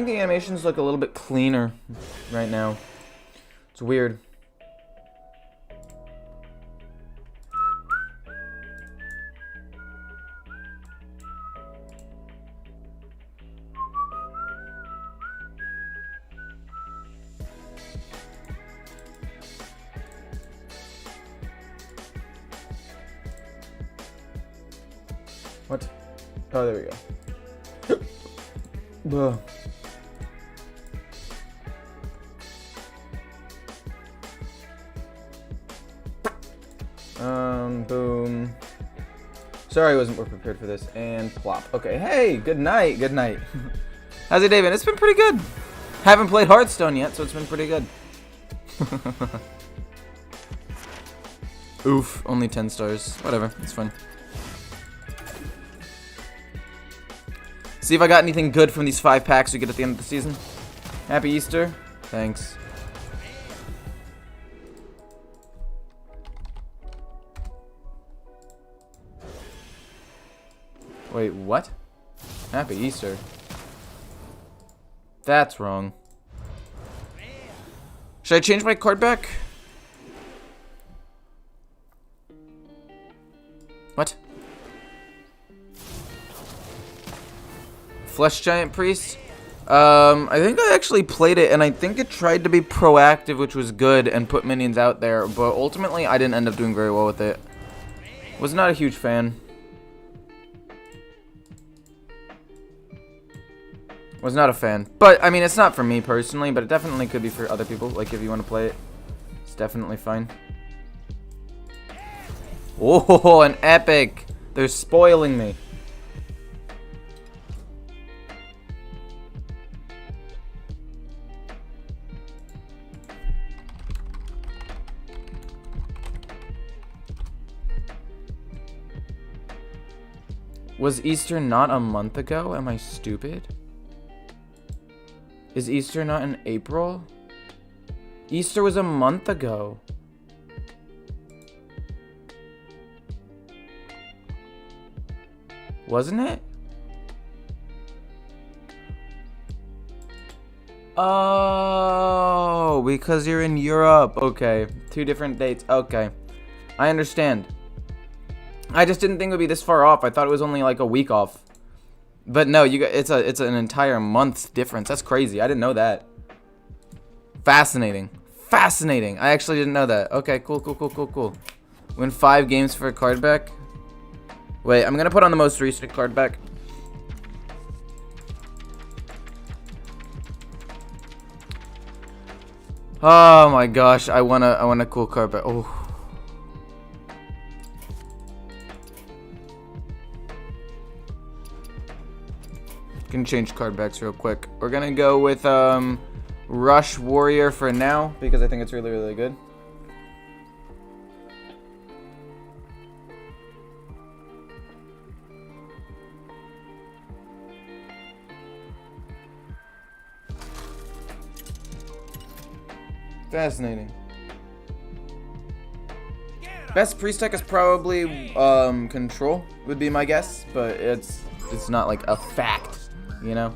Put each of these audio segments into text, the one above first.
think the animations look a little bit cleaner right now. It's weird. What? Oh, there we go. Boom. Sorry I wasn't more prepared for this. And plop. Okay, hey, good night, good night. How's it, David? It's been pretty good. Haven't played Hearthstone yet, so it's been pretty good. Oof, only 10 stars. Whatever, it's fine. See if I got anything good from these 5 packs we get at the end of the season. Happy Easter. Thanks. Wait, what? Happy Easter. That's wrong. Should I change my card back? What? Flesh Giant Priest? I think I actually played it, and I think it tried to be proactive, which was good, and put minions out there, but ultimately I didn't end up doing very well with it. Was not a huge fan. Was not a fan. But, I mean, it's not for me personally, but it definitely could be for other people. Like, if you want to play it, it's definitely fine. Oh, an epic! They're spoiling me. Was Easter not a month ago? Am I stupid? Is Easter not in April? Easter was a month ago. Wasn't it? Oh, because you're in Europe. Okay, 2 different dates. Okay, I understand. I just didn't think it would be this far off. I thought it was only like a week off. But no, you got it's an entire month difference. That's crazy. I didn't know that. Fascinating. Fascinating. I actually didn't know that. Okay, cool. Win 5 games for a card back. Wait, I'm gonna put on the most recent card back. Oh my gosh, I want a cool card back. Oh. Can change card backs real quick. We're gonna go with Rush Warrior for now because I think it's really, really good. Fascinating. Best priest deck is probably Control would be my guess, but it's not like a fact. You know?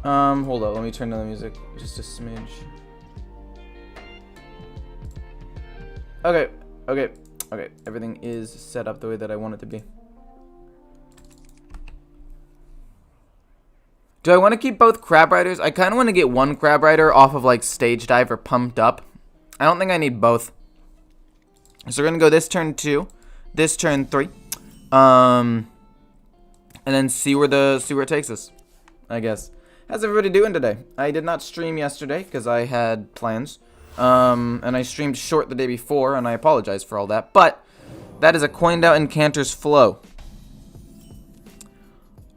Hold up, let me turn down the music just a smidge. Okay. Everything is set up the way that I want it to be. Do I want to keep both Crab Riders? I kind of want to get one Crab Rider off of like Stage Dive or Pumped Up. I don't think I need both. So we're gonna go this turn 2. This turn 3, and then see where it takes us, I guess. How's everybody doing today? I did not stream yesterday because I had plans, and I streamed short the day before, and I apologize for all that. But that is a coined out Incanter's Flow.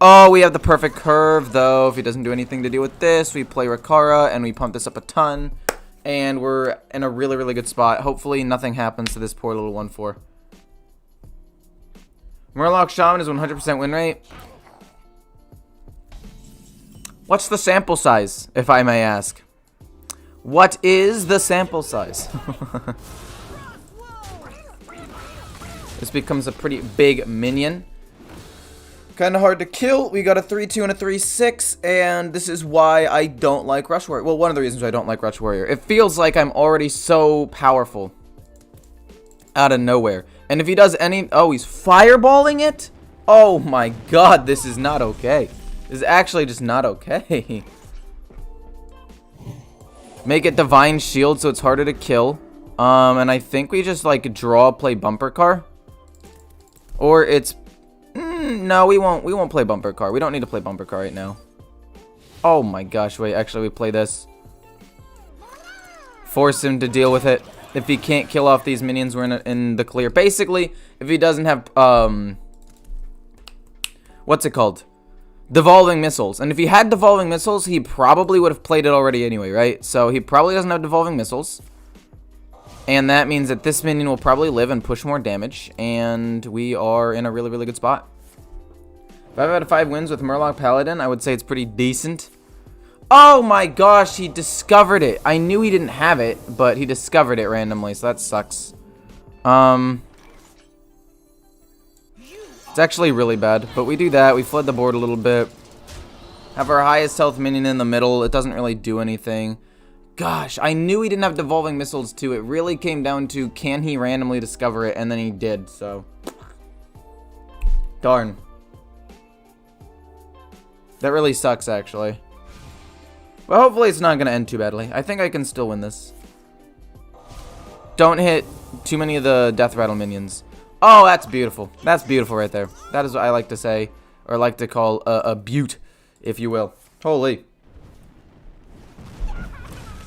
Oh, we have the perfect curve though. If he doesn't do anything to deal with this, we play Rakara and we pump this up a ton, and we're in a really, really good spot. Hopefully, nothing happens to this poor little 1/4. Murloc Shaman is 100% win rate. What's the sample size, if I may ask? What is the sample size? This becomes a pretty big minion. Kind of hard to kill. We got a 3-2 and a 3-6, and this is why I don't like Rush Warrior. Well, one of the reasons I don't like Rush Warrior. It feels like I'm already so powerful out of nowhere. And if he does any... Oh, he's fireballing it? Oh my god, this is not okay. This is actually just not okay. Make it Divine Shield so it's harder to kill. And I think we just, like, draw, play Bumper Car. Or it's... no, we won't play Bumper Car. We don't need to play Bumper Car right now. Oh my gosh, wait, actually we play this. Force him to deal with it. If he can't kill off these minions, we're in the clear. Basically, if he doesn't have, what's it called? Devolving Missiles. And if he had Devolving Missiles, he probably would have played it already anyway, right? So he probably doesn't have Devolving Missiles. And that means that this minion will probably live and push more damage. And we are in a really, really good spot. 5 out of 5 wins with Murloc Paladin. I would say it's pretty decent. Oh my gosh, he discovered it. I knew he didn't have it, but he discovered it randomly, so that sucks. It's actually really bad, but we do that. We flood the board a little bit. Have our highest health minion in the middle. It doesn't really do anything. Gosh, I knew he didn't have Devolving Missiles too. It really came down to, can he randomly discover it, and then he did, so. Darn. That really sucks, actually. Well, hopefully it's not going to end too badly. I think I can still win this. Don't hit too many of the Death Rattle minions. Oh, that's beautiful. That's beautiful right there. That is what I like to say, or like to call a beaut, if you will. Holy.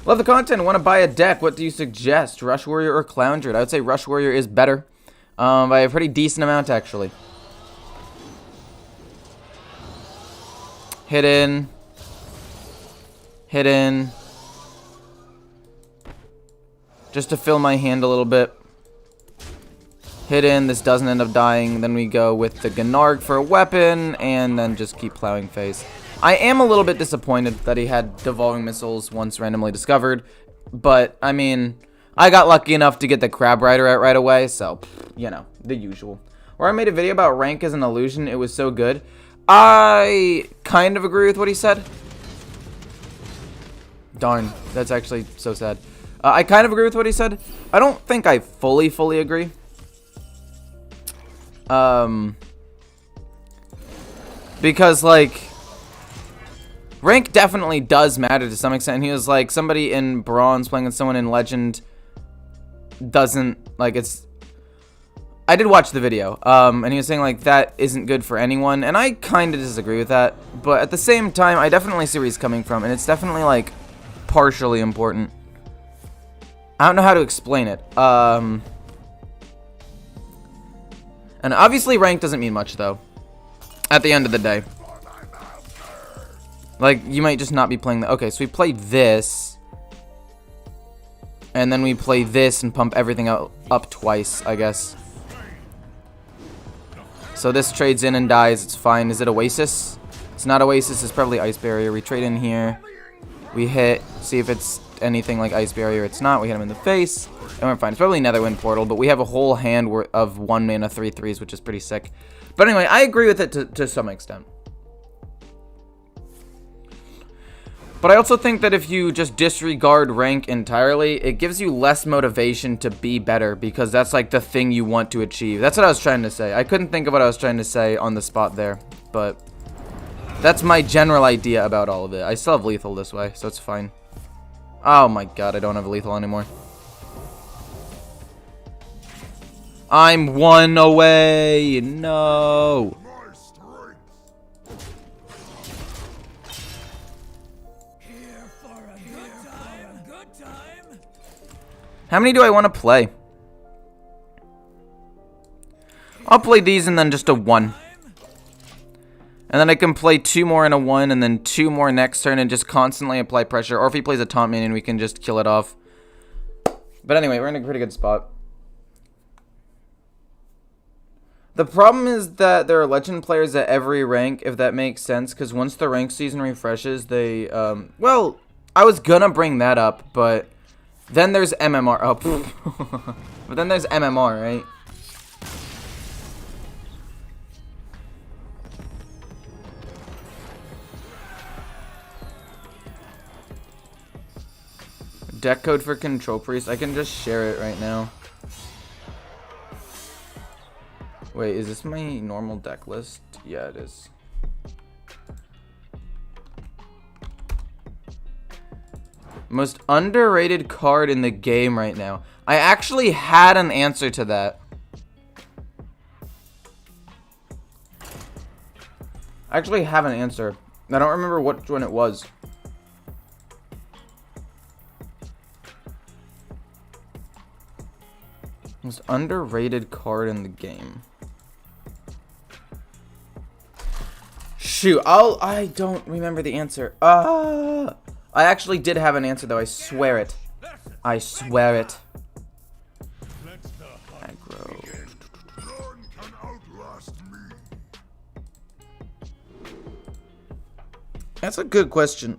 Love the content. Want to buy a deck? What do you suggest? Rush Warrior or Clown Druid? I would say Rush Warrior is better. By a pretty decent amount, actually. Hidden. Hidden. Just to fill my hand a little bit. Hidden. This doesn't end up dying. Then we go with the Gnarg for a weapon. And then just keep plowing face. I am a little bit disappointed that he had Devolving Missiles once randomly discovered. But, I mean, I got lucky enough to get the Crab Rider out right away. So, you know, the usual. Or I made a video about rank as an illusion. It was so good. I kind of agree with what he said. Darn, that's actually so sad. I kind of agree with what he said. I don't think I fully agree. Because, like, rank definitely does matter to some extent. He was like, somebody in Bronze playing with someone in Legend doesn't, like, it's... I did watch the video, and he was saying, like, that isn't good for anyone, and I kind of disagree with that, but at the same time, I definitely see where he's coming from, and it's definitely, like, partially important. I don't know how to explain it. And obviously rank doesn't mean much, though, at the end of the day. Like, you might just not be playing the... Okay, so we play this, and then we play this and pump everything up twice, I guess. So this trades in and dies. It's fine. Is it Oasis? It's not Oasis. It's probably Ice Barrier. We trade in here. We hit. See if it's anything like Ice Barrier. It's not. We hit him in the face. And we're fine. It's probably Netherwind Portal. But we have a whole hand of 1 mana 3/3s, which is pretty sick. But anyway, I agree with it to some extent. But I also think that if you just disregard rank entirely, it gives you less motivation to be better, because that's like the thing you want to achieve. That's what I was trying to say. I couldn't think of what I was trying to say on the spot there, but that's my general idea about all of it. I still have lethal this way, so it's fine. Oh my god, I don't have lethal anymore. I'm 1 away. No. How many do I want to play? I'll play these and then just a 1. And then I can play 2 more in a 1 and then 2 more next turn and just constantly apply pressure. Or if he plays a taunt minion, we can just kill it off. But anyway, we're in a pretty good spot. The problem is that there are legend players at every rank, if that makes sense. Because once the rank season refreshes, they... well, I was gonna bring that up, but... Then there's MMR. Oh, but then there's MMR, right? Deck code for Control Priest. I can just share it right now. Wait, is this my normal deck list? Yeah, it is. Most underrated card in the game right now. I actually had an answer to that. I actually have an answer. I don't remember which one it was. Most underrated card in the game. Shoot, I don't remember the answer. I actually did have an answer though, I swear it. I swear it. Aggro. That's a good question.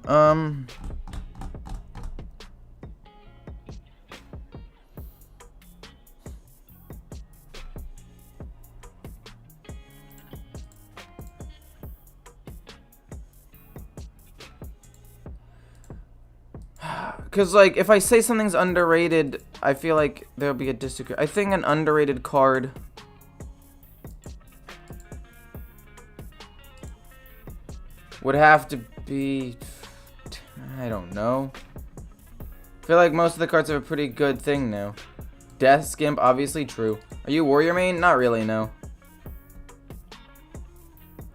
Because, like, if I say something's underrated, I feel like there'll be a disagreement. I think an underrated card would have to be... I don't know. I feel like most of the cards have a pretty good thing now. Death Skimp, obviously true. Are you Warrior main? Not really, no.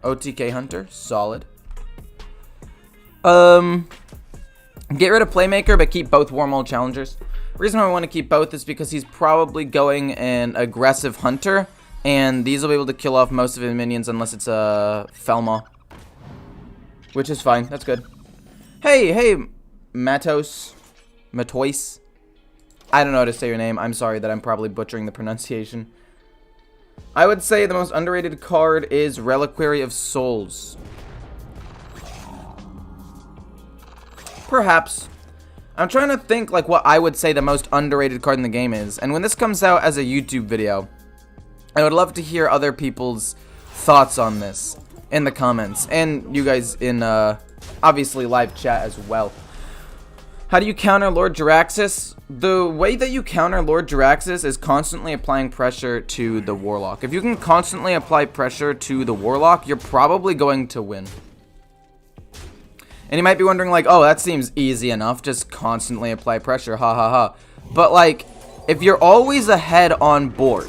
OTK Hunter, solid. Get rid of Playmaker, but keep both War Mold Challengers. The reason why I want to keep both is because he's probably going an aggressive Hunter, and these will be able to kill off most of his minions unless it's a Felmaw. Which is fine, that's good. Hey, Matois. I don't know how to say your name. I'm sorry that I'm probably butchering the pronunciation. I would say the most underrated card is Reliquary of Souls. Perhaps. I'm trying to think like what I would say the most underrated card in the game is. And when this comes out as a YouTube video, I would love to hear other people's thoughts on this in the comments. And you guys in, obviously, live chat as well. How do you counter Lord Jaraxxus? The way that you counter Lord Jaraxxus is constantly applying pressure to the Warlock. If you can constantly apply pressure to the Warlock, you're probably going to win. And you might be wondering, like, oh, that seems easy enough. Just constantly apply pressure. Ha ha ha. But, like, if you're always ahead on board,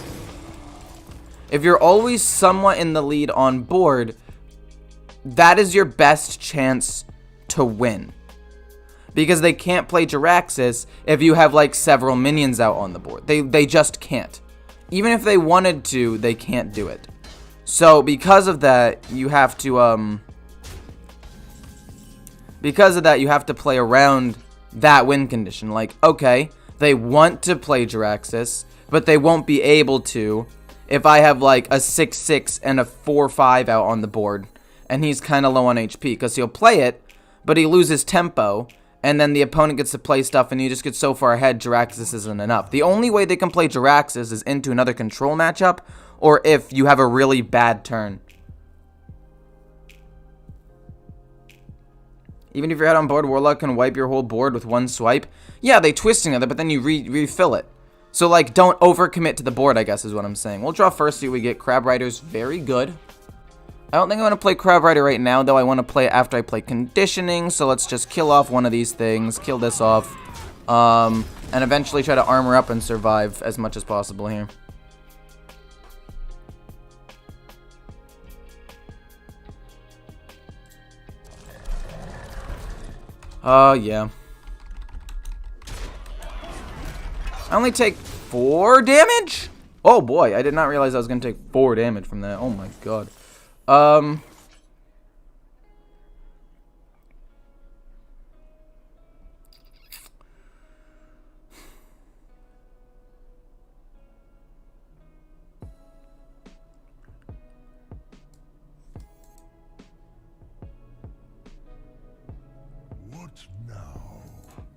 if you're always somewhat in the lead on board, that is your best chance to win. Because they can't play Jaraxxus if you have, like, several minions out on the board. They just can't. Even if they wanted to, they can't do it. So, because of that, you have to, because of that, you have to play around that win condition. Like, okay, they want to play Jaraxxus, but they won't be able to if I have, like, a 6-6 and a 4-5 out on the board, and he's kind of low on HP, because he'll play it, but he loses tempo, and then the opponent gets to play stuff, and you just get so far ahead, Jaraxxus isn't enough. The only way they can play Jaraxxus is into another control matchup, or if you have a really bad turn. Even if you're out on board, Warlock can wipe your whole board with one swipe. Yeah, they twist together, but then you refill it. So, like, don't overcommit to the board, I guess is what I'm saying. We'll draw first, see what we get. Crab Rider's very good. I don't think I want to play Crab Rider right now, though. I want to play it after I play Conditioning, so let's just kill off one of these things, kill this off, and eventually try to armor up and survive as much as possible here. Yeah. I only take 4 damage? Oh boy, I did not realize I was going to take 4 damage from that. Oh my god. I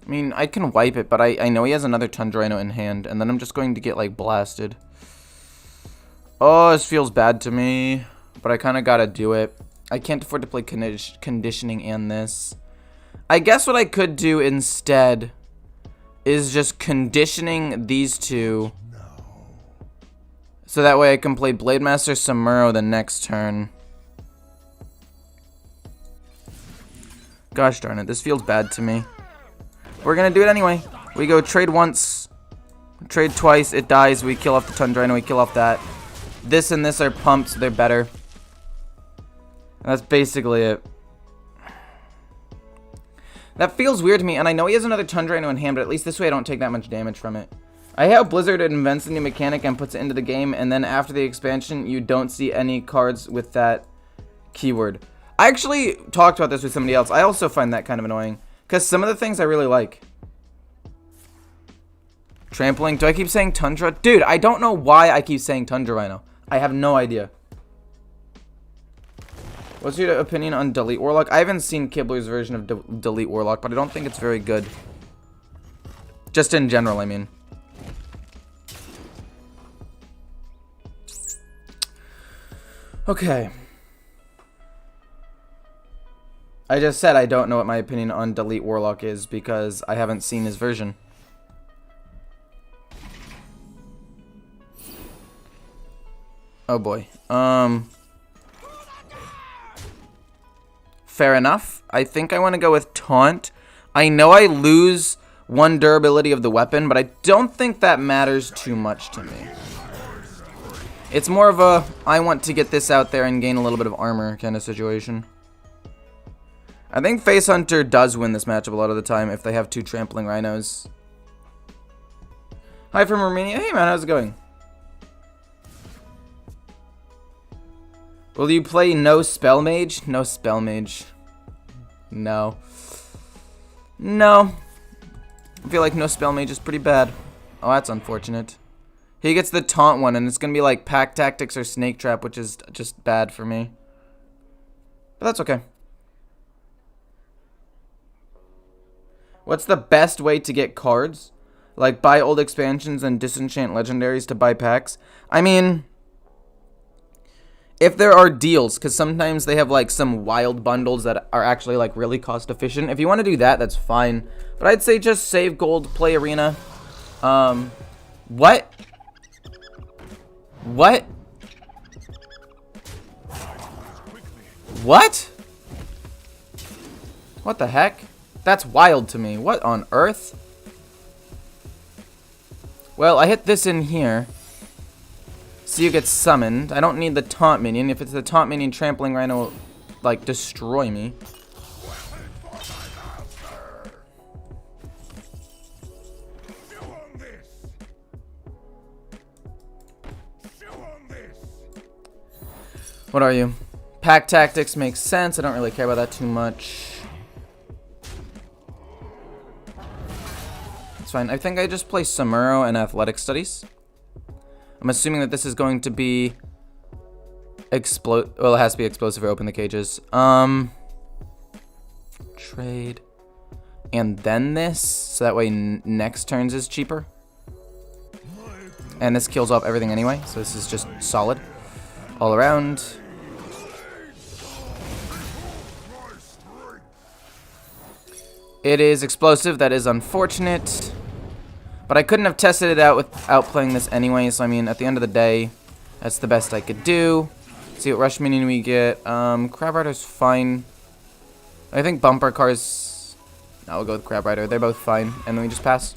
mean, I can wipe it, but I know he has another Tundra Rhino in hand, and then I'm just going to get, like, blasted. Oh, this feels bad to me, but I kind of gotta do it. I can't afford to play Conditioning and this. I guess what I could do instead is just conditioning these two. So that way I can play Blade Master Samuro the next turn. Gosh darn it, this feels bad to me. We're gonna do it anyway. We go trade once, trade twice, it dies, we kill off the Tundra, and we kill off that. This and this are pumped, so they're better. And that's basically it. That feels weird to me, and I know he has another Tundra in hand, but at least this way I don't take that much damage from it. I hate how Blizzard invents a new mechanic and puts it into the game, and then after the expansion, you don't see any cards with that keyword. I actually talked about this with somebody else. I also find that kind of annoying, because some of the things I really like. Trampling. Do I keep saying Tundra? Dude, I don't know why I keep saying Tundra right now. I have no idea. What's your opinion on Delete Warlock? I haven't seen Kibler's version of Delete Warlock, but I don't think it's very good. Just in general, I mean. Okay. I just said I don't know what my opinion on Delete Warlock is because I haven't seen his version. Oh boy. Fair enough. I think I want to go with Taunt. I know I lose 1 durability of the weapon, but I don't think that matters too much to me. It's more of a, I want to get this out there and gain a little bit of armor kind of situation. I think Face Hunter does win this matchup a lot of the time if they have 2 trampling rhinos. Hi from Romania. Hey man, how's it going? Will you play no spell mage? No spell mage. No. No. I feel like no spell mage is pretty bad. Oh, that's unfortunate. He gets the taunt one, and it's going to be like Pack Tactics or Snake Trap, which is just bad for me. But that's okay. What's the best way to get cards? Like buy old expansions and disenchant legendaries to buy packs? I mean, if there are deals, because sometimes they have like some wild bundles that are actually like really cost efficient. If you want to do that, that's fine. But I'd say just save gold, play arena. What? What? What? What the heck? That's wild to me. What on earth? Well, I hit this in here. So you get summoned. I don't need the taunt minion. If it's the taunt minion, trampling rhino will, like, destroy me. What are you? Pack Tactics makes sense. I don't really care about that too much. It's fine. I think I just play Samuro and Athletic Studies. I'm assuming that this is going to be well, it has to be explosive or open the cages. Trade. And then this, so that way next turns is cheaper. And this kills off everything anyway, so this is just solid all around. It is explosive, that is unfortunate. But I couldn't have tested it out without playing this anyway, so I mean, at the end of the day, that's the best I could do. Let's see what rush minion we get. Crab Rider's fine. I think bumper cars. No, we'll go with Crab Rider. They're both fine. And then we just pass.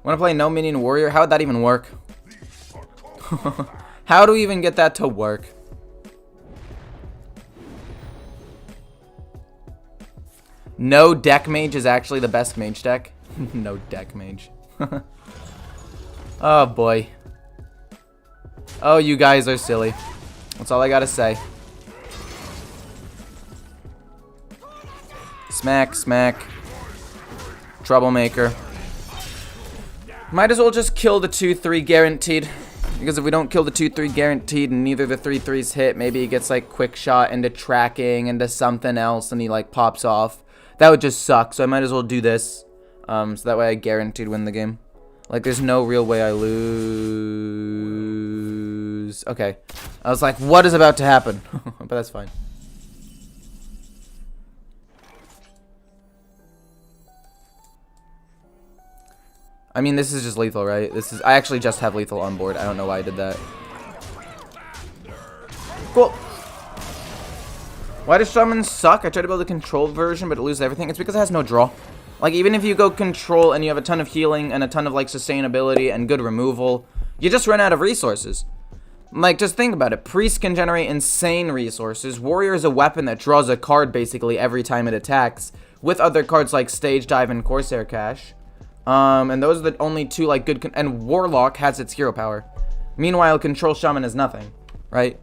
Want to play no minion warrior? How would that even work? How do we even get that to work? No deck mage is actually the best mage deck. No deck mage. Oh boy. Oh, you guys are silly. That's all I gotta say. Smack, smack. Troublemaker. Might as well just kill the 2-3 guaranteed. Because if we don't kill the 2-3 guaranteed and neither the 3-3s hit, maybe he gets like quick shot into tracking, into something else, and he like pops off. That would just suck, so I might as well do this. So that way I guaranteed win the game. Like, there's no real way I lose. Okay. I was like, what is about to happen? But that's fine. I mean, this is just lethal, right? I actually just have lethal on board. I don't know why I did that. Cool. Why does Shaman suck? I tried to build a control version, but it loses everything. It's because it has no draw. Like, even if you go control and you have a ton of healing and a ton of, like, sustainability and good removal, you just run out of resources. Like, just think about it. Priest can generate insane resources. Warrior is a weapon that draws a card, basically, every time it attacks, with other cards like Stage Dive and Corsair Cache. And those are the only two, like, good... and Warlock has its hero power. Meanwhile, Control Shaman is nothing, right?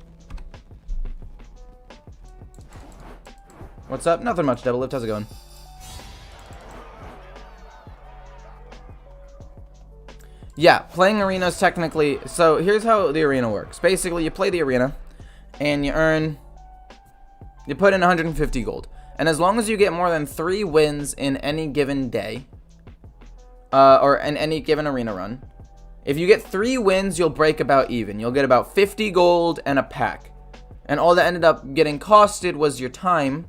What's up? Nothing much, Double Lift. How's it going? Yeah, playing arenas technically... So, here's how the arena works. Basically, you play the arena, and you put in 150 gold. And as long as you get more than 3 wins in any given day, or in any given arena run, if you get 3 wins, you'll break about even. You'll get about 50 gold and a pack. And all that ended up getting costed was your time,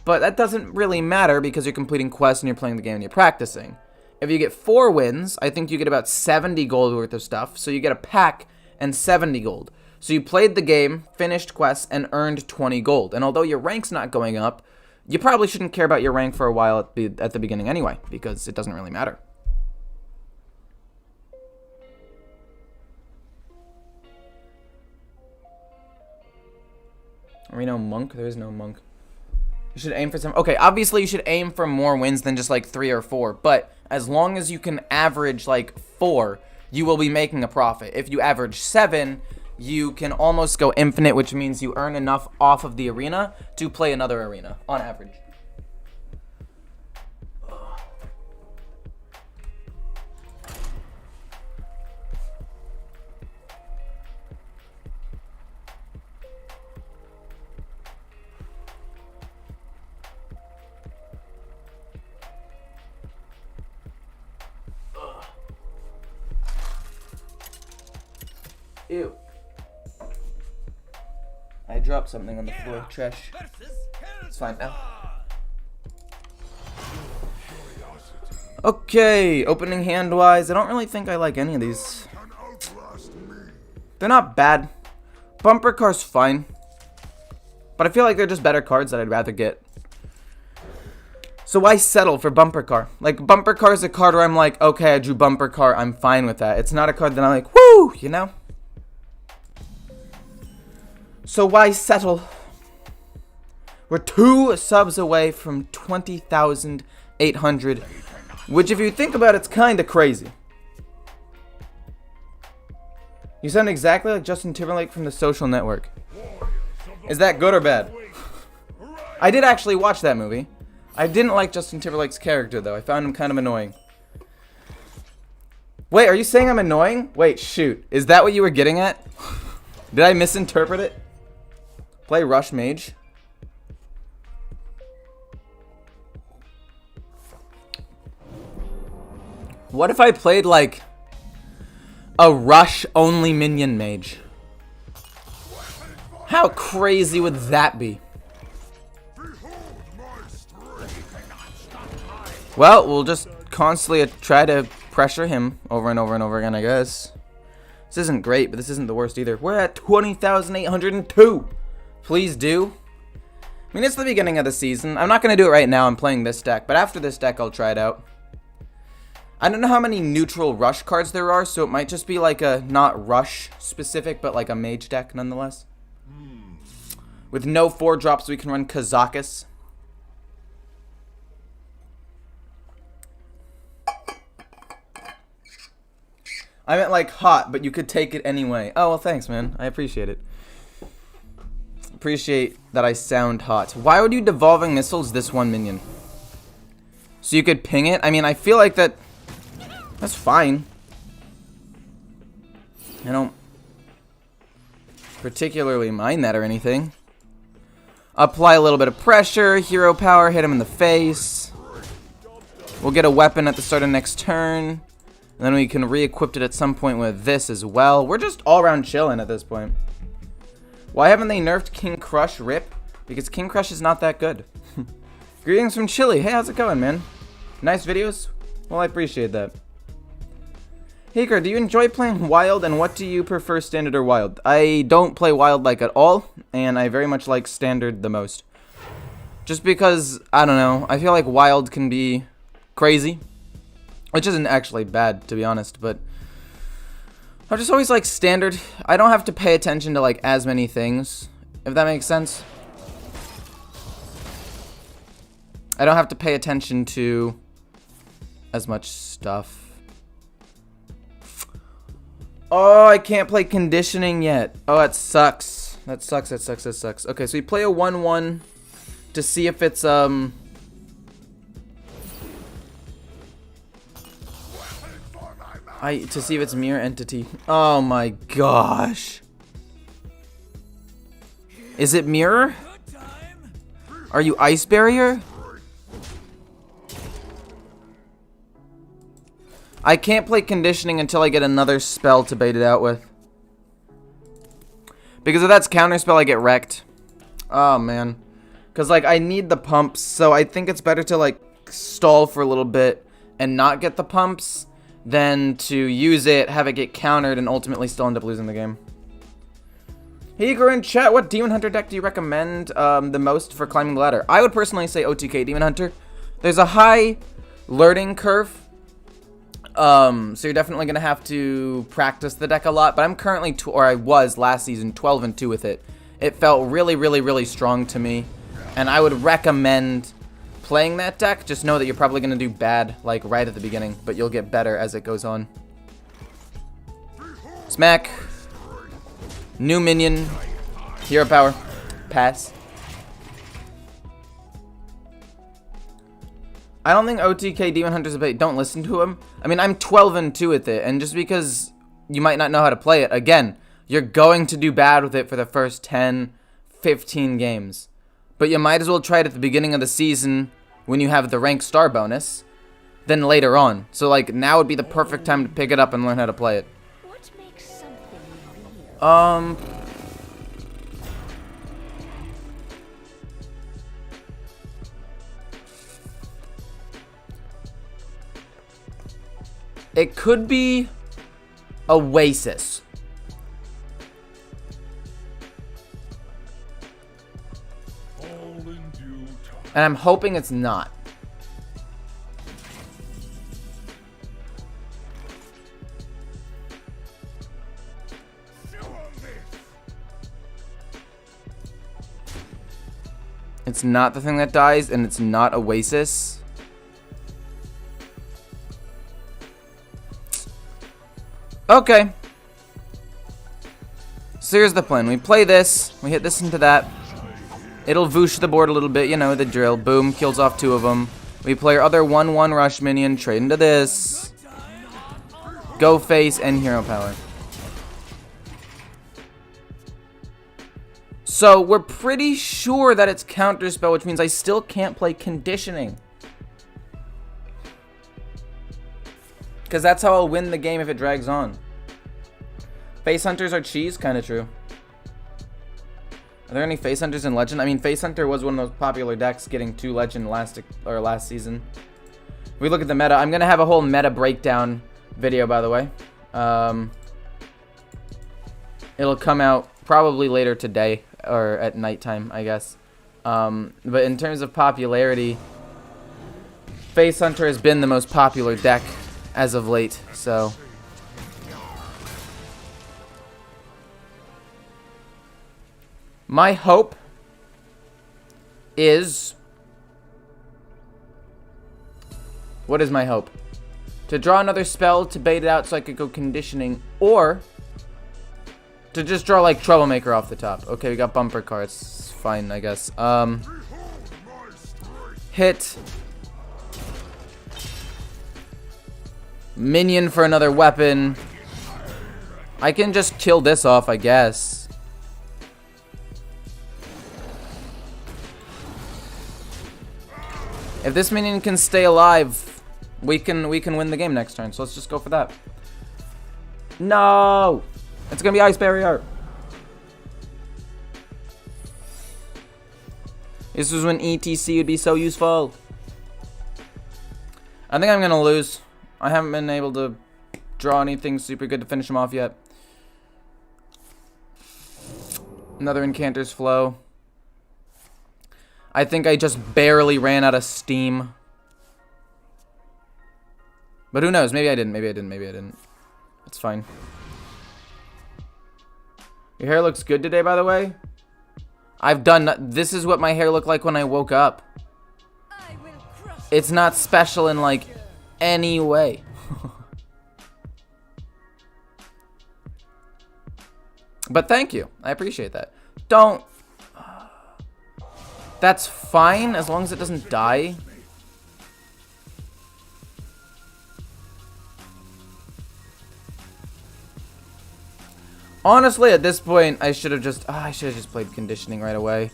but that doesn't really matter because you're completing quests and you're playing the game and you're practicing. If you get 4 wins, I think you get about 70 gold worth of stuff. So you get a pack and 70 gold. So you played the game, finished quests, and earned 20 gold. And although your rank's not going up, you probably shouldn't care about your rank for a while at the beginning anyway, because it doesn't really matter. Are we no monk? There is no monk. You should aim for some... Okay, obviously you should aim for more wins than just like 3 or 4. But as long as you can average like 4, you will be making a profit. If you average 7, you can almost go infinite, which means you earn enough off of the arena to play another arena on average. Ew. I dropped something on the floor. Trash. It's fine now. Okay, opening hand-wise, I don't really think I like any of these. They're not bad. Bumper Car's fine. But I feel like they're just better cards that I'd rather get. So why settle for Bumper Car? Like, Bumper Car is a card where I'm like, okay, I drew Bumper Car, I'm fine with that. It's not a card that I'm like, woo, you know? So why settle? We're 2 subs away from 20,800, which if you think about it, it's kind of crazy. You sound exactly like Justin Timberlake from The Social Network. Is that good or bad? I did actually watch that movie. I didn't like Justin Timberlake's character, though. I found him kind of annoying. Wait, are you saying I'm annoying? Wait, shoot. Is that what you were getting at? Did I misinterpret it? Play Rush Mage. What if I played, like, a Rush-only minion mage? How crazy would that be? Well, we'll just constantly try to pressure him over and over and over again, I guess. This isn't great, but this isn't the worst either. We're at 20,802. Please do. I mean, it's the beginning of the season. I'm not going to do it right now. I'm playing this deck. But after this deck, I'll try it out. I don't know how many neutral Rush cards there are, so it might just be like a, not Rush specific, but like a Mage deck nonetheless. With no 4-drops, we can run Kazakus. I meant like hot, but you could take it anyway. Oh, well, thanks, man. I appreciate it. Appreciate that I sound hot. Why would you Devolving Missiles this one minion? So you could ping it? I mean, I feel like that's fine. I don't particularly mind that or anything. Apply a little bit of pressure, hero power, hit him in the face. We'll get a weapon at the start of next turn. And then we can re-equip it at some point with this as well. We're just all around chilling at this point. Why haven't they nerfed King Crush Rip? Because King Crush is not that good. Greetings from Chile. Hey, how's it going, man? Nice videos? Well, I appreciate that. Haker, do you enjoy playing Wild, and what do you prefer, Standard or Wild? I don't play Wild like at all, and I very much like Standard the most. Just because, I don't know, I feel like Wild can be crazy, which isn't actually bad, to be honest, but I just always like Standard. I don't have to pay attention to like as many things, if that makes sense. I don't have to pay attention to as much stuff. Oh, I can't play conditioning yet. Oh, that sucks. That sucks, that sucks, that sucks. Okay, so we play a 1-1 to see if it's, to see if it's mirror entity. Oh my gosh. Is it mirror? Are you ice barrier? I can't play conditioning until I get another spell to bait it out with. Because if that's counterspell, I get wrecked. Oh, man. Because, like, I need the pumps, so I think it's better to, like, stall for a little bit and not get the pumps than to use it, have it get countered, and ultimately still end up losing the game. Hey, Igor in chat, what Demon Hunter deck do you recommend the most for climbing the ladder? I would personally say OTK Demon Hunter. There's a high learning curve. So you're definitely going to have to practice the deck a lot, but I'm currently, or I was last season, 12-2 with it. It felt really, really, really strong to me, and I would recommend playing that deck. Just know that you're probably going to do bad, like, right at the beginning, but you'll get better as it goes on. Smack. New minion. Hero power. Pass. I don't think OTK Demon Hunter's a bait. Don't listen to him. I mean, I'm 12-2 with it, and just because you might not know how to play it, again, you're going to do bad with it for the first 10, 15 games. But you might as well try it at the beginning of the season when you have the rank star bonus, than later on. So, like, now would be the perfect time to pick it up and learn how to play it. What makes something real? It could be Oasis. And I'm hoping it's not. It's not the thing that dies, and it's not Oasis. Okay. So here's the plan. We play this. We hit this into that. It'll voosh the board a little bit. You know, the drill. Boom. Kills off 2 of them. We play our other 1-1 rush minion. Trade into this. Go face and hero power. So we're pretty sure that it's counterspell, which means I still can't play conditioning. Because that's how I'll win the game if it drags on. Face Hunters are cheese? Kind of true. Are there any Face Hunters in Legend? I mean, Face Hunter was one of those popular decks getting to Legend last season. We look at the meta. I'm going to have a whole meta breakdown video, by the way. It'll come out probably later today, or at nighttime, I guess. But in terms of popularity, Face Hunter has been the most popular deck as of late, so my hope is, what is my hope? To draw another spell to bait it out so I could go conditioning, or to just draw like Troublemaker off the top. Okay, we got bumper cards. It's fine, I guess. Hit minion for another weapon. I can just kill this off, I guess. If this minion can stay alive, we can win the game next turn. So let's just go for that. No, it's gonna be Ice Barrier. This was when ETC would be so useful. I think I'm gonna lose. I haven't been able to draw anything super good to finish him off yet. Another Incanter's Flow. I think I just barely ran out of steam. But who knows? Maybe I didn't. Maybe I didn't. Maybe I didn't. It's fine. Your hair looks good today, by the way. I've done... This is what my hair looked like when I woke up. It's not special in, like, any way. But thank you. I appreciate that. Don't... That's fine, as long as it doesn't die. Honestly, at this point, I should have just... I should have just played conditioning right away.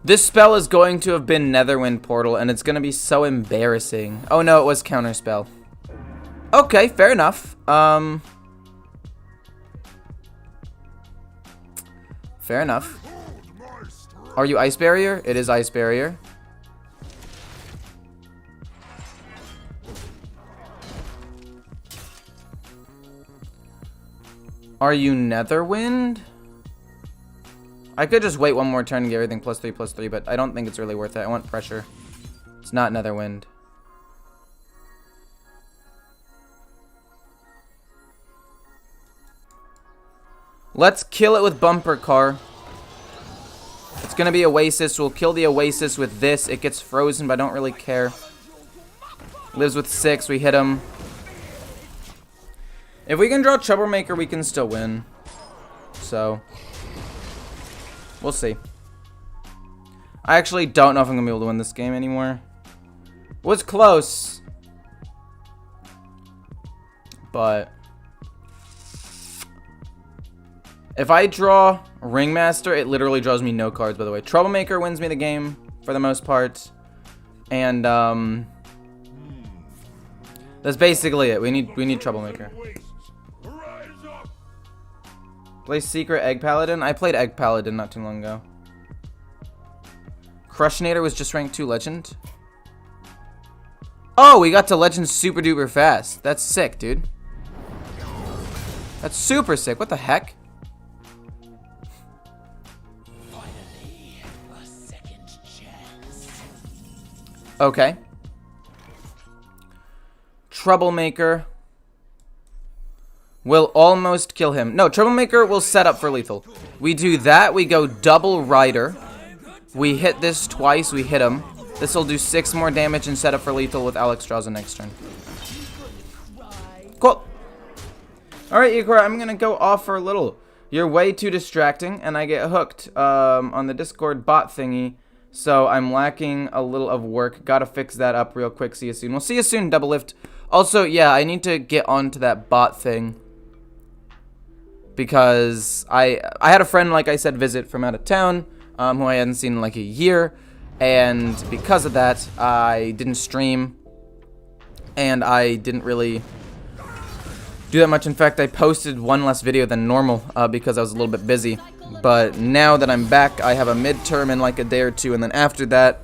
This spell is going to have been Netherwind Portal, and it's going to be so embarrassing. Oh no, it was Counterspell. Okay, fair enough. Fair enough. Are you Ice Barrier? It is Ice Barrier. Are you Netherwind? I could just wait one more turn and get everything +3/+3, but I don't think it's really worth it. I want pressure. It's not Netherwind. Let's kill it with Bumper Car. It's gonna be Oasis. We'll kill the Oasis with this. It gets frozen, but I don't really care. Lives with 6. We hit him. If we can draw Troublemaker, we can still win. So... we'll see. I actually don't know if I'm going to be able to win this game anymore. Was close. But... if I draw Ringmaster, it literally draws me no cards, by the way. Troublemaker wins me the game, for the most part. And, that's basically it. We need Troublemaker. Play Secret Egg Paladin? I played Egg Paladin not too long ago. Crushinator was just rank 2 Legend. Oh, we got to Legend super duper fast. That's sick, dude. That's super sick. What the heck? Finally, a second chance. Okay. Troublemaker will almost kill him. No, Troublemaker will set up for lethal. We do that. We go double Rider. We hit this twice. We hit him. This will do 6 more damage and set up for lethal with Alex draws the next turn. Cool. Alright, Ikora, I'm going to go off for a little. You're way too distracting, and I get hooked on the Discord bot thingy. So I'm lacking a little of work. Gotta fix that up real quick. See you soon. We'll see you soon, Double Lift. Also, yeah, I need to get onto that bot thing. Because I had a friend, like I said, visit from out of town, who I hadn't seen in like a year, and because of that, I didn't stream, and I didn't really do that much. In fact, I posted one less video than normal, because I was a little bit busy, but now that I'm back, I have a midterm in like a day or two, and then after that,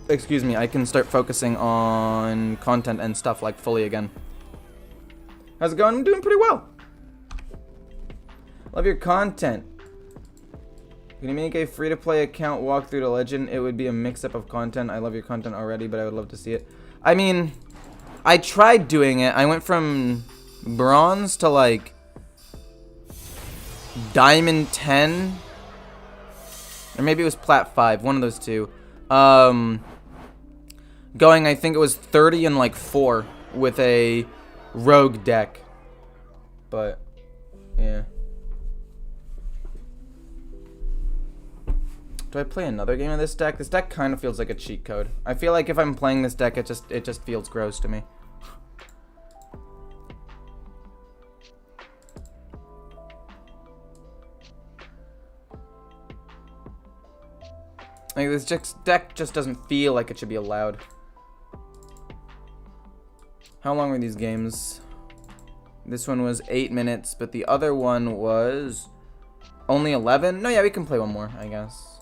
excuse me, I can start focusing on content and stuff like fully again. How's it going? I'm doing pretty well. Love your content. Can you make a free-to-play account walkthrough to Legend? It would be a mix-up of content. I love your content already, but I would love to see it. I mean, I tried doing it. I went from bronze to like diamond 10, or maybe it was plat 5. One of those two. Going, I think it was 30 and like 4 with a rogue deck. But yeah. Do I play another game of this deck? This deck kind of feels like a cheat code. I feel like if I'm playing this deck, it just feels gross to me. Like, this deck just doesn't feel like it should be allowed. How long were these games? This one was 8 minutes, but the other one was Only 11? No, yeah, we can play one more, I guess.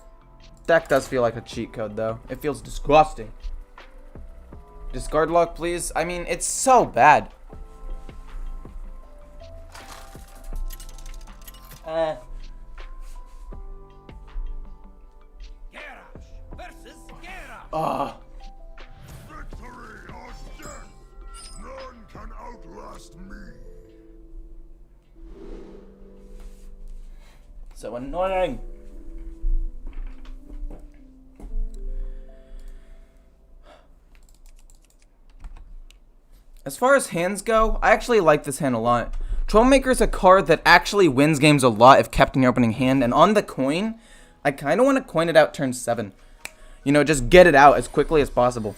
Deck does feel like a cheat code, though. It feels disgusting. Discard lock, please. I mean, it's so bad. Garrosh versus Garrosh. Victory or death! None can outlast me! So annoying. As far as hands go, I actually like this hand a lot. Troublemaker is a card that actually wins games a lot if kept in your opening hand. And on the coin, I kind of want to coin it out turn 7. You know, just get it out as quickly as possible.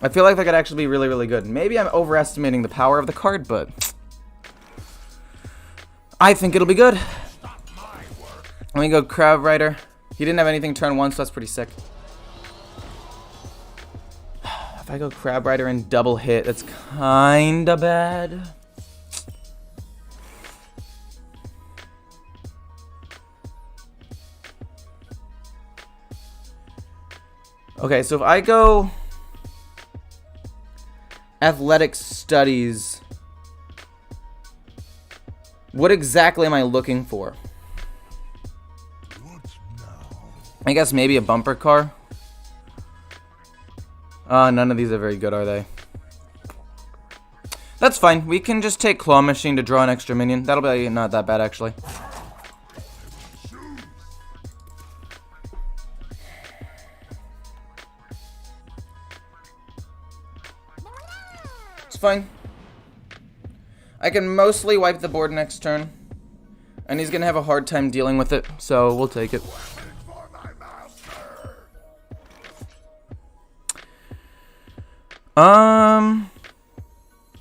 I feel like that could actually be really, really good. Maybe I'm overestimating the power of the card, but I think it'll be good. Let me go Crab Rider. He didn't have anything turn 1, so that's pretty sick. If I go Crab Rider and double hit, that's kinda bad. Okay, so if I go Athletic Studies, what exactly am I looking for? I guess maybe a bumper car. None of these are very good, are they? That's fine. We can just take Claw Machine to draw an extra minion. That'll be not that bad, actually. It's fine. I can mostly wipe the board next turn. And he's gonna have a hard time dealing with it, so we'll take it.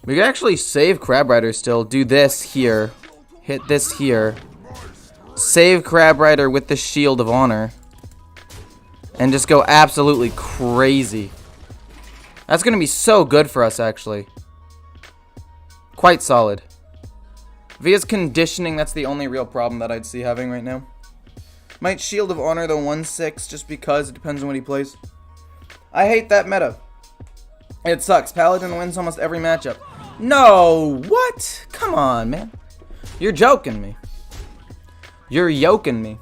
We could actually save Crab Rider still. Do this here. Hit this here. Save Crab Rider with the Shield of Honor. And just go absolutely crazy. That's going to be so good for us, actually. Quite solid. If he has conditioning, that's the only real problem that I'd see having right now. Might Shield of Honor the 1/6 just because it depends on what he plays. I hate that meta. It sucks. Paladin wins almost every matchup. No! What? Come on, man. You're joking me. You're yoking me.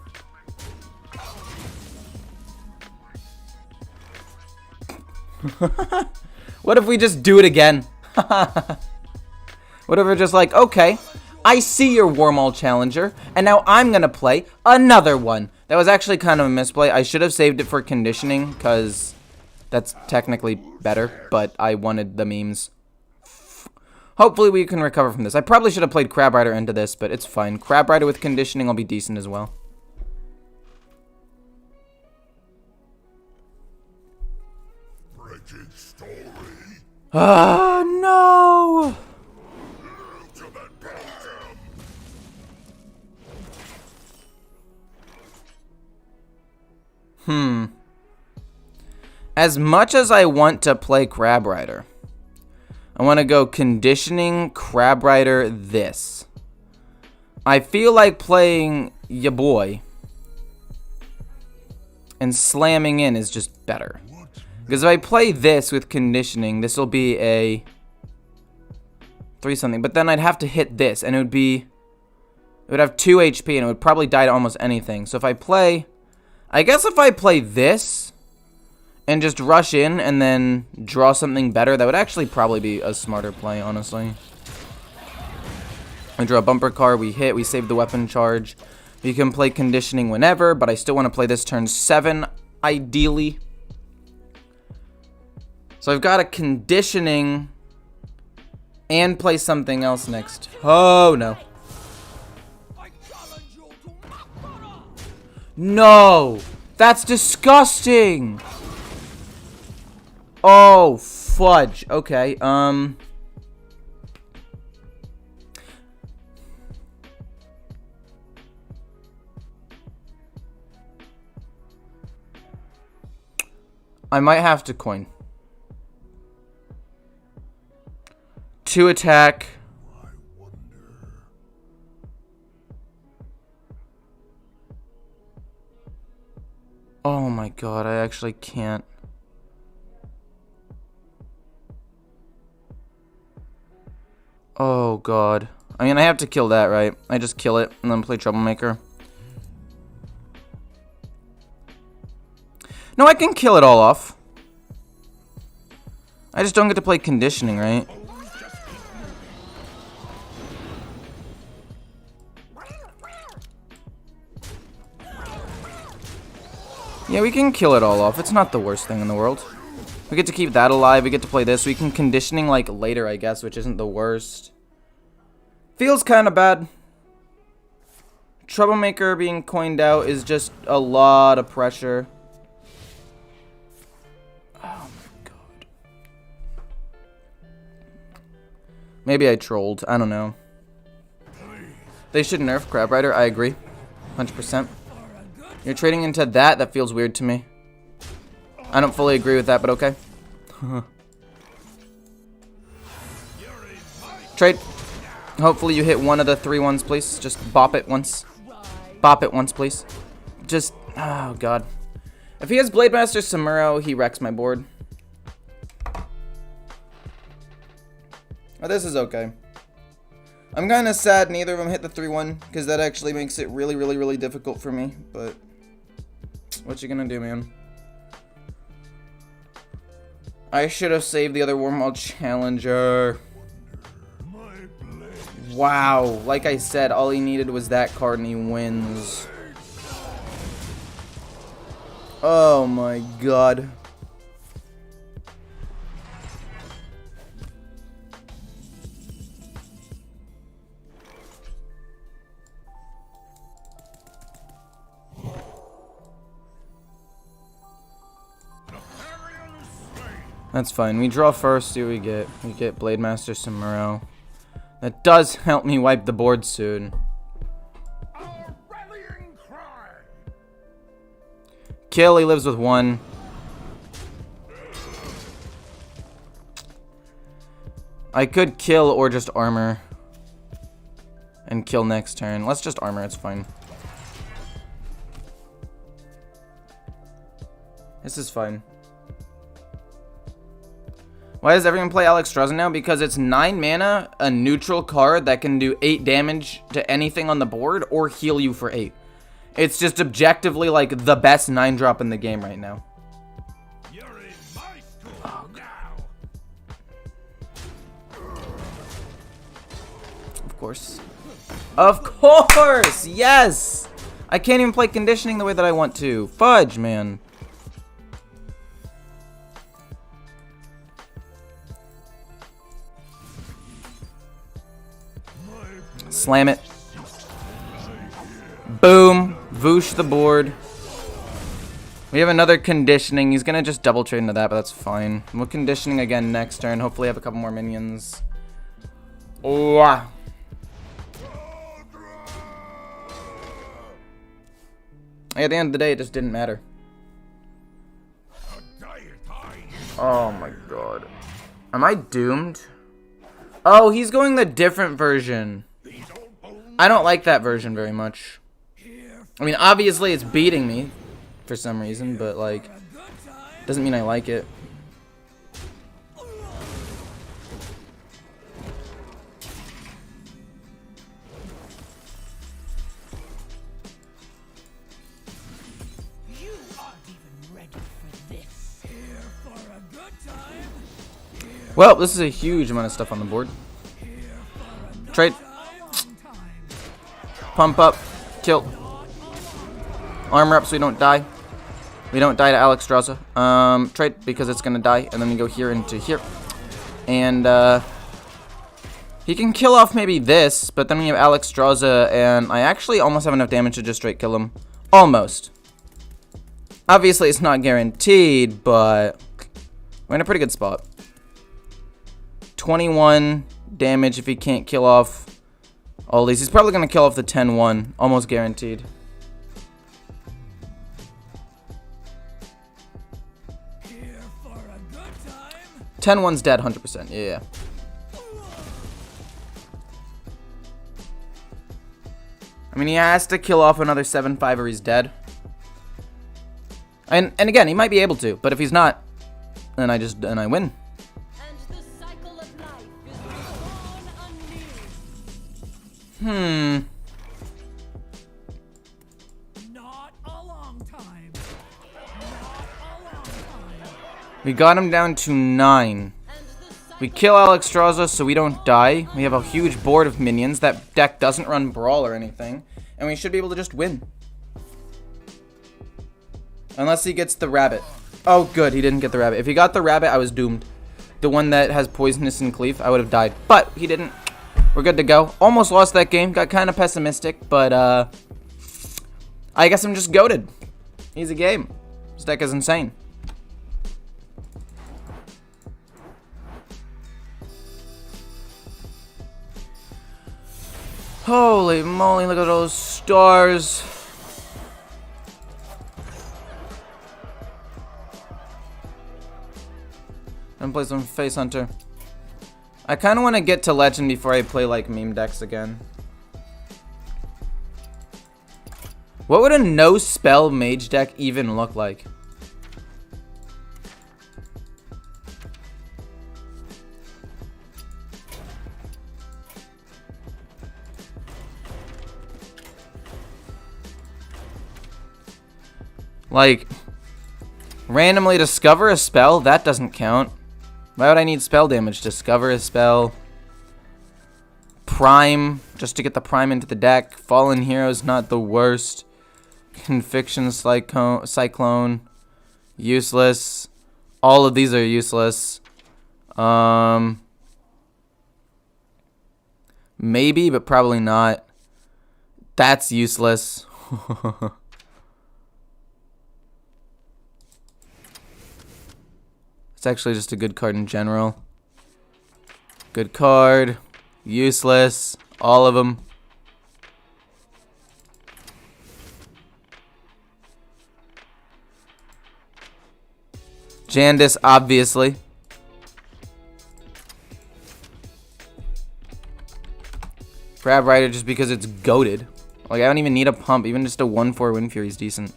What if we just do it again? What if we're just like, okay, I see your Warmaul Challenger, and now I'm gonna play another one. That was actually kind of a misplay. I should have saved it for conditioning, because that's technically better, but I wanted the memes. Hopefully we can recover from this. I probably should have played Crab Rider into this, but it's fine. Crab Rider with conditioning will be decent as well. Ah, no! As much as I want to play Crab Rider, I want to go conditioning Crab Rider this. I feel like playing ya boy and slamming in is just better. Because if I play this with conditioning, this will be a 3-something. But then I'd have to hit this, and it would have 2 HP, and it would probably die to almost anything. So if I play, I guess if I play this and just rush in and then draw something better, that would actually probably be a smarter play, honestly. We draw a bumper card, we hit, we save the weapon charge. You can play conditioning whenever, but I still want to play this turn 7, ideally. So I've got a conditioning and play something else next. Oh, no. No! That's disgusting! Oh, fudge. Okay, I might have to coin. 2 attack. god, I actually can't. Oh god. I mean, I have to kill that, right? I just kill it and then play Troublemaker. No, I can kill it all off. I just don't get to play Conditioning, right? Yeah, we can kill it all off. It's not the worst thing in the world. We get to keep that alive. We get to play this. We can Conditioning like later, I guess, which isn't the worst. Feels kind of bad. Troublemaker being coined out is just a lot of pressure. Oh my god. Maybe I trolled. I don't know. They should nerf Crab Rider. I agree. 100%. You're trading into that? That feels weird to me. I don't fully agree with that, but okay. Trade. Hopefully you hit one of the 3 ones, please. Just bop it once. Bop it once, please. Just, oh god. If he has Blademaster Samuro, he wrecks my board. Oh, this is okay. I'm kind of sad neither of them hit the 3-1, because that actually makes it really, really, really difficult for me, but what you gonna do, man? I should have saved the other Wormhole Challenger. Wow, like I said, all he needed was that card and he wins. Oh my god. That's fine. We draw first, see what we get. We get Blademaster Samuro. That does help me wipe the board soon. Kill, he lives with 1. I could kill or just armor. And kill next turn. Let's just armor, it's fine. This is fine. Why does everyone play Alexstrasza now? Because it's 9 mana, a neutral card that can do 8 damage to anything on the board or heal you for 8. It's just objectively like the best 9-drop in the game right now. You're in my school now. Of course. Of course! Yes! I can't even play Conditioning the way that I want to. Fudge, man. Slam it. Boom. Voosh the board. We have another Conditioning. He's gonna just double trade into that, but that's fine. We'll Conditioning again next turn. Hopefully have a couple more minions. Oh. At the end of the day, it just didn't matter. Oh my god. Am I doomed? Oh, he's going the different version. I don't like that version very much. I mean, obviously it's beating me for some reason, but like, doesn't mean I like it. You aren't even ready for this. Here for a good time. Well, this is a huge amount of stuff on the board. Trade. Pump up. Kill. Armor up so we don't die. We don't die to Alexstrasza. Trade because it's gonna die, and then we go here into here. And he can kill off maybe this, but then we have Alexstrasza, and I actually almost have enough damage to just straight kill him. Almost. Obviously it's not guaranteed, but we're in a pretty good spot. 21 damage if he can't kill off all these. He's probably going to kill off the 10-1. Almost guaranteed. Here for a good time. 10-1's dead 100%. Yeah. I mean, he has to kill off another 7-5 or he's dead. And again, he might be able to, but if he's not, then I win. And the cycle of life is reborn anew. Not a long time. Not a long time. We got him down to 9. We kill Alexstrasza so we don't die. We have a huge board of minions. That deck doesn't run Brawl or anything. And we should be able to just win. Unless he gets the rabbit. Oh, good. He didn't get the rabbit. If he got the rabbit, I was doomed. The one that has Poisonous and Cleave, I would have died. But he didn't. We're good to go. Almost lost that game. Got kind of pessimistic. But, I guess I'm just goated. Easy game. This deck is insane. Holy moly, look at those stars. I'm gonna play some Face Hunter. I kind of want to get to Legend before I play like meme decks again. What would a no spell Mage deck even look like? Like, randomly discover a spell? That doesn't count. Why would I need spell damage? Discover a spell. Prime, just to get the prime into the deck. Fallen Hero's not the worst. Conviction Cyclone. Useless. All of these are useless. Maybe, but probably not. That's useless. It's actually just a good card in general. Good card. Useless. All of them. Jandis, obviously. Crab Rider just because it's goated. Like, I don't even need a pump. Even just a 1/4 Wind Fury is decent.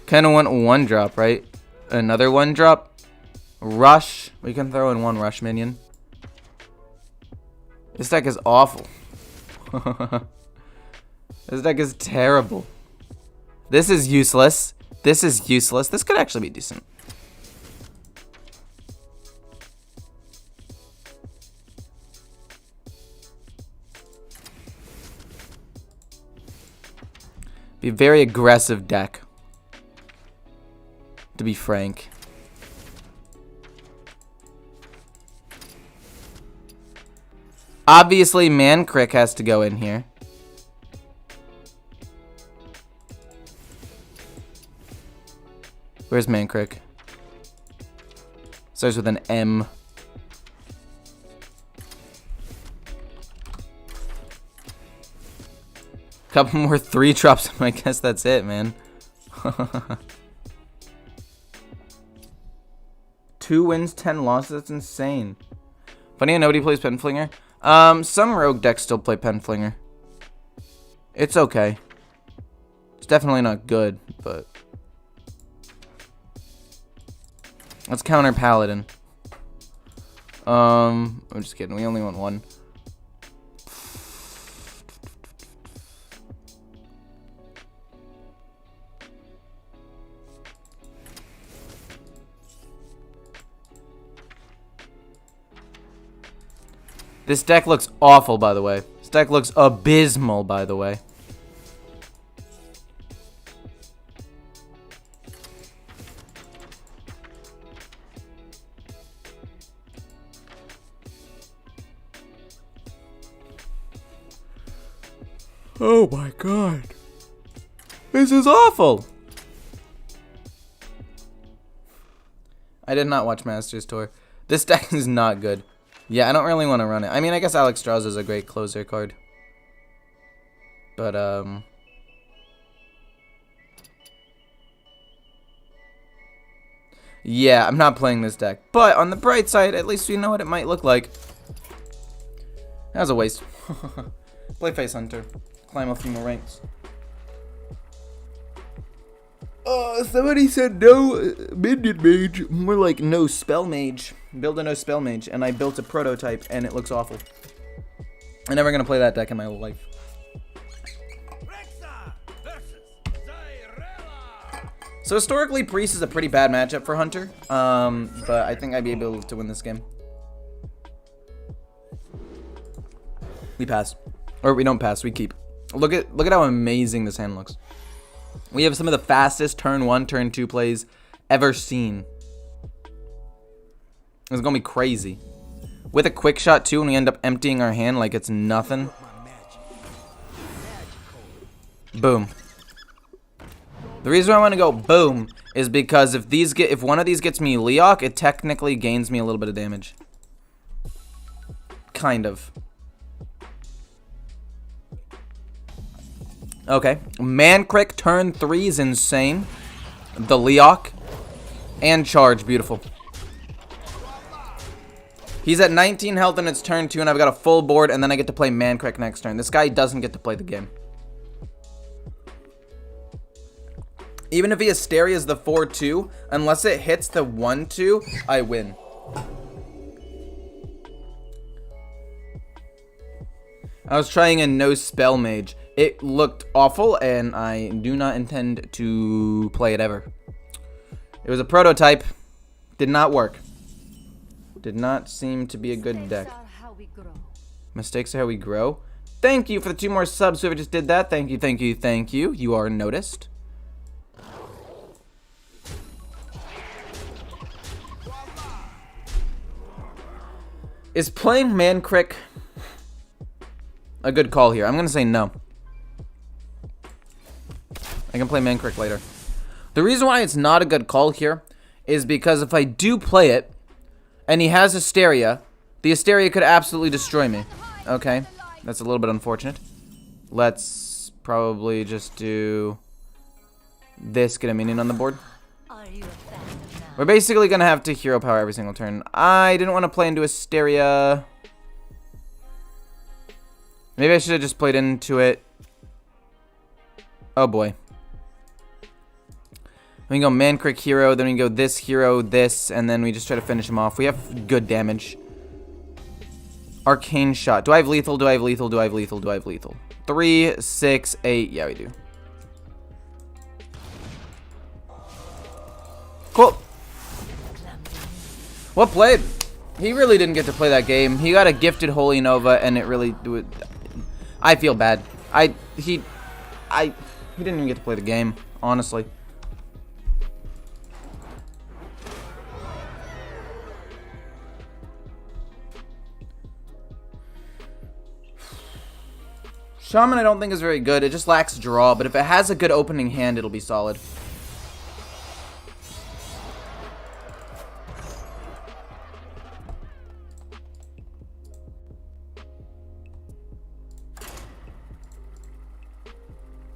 Kind of want one drop, right? Another one drop. Rush. We can throw in one Rush minion. This deck is awful. This deck is terrible. This is useless. This is useless. This could actually be decent. Be a very aggressive deck, to be frank. Obviously, Mancrick has to go in here. Where's Mancrick? Starts with an M. Couple more 3 drops, I guess that's it, man. 2 wins, 10 losses, that's insane. Funny how nobody plays Penflinger. Some rogue decks still play Penflinger. It's okay. It's definitely not good, but... Let's counter Paladin. I'm just kidding, we only want one. This deck looks awful, by the way. This deck looks abysmal, by the way. Oh my god. This is awful. I did not watch Masters Tour. This deck is not good. Yeah, I don't really want to run it. I mean, I guess Alexstrasza is a great closer card. But, yeah, I'm not playing this deck. But, on the bright side, at least we know what it might look like. That was a waste. Play Face Hunter. Climb a few more ranks. Somebody said no Minion Mage. More like no Spell Mage. Build a no Spell Mage. And I built a prototype and it looks awful. I'm never gonna play that deck in my whole life. So historically, Priest is a pretty bad matchup for Hunter. But I think I'd be able to win this game. We pass. Or we don't pass, we keep. Look at how amazing this hand looks. We have some of the fastest turn 1, turn 2 plays ever seen. It's gonna be crazy. With a quick shot too, and we end up emptying our hand like it's nothing. Boom. The reason I want to go boom is because if one of these gets me Leok, it technically gains me a little bit of damage. Kind of. Okay. Mancrick turn 3 is insane. The Leok. And charge. Beautiful. He's at 19 health and it's turn 2 and I've got a full board and then I get to play Mancrick next turn. This guy doesn't get to play the game. Even if he Asteria's the 4-2, unless it hits the 1-2, I win. I was trying a no Spell Mage. It looked awful, and I do not intend to play it ever. It was a prototype. Did not work. Did not seem to be a good deck. Mistakes are how we grow. Thank you for the 2 more subs, whoever just did that. Thank you, thank you, thank you. You are noticed. Is playing Mancrick a good call here? I'm going to say no. I can play Mancrick later. The reason why it's not a good call here is because if I do play it and he has Asteria, the Asteria could absolutely destroy me. Okay, that's a little bit unfortunate. Let's probably just do this, get a minion on the board. We're basically going to have to hero power every single turn. I didn't want to play into Asteria. Maybe I should have just played into it. Oh boy. We can go Mancrick hero, then we can go this hero, this, and then we just try to finish him off. We have good damage. Arcane shot. Do I have lethal? Do I have lethal? Do I have lethal? Do I have lethal? 3, 6, 8. Yeah, we do. Cool. Well played. He really didn't get to play that game. He got a gifted Holy Nova, and it really... I feel bad. He didn't even get to play the game, honestly. Shaman I don't think is very good. It just lacks draw, but if it has a good opening hand, it'll be solid.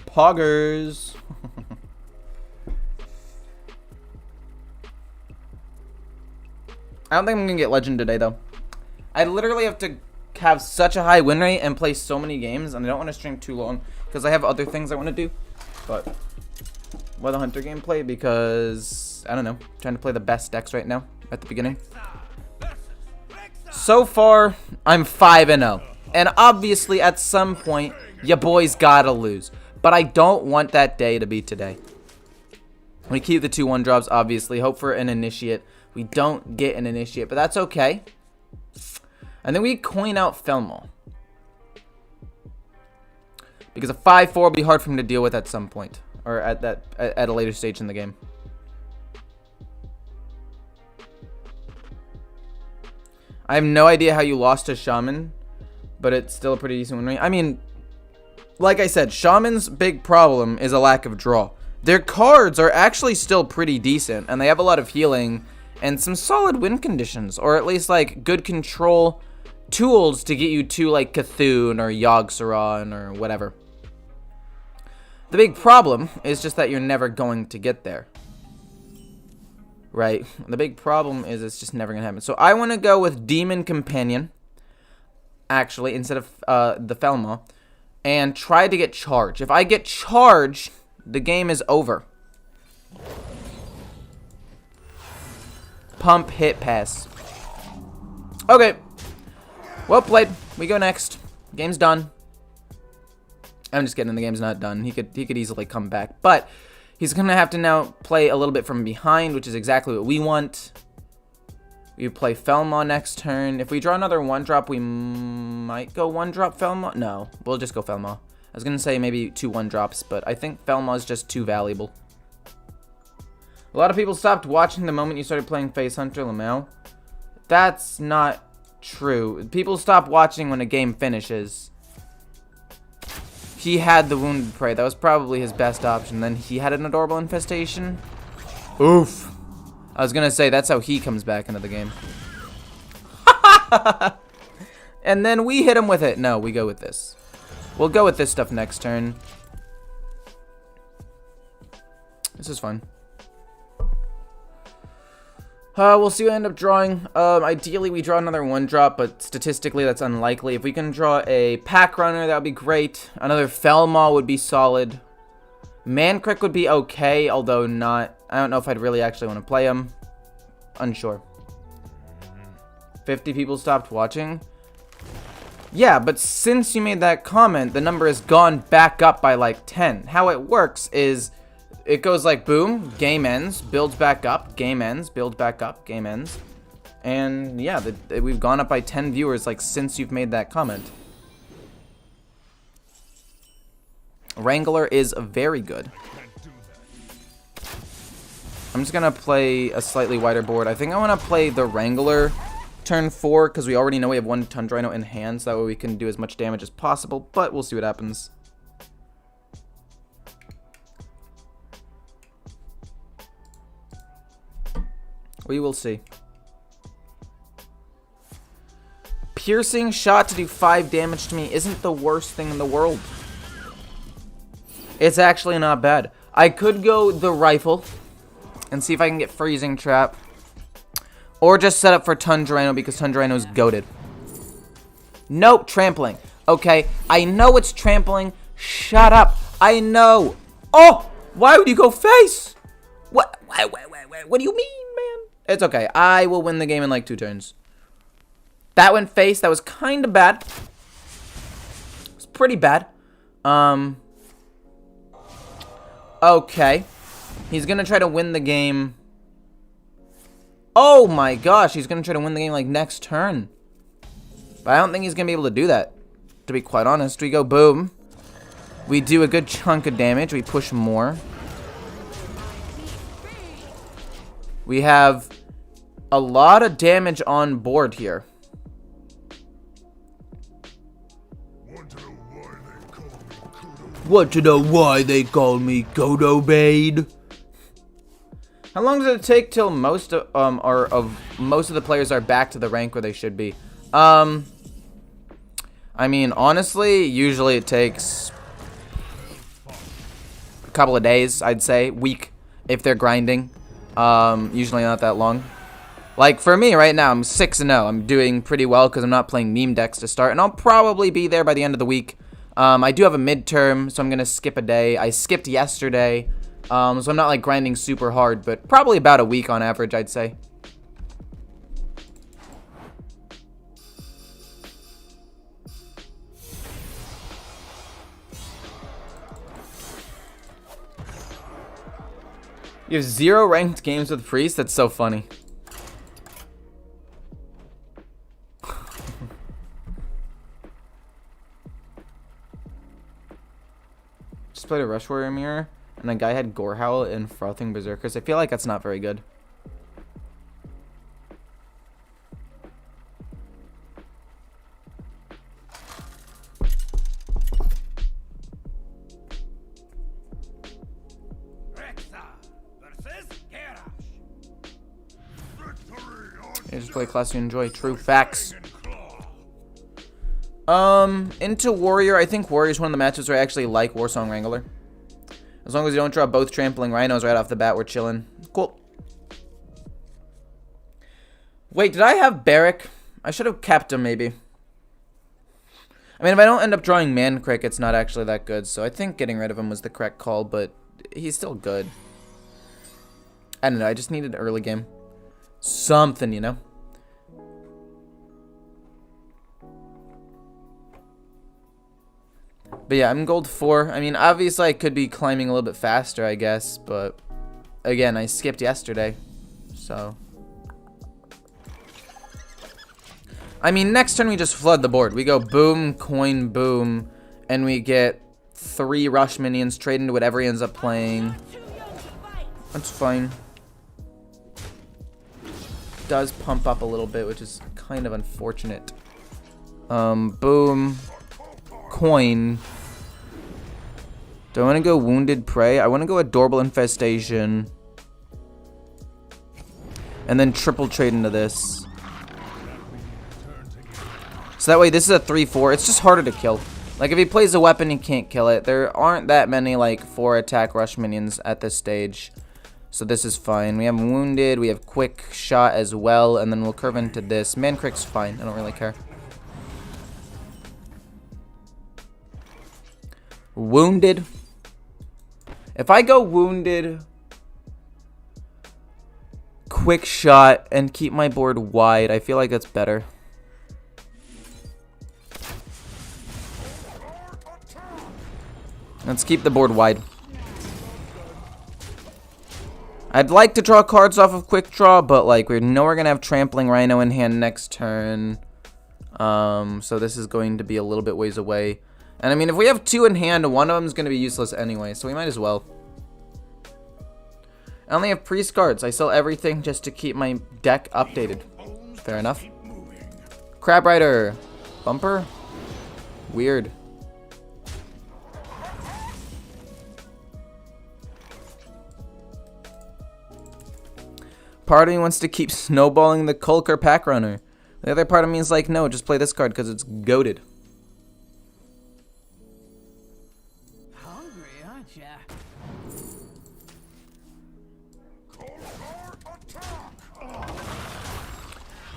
Poggers. I don't think I'm gonna get Legend today, though. I literally have to have such a high win rate and play so many games, and I don't want to stream too long because I have other things I want to do. But why the Hunter gameplay? Because I don't know, I'm trying to play the best decks right now at the beginning. So far, I'm 5-0, and obviously at some point, your boys gotta lose. But I don't want that day to be today. We keep the 2-1 drops, obviously. Hope for an initiate. We don't get an initiate, but that's okay. And then we coin out Felmall. Because a 5-4 will be hard for him to deal with at some point. Or at a later stage in the game. I have no idea how you lost to Shaman. But it's still a pretty decent win rate. I mean, like I said, Shaman's big problem is a lack of draw. Their cards are actually still pretty decent. And they have a lot of healing and some solid win conditions. Or at least like good control tools to get you to like Cthulhu or Yogg-Saron or whatever. The big problem is just that you're never going to get there. Right? The big problem is it's just never going to happen. So I want to go with Demon Companion. Actually, instead of the Felmall. and try to get charged. If I get charged, the game is over. Pump, hit, pass. Okay. Well played. We go next. Game's done. I'm just kidding. The game's not done. He could easily come back. But he's going to have to now play a little bit from behind, which is exactly what we want. We play Felmaw next turn. If we draw another 1-drop, we might go 1-drop Felmaw. No, we'll just go Felmaw. I was going to say maybe 2 1-drops, but I think Felmaw is just too valuable. A lot of people stopped watching the moment you started playing Face Hunter Lamau. That's not true. People stop watching when a game finishes. He had the Wounded Prey. That was probably his best option. Then he had an Adorable Infestation. Oof. I was gonna say, that's how he comes back into the game. And then we hit him with it. No, we go with this. We'll go with this stuff next turn. This is fun. We'll see what I end up drawing. Ideally, we draw another 1-drop, but statistically, that's unlikely. If we can draw a Pack Runner, that would be great. Another Felmaw would be solid. Mankrik would be okay, although not... I don't know if I'd really actually want to play him. Unsure. 50 people stopped watching. Yeah, but since you made that comment, the number has gone back up by like 10. How it works is... it goes like boom, game ends, builds back up, game ends, builds back up, game ends. And yeah, we've gone up by 10 viewers like since you've made that comment. Wrangler is very good. I'm just gonna play a slightly wider board. I think I want to play the Wrangler turn 4 because we already know we have 1 Tundrino in hand, so that way we can do as much damage as possible, but we'll see what happens. We will see. Piercing shot to do 5 damage to me isn't the worst thing in the world. It's actually not bad. I could go the rifle and see if I can get Freezing Trap. Or just set up for Tundrino because Tundrino's goated. Nope, trampling. Okay, I know it's trampling. Shut up. I know. Oh, why would you go face? What? What do you mean, man? It's okay. I will win the game in like 2 turns. That went face. That was kind of bad. It was pretty bad. Okay. He's going to try to win the game. Oh my gosh. He's going to try to win the game like next turn. But I don't think he's going to be able to do that. To be quite honest. We go boom. We do a good chunk of damage. We push more. We have a lot of damage on board here. Want to know why they call me Godobade? How long does it take till most of most of the players are back to the rank where they should be? I mean, honestly, usually it takes a couple of days, I'd say, week if they're grinding. Usually not that long. Like for me right now, I'm 6-0. I'm doing pretty well because I'm not playing meme decks to start, and I'll probably be there by the end of the week. I do have a midterm, so I'm gonna skip a day. I skipped yesterday, so I'm not like grinding super hard, but probably about a week on average, I'd say. You have 0 ranked games with Priest? That's so funny. Just played a Rush Warrior Mirror, and a guy had Gorehowl and Frothing Berserkers. I feel like that's not very good. Yeah, just play a class you enjoy. True facts. Into Warrior. I think Warrior is one of the matchups where I actually like Warsong Wrangler. As long as you don't draw both Trampling Rhinos right off the bat, we're chilling. Cool. Wait, did I have Barrick? I should have kept him, maybe. I mean, if I don't end up drawing Mancrick, it's not actually that good. So I think getting rid of him was the correct call, but he's still good. I don't know. I just needed early game. Something, you know? But yeah, I'm gold 4. I mean, obviously I could be climbing a little bit faster, I guess. But again, I skipped yesterday. So... I mean, next turn we just flood the board. We go boom, coin, boom, and we get 3 rush minions, trade into whatever he ends up playing. That's fine. Does pump up a little bit, which is kind of unfortunate. Boom, coin. Do I want to go Wounded Prey? I want to go Adorable Infestation. And then triple trade into this. So that way, this is a 3-4. It's just harder to kill. Like, if he plays a weapon, he can't kill it. There aren't that many, like, 4-attack rush minions at this stage. So this is fine. We have Wounded. We have Quick Shot as well. And then we'll curve into this. Mancrick's fine. I don't really care. Wounded. If I go Wounded, Quick Shot, and keep my board wide, I feel like that's better. Let's keep the board wide. I'd like to draw cards off of Quick Draw, but like we know we're gonna have Trampling Rhino in hand next turn. So this is going to be a little bit ways away. And I mean, if we have 2 in hand, one of them is gonna be useless anyway, so we might as well. I only have priest cards. I sell everything just to keep my deck updated. Fair enough. Crab Rider. Bumper. Weird. Part of me wants to keep snowballing the Kulker Pack Runner. The other part of me is like, no, just play this card because it's goated. Hungry, aren't ya?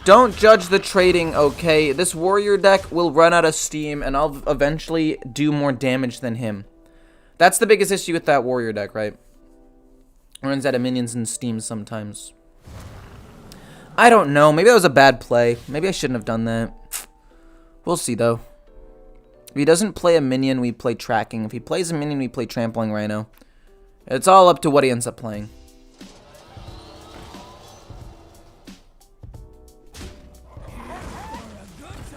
Don't judge the trading, okay? This warrior deck will run out of steam and I'll eventually do more damage than him. That's the biggest issue with that warrior deck, right? It runs out of minions and steam sometimes. I don't know. Maybe that was a bad play. Maybe I shouldn't have done that. We'll see, though. If he doesn't play a minion, we play Tracking. If he plays a minion, we play Trampling Rhino. It's all up to what he ends up playing.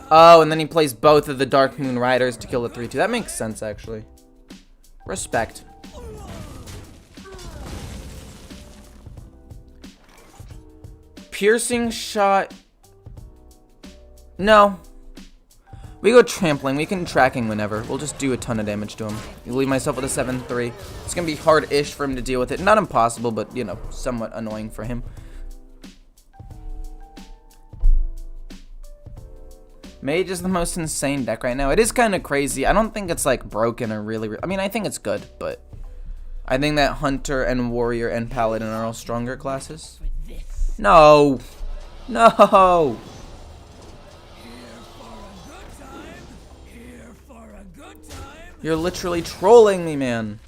Oh, and then he plays both of the Dark Moon Riders to kill the 3-2. That makes sense, actually. Respect. Piercing Shot. No. We go Trampling. We can Tracking whenever. We'll just do a ton of damage to him. You leave myself with a 7-3. It's going to be hard-ish for him to deal with it. Not impossible, but, you know, somewhat annoying for him. Mage is the most insane deck right now. It is kind of crazy. I don't think it's, like, broken or really... I mean, I think it's good, but... I think that Hunter and Warrior and Paladin are all stronger classes. No. No. You're literally trolling me, man.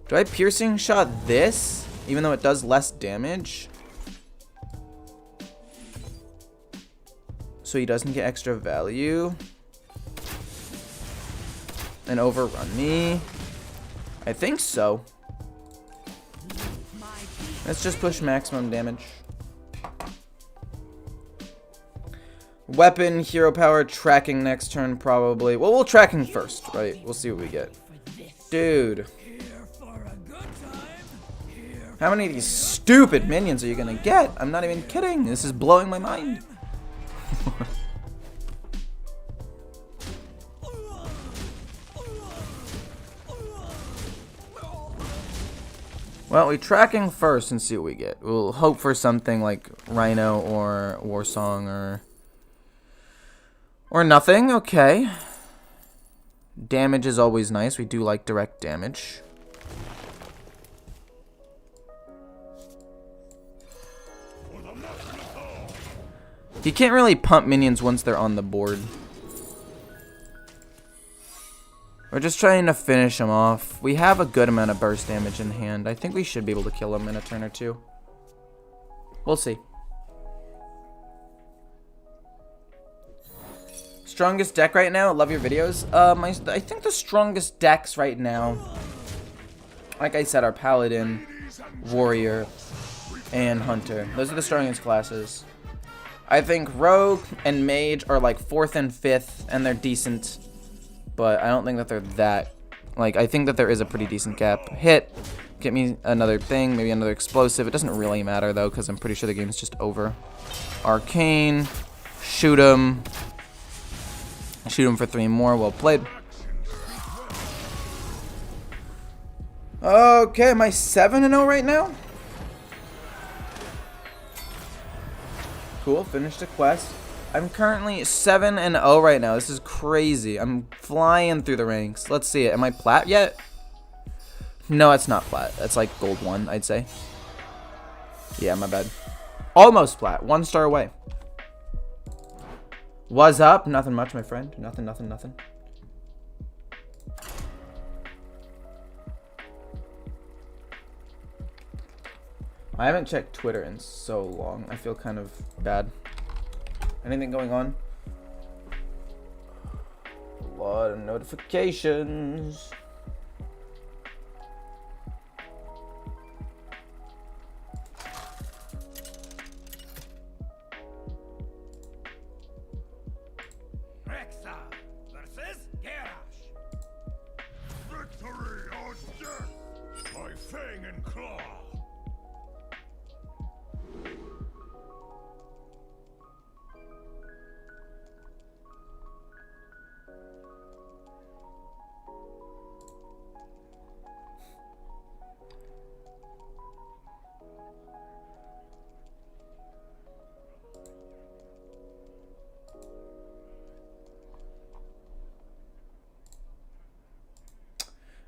Do I Piercing Shot this? Even though it does less damage? So he doesn't get extra value. And overrun me? I think so. Let's just push maximum damage. Weapon, hero power, Tracking next turn probably. Well, we'll Tracking first, right? We'll see what we get. Dude. How many of these stupid minions are you gonna get? I'm not even kidding. This is blowing my mind. Well, we Tracking first and see what we get. We'll hope for something like Rhino or Warsong or nothing. Okay. Damage is always nice. We do like direct damage. He can't really pump minions once they're on the board. We're just trying to finish him off. We have a good amount of burst damage in hand. I think we should be able to kill him in a turn or two. We'll see. Strongest deck right now? Love your videos. I think the strongest decks right now, like I said, are Paladin, Warrior, and Hunter. Those are the strongest classes. I think Rogue and Mage are like 4th and 5th, and they're decent. But I don't think that they're that. Like, I think that there is a pretty decent gap. Hit. Get me another thing. Maybe another explosive. It doesn't really matter, though, because I'm pretty sure the game's just over. Arcane. Shoot him. Shoot him for 3 more. Well played. Okay, am I 7-0 right now? Cool. Finished a quest. I'm currently 7-0 right now. This is crazy. I'm flying through the ranks. Let's see it. Am I plat yet? No, it's not plat. That's like gold 1, I'd say. Yeah, my bad. Almost plat. 1 star away. What's up? Nothing much, my friend. Nothing. I haven't checked Twitter in so long. I feel kind of bad. Anything going on? A lot of notifications. Rexa versus Garrosh. Victory or death by Fang and Claw.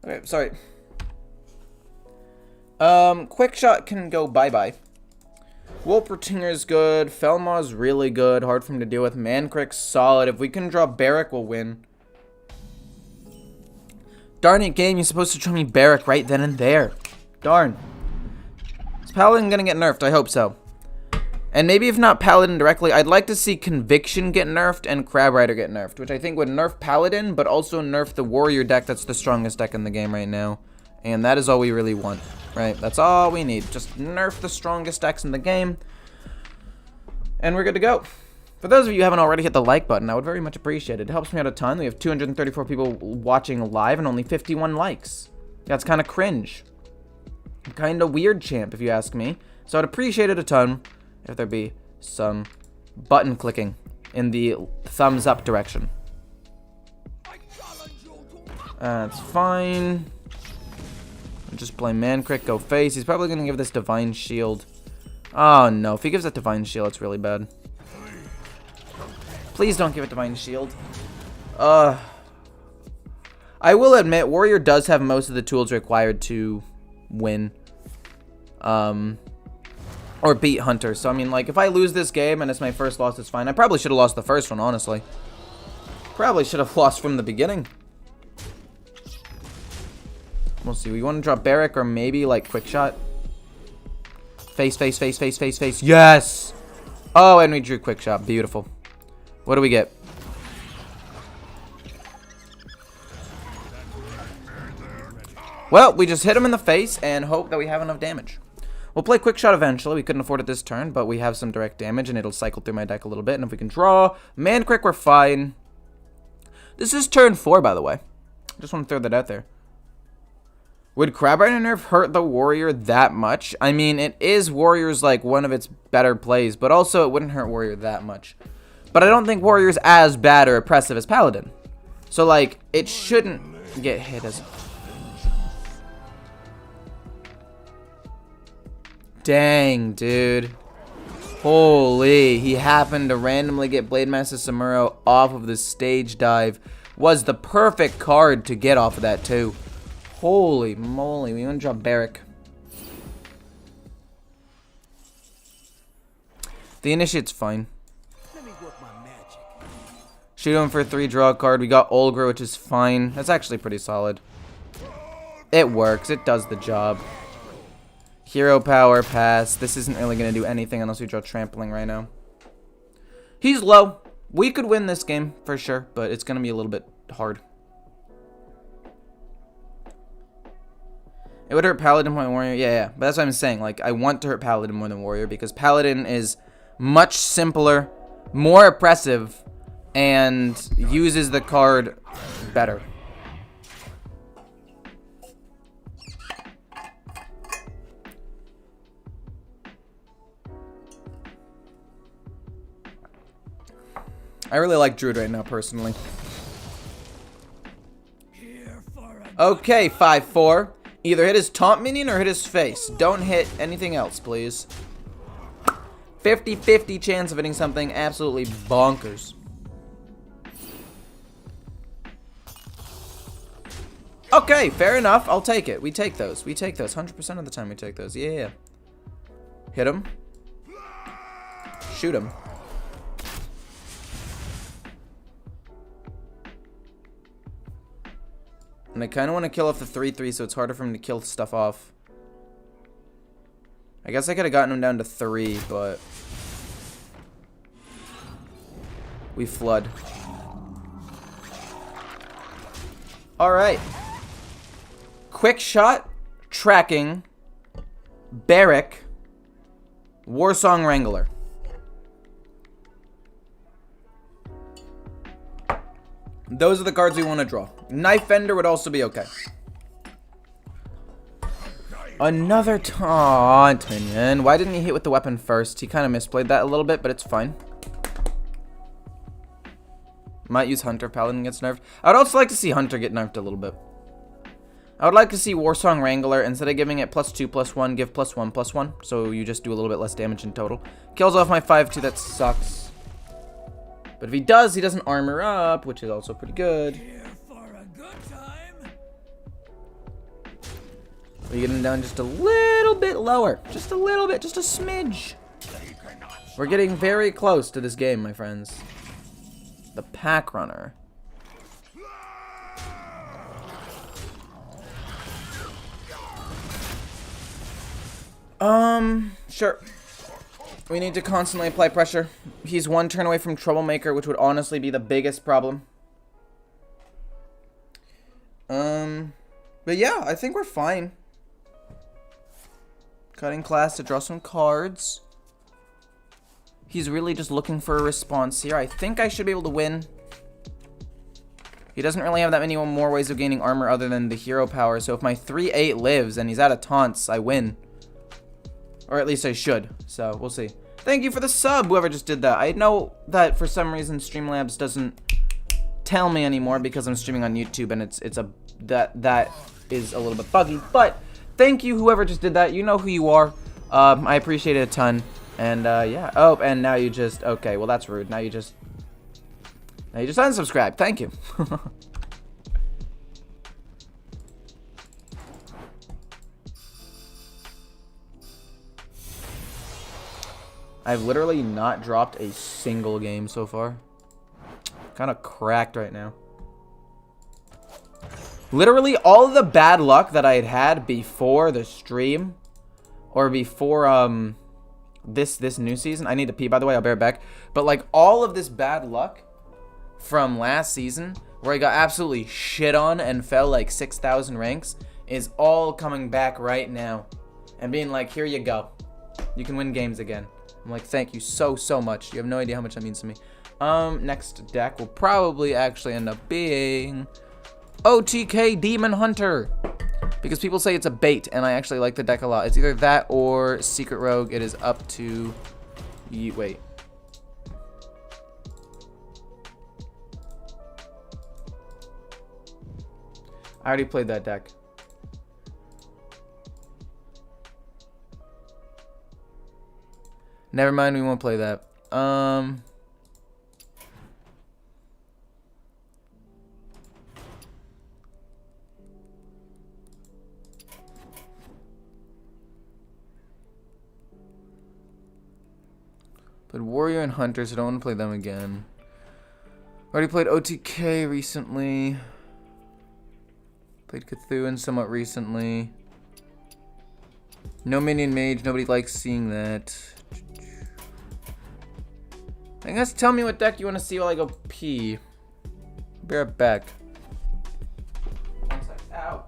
Okay, sorry. Quick Shot can go bye-bye. Wolpertinger's good. Felmaw's really good. Hard for him to deal with. Mancrick's solid. If we can draw Barrack, we'll win. Darn it, game. You're supposed to draw me Barrack right then and there. Darn. Is Paladin gonna get nerfed? I hope so. And maybe if not Paladin directly, I'd like to see Conviction get nerfed and Crab Rider get nerfed, which I think would nerf Paladin, but also nerf the Warrior deck that's the strongest deck in the game right now. And that is all we really want, right? That's all we need. Just nerf the strongest decks in the game. And we're good to go. For those of you who haven't already hit the like button, I would very much appreciate it. It helps me out a ton. We have 234 people watching live and only 51 likes. That's kind of cringe. Kind of weird, champ, if you ask me. So I'd appreciate it a ton if there be some button clicking in the thumbs up direction. That's fine. Just play Mancrick, go face. He's probably going to give this Divine Shield. Oh no, if he gives it Divine Shield, it's really bad. Please don't give it Divine Shield. I will admit, Warrior does have most of the tools required to win. Or beat Hunter. So, I mean, like, if I lose this game and it's my first loss, it's fine. I probably should have lost the first one, honestly. Probably should have lost from the beginning. We'll see. We want to drop Barrack or maybe, like, Quick Shot. Face. Yes! Oh, and we drew Quick Shot. Beautiful. What do we get? Well, we just hit him in the face and hope that we have enough damage. We'll play Quick Shot eventually. We couldn't afford it this turn, but we have some direct damage, and it'll cycle through my deck a little bit. And if we can draw Mancrick, we're fine. This is turn 4, by the way. Just want to throw that out there. Would Crab Rider nerf hurt the Warrior that much? I mean, it is Warrior's, like, one of its better plays, but also it wouldn't hurt Warrior that much. But I don't think Warrior's as bad or oppressive as Paladin. So, like, it shouldn't get hit as... Dang, dude. Holy. He happened to randomly get Blade Master Samuro off of the stage dive. Was the perfect card to get off of that, too. Holy moly. We want to drop Barrack. The Initiate's fine. Shoot him for 3, draw a card. We got Olgra, which is fine. That's actually pretty solid. It works. It does the job. Hero power, pass. This isn't really going to do anything unless we draw Trampling right now. He's low. We could win this game for sure, but it's going to be a little bit hard. It would hurt Paladin more than Warrior. Yeah. But that's what I'm saying. Like, I want to hurt Paladin more than Warrior because Paladin is much simpler, more oppressive, and uses the card better. I really like Druid right now, personally. Okay, 5-4. Either hit his taunt minion or hit his face. Don't hit anything else, please. 50-50 chance of hitting something absolutely bonkers. Okay, fair enough. I'll take it. We take those. We take those. 100% of the time we take those. Yeah. Hit him. Shoot him. And I kind of want to kill off the 3-3 so it's harder for him to kill stuff off. I guess I could have gotten him down to 3, but we flood. Alright. Quick shot, tracking, Barrack, Warsong Wrangler. Those are the cards we want to draw. Knife Fender would also be okay. Another taunt minion. Why didn't he hit with the weapon first? He kind of misplayed that a little bit, but it's fine. Might use Hunter. Paladin gets nerfed. I would also like to see Hunter get nerfed a little bit. I would like to see Warsong Wrangler, instead of giving it +2/+1, give +1/+1. So you just do a little bit less damage in total. Kills off my 5-2. That sucks. But if he does, he doesn't armor up, which is also pretty good. We get him down just a little bit lower. Just a little bit. Just a smidge. We're getting very close to this game, my friends. The Pack Runner. Sure. We need to constantly apply pressure. He's 1 turn away from Troublemaker, which would honestly be the biggest problem. But yeah, I think we're fine. Cutting class to draw some cards. He's really just looking for a response here. I think I should be able to win. He doesn't really have that many more ways of gaining armor other than the hero power. So if my 3-8 lives and he's out of taunts, I win. Or at least I should. So we'll see. Thank you for the sub, whoever just did that. I know that for some reason Streamlabs doesn't tell me anymore because I'm streaming on YouTube and that is a little bit buggy. But thank you, whoever just did that. You know who you are. I appreciate it a ton. And yeah. Oh, and now you just okay. Well, that's rude. Now you just unsubscribe. Thank you. I've literally not dropped a single game so far. Kind of cracked right now. Literally all of the bad luck that I had before the stream, or before this new season. I need to pee, by the way. I'll be right back. But like all of this bad luck from last season, where I got absolutely shit on and fell like 6,000 ranks, is all coming back right now, and being like, here you go. You can win games again. I'm like, thank you so much. You have no idea how much that means to me. Next deck will probably actually end up being OTK Demon Hunter, because people say it's a bait, and I actually like the deck a lot. It's either that or Secret Rogue. It is up to you. Wait. I already played that deck. Never mind, we won't play that. But Warrior and Hunter, so I don't want to play them again. Already played OTK recently. Played Cthulhu somewhat recently. No minion mage. Nobody likes seeing that. I guess tell me what deck you want to see while I go pee. Be right back. One sec. Ow.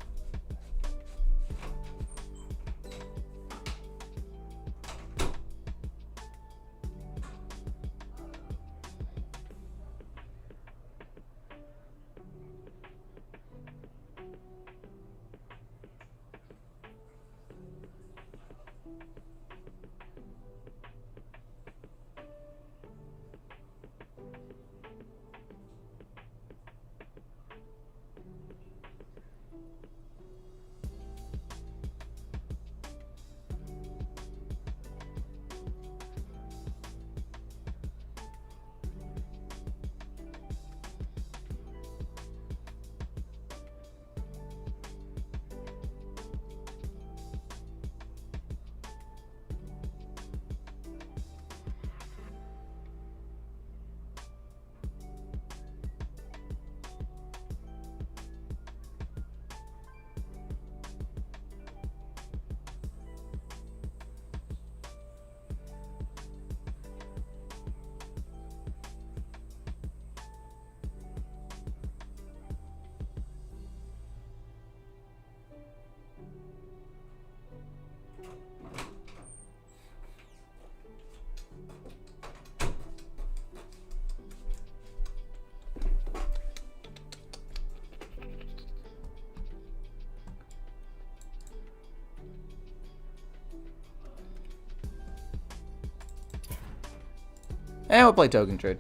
And we'll play Token Trade.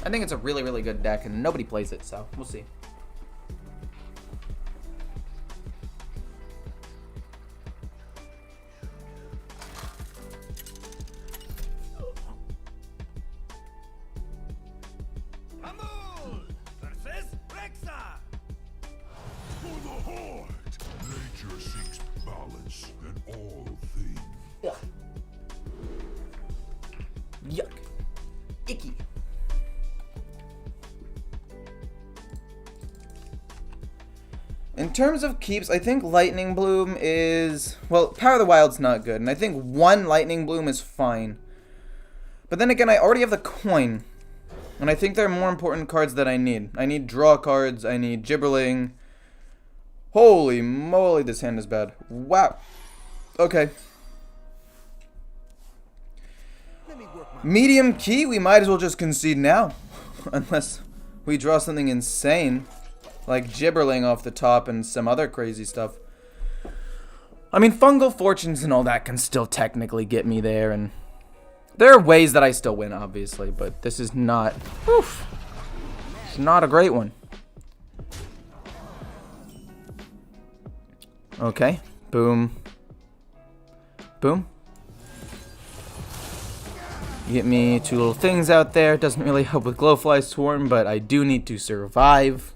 I think it's a really, really good deck, and nobody plays it, so we'll see. Amul versus Rexa. For the Horde, nature seeks balance in all things. Yuck. Icky. In terms of keeps, I think Lightning Bloom is... Well, Power of the Wild's not good, and I think one Lightning Bloom is fine. But then again, I already have the coin, and I think there are more important cards that I need. I need draw cards, I need Gibberling. Holy moly, this hand is bad. Wow. Okay. Medium key, we might as well just concede now. Unless we draw something insane. Like Gibberling off the top and some other crazy stuff. I mean, Fungal Fortunes and all that can still technically get me there. And there are ways that I still win, obviously. But this is not... Oof, it's not a great one. Okay. Boom. Boom. You get me two little things out there. Doesn't really help with Glowfly Swarm, but I do need to survive.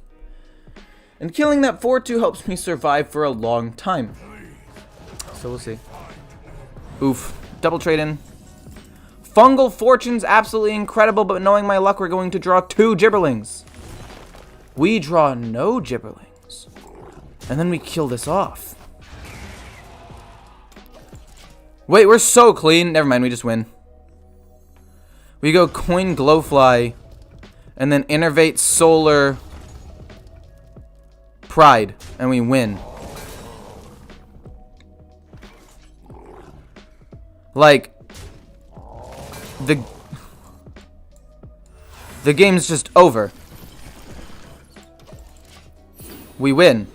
And killing that 4-2 helps me survive for a long time. So we'll see. Oof. Double trade in. Fungal Fortune's absolutely incredible, but knowing my luck, we're going to draw 2 Gibberlings. We draw no Gibberlings. And then we kill this off. Wait, we're so clean. Never mind, we just win. We go coin Glowfly, and then innervate Solar Pride, and we win. Like, the game's just over. We win.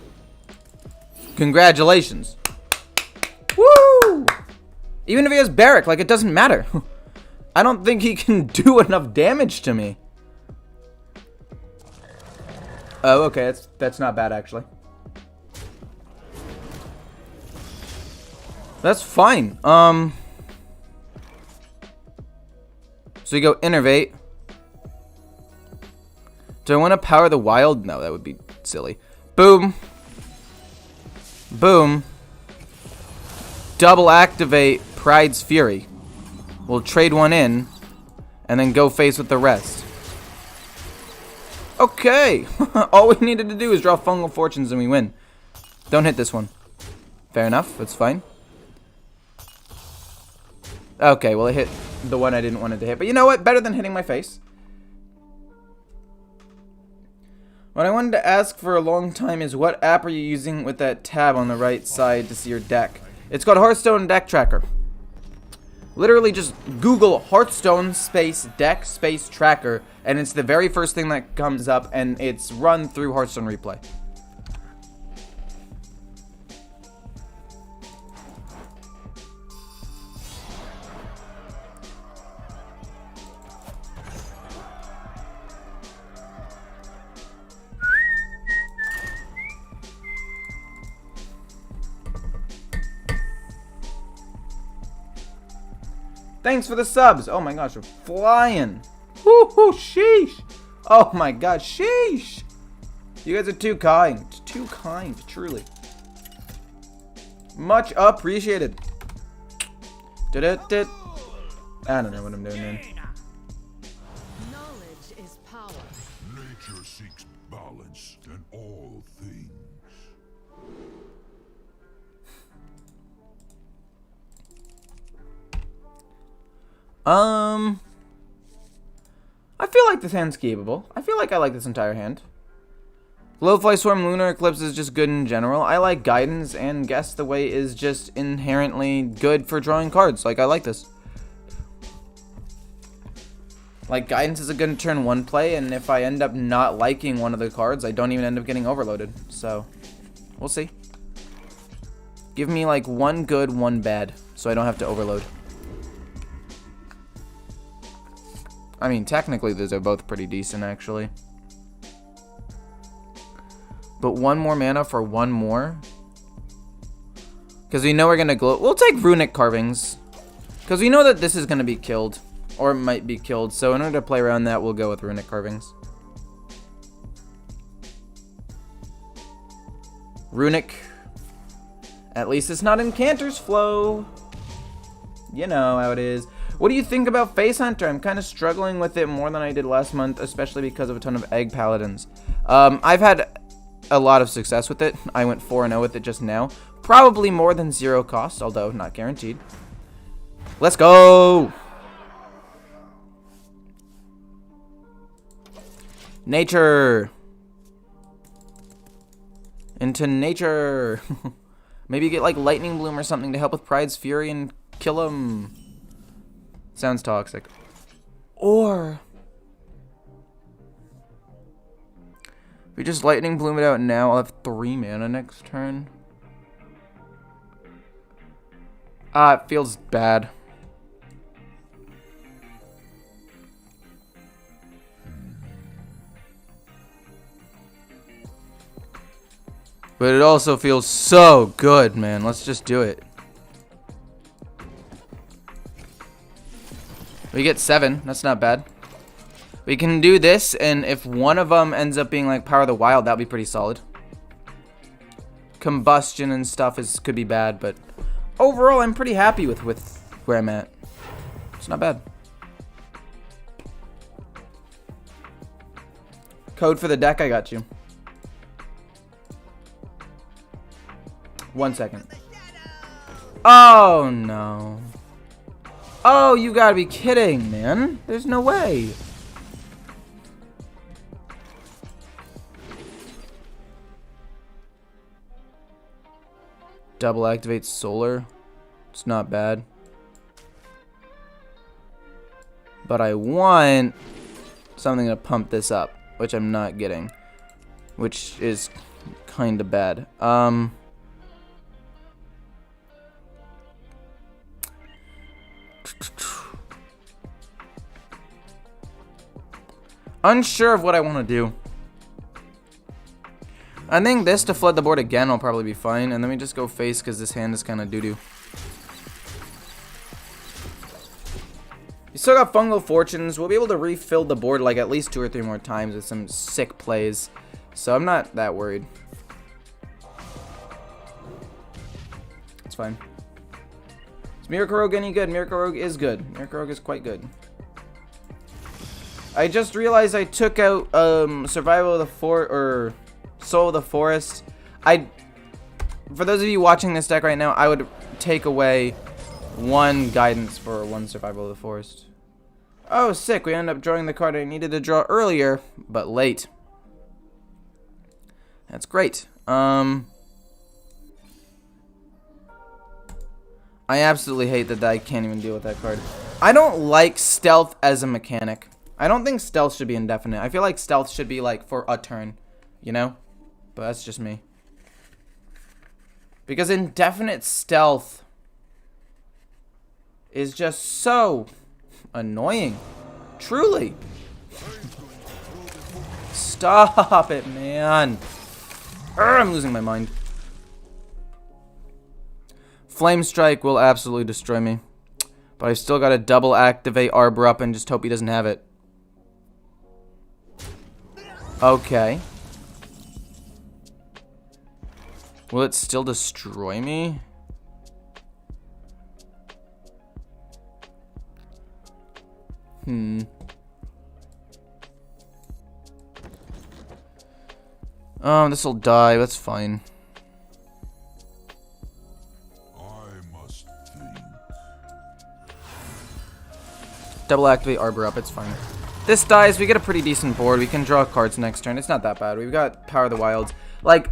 Congratulations. Woo! Even if he has Barrack, like, it doesn't matter. I don't think he can do enough damage to me. Oh, okay, that's not bad, actually. That's fine. So we go Innervate. Do I want to Power the Wild? No, that would be silly. Boom. Boom. Double activate Pride's Fury. We'll trade one in, and then go face with the rest. Okay. All we needed to do is draw Fungal Fortunes and we win. Don't hit this one. Fair enough. That's fine. Okay, well, it hit the one I didn't want it to hit. But you know what? Better than hitting my face. What I wanted to ask for a long time is what app are you using with that tab on the right side to see your deck? It's called Hearthstone Deck Tracker. Literally just Google Hearthstone space deck space tracker and it's the very first thing that comes up and it's run through Hearthstone Replay. Thanks for the subs. Oh my gosh, we're flying. Woo-hoo, sheesh. Oh my god, sheesh. You guys are too kind. Too kind, truly. Much appreciated. I don't know what I'm doing, man. Knowledge is power. Nature seeks balance in all things. I feel like this hand's keepable. I feel like I like this entire hand. Glowfly Swarm Lunar Eclipse is just good in general. I like Guidance, and Guess the Way is just inherently good for drawing cards. Like, I like this. Like, Guidance is a good turn 1 play, and if I end up not liking one of the cards, I don't even end up getting overloaded. So, we'll see. Give me, like, 1 good, 1 bad, so I don't have to overload. I mean, technically, those are both pretty decent, actually. But 1 more mana for 1 more? Because we know we're going to glow. We'll take Runic Carvings. Because we know that this is going to be killed. Or it might be killed. So in order to play around that, we'll go with Runic Carvings. Runic. At least it's not Incanter's Flow. You know how it is. What do you think about Face Hunter? I'm kind of struggling with it more than I did last month, especially because of a ton of Egg Paladins. I've had a lot of success with it. I went 4-0 with it just now. Probably more than 0 cost, although not guaranteed. Let's go! Nature! Into nature! Maybe get like Lightning Bloom or something to help with Pride's Fury and kill him. Sounds toxic. Or if we just Lightning Bloom it out now, I'll have 3 mana next turn. It feels bad. But it also feels so good, man. Let's just do it. We get 7. That's not bad. We can do this, and if one of them ends up being like Power of the Wild, that'd be pretty solid. Combustion and stuff could be bad, but overall, I'm pretty happy with where I'm at. It's not bad. Code for the deck, I got you. 1 second. Oh, no. Oh, you gotta be kidding, man. There's no way. Double activate solar. It's not bad. But I want something to pump this up, which I'm not getting. Which is kind of bad. Unsure of what I want to do. I think this to flood the board again will probably be fine. And then we just go face because this hand is kind of doo-doo. You still got Fungal Fortunes. We'll be able to refill the board like at least 2 or 3 more times with some sick plays. So I'm not that worried. It's fine. Is Miracle Rogue any good? Miracle Rogue is good. Miracle Rogue is quite good. I just realized I took out Survival of the Soul of the Forest. For those of you watching this deck right now, I would take away 1 guidance for 1 Survival of the Forest. Oh, sick. We ended up drawing the card I needed to draw earlier, but late. That's great. I absolutely hate that I can't even deal with that card. I don't like stealth as a mechanic. I don't think stealth should be indefinite. I feel like stealth should be like for a turn, you know? But that's just me. Because indefinite stealth is just so annoying. Truly. Stop it, man. I'm losing my mind. Flame Strike will absolutely destroy me. But I've still got to double activate Arbor up and just hope he doesn't have it. Okay. Will it still destroy me? This'll die. That's fine. I must think. Double activate Arbor up. It's fine. This dies. We get a pretty decent board. We can draw cards next turn. It's not that bad. We've got Power of the Wilds. Like,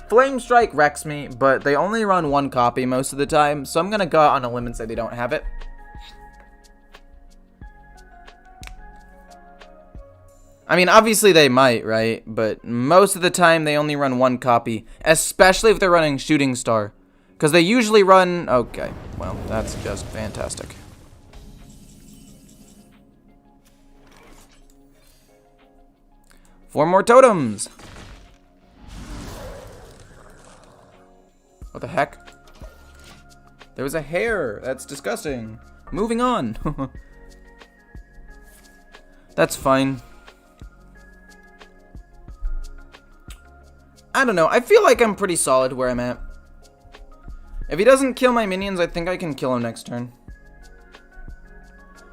Flame Strike wrecks me, but they only run 1 copy most of the time, so I'm gonna go out on a limb and say they don't have it. I mean, obviously they might, right? But most of the time they only run 1 copy, especially if they're running Shooting Star. Because they usually run... Okay, well, that's just fantastic. Four more totems! What the heck? There was a hair! That's disgusting. Moving on. That's fine. I don't know. I feel like I'm pretty solid where I'm at. If he doesn't kill my minions, I think I can kill him next turn.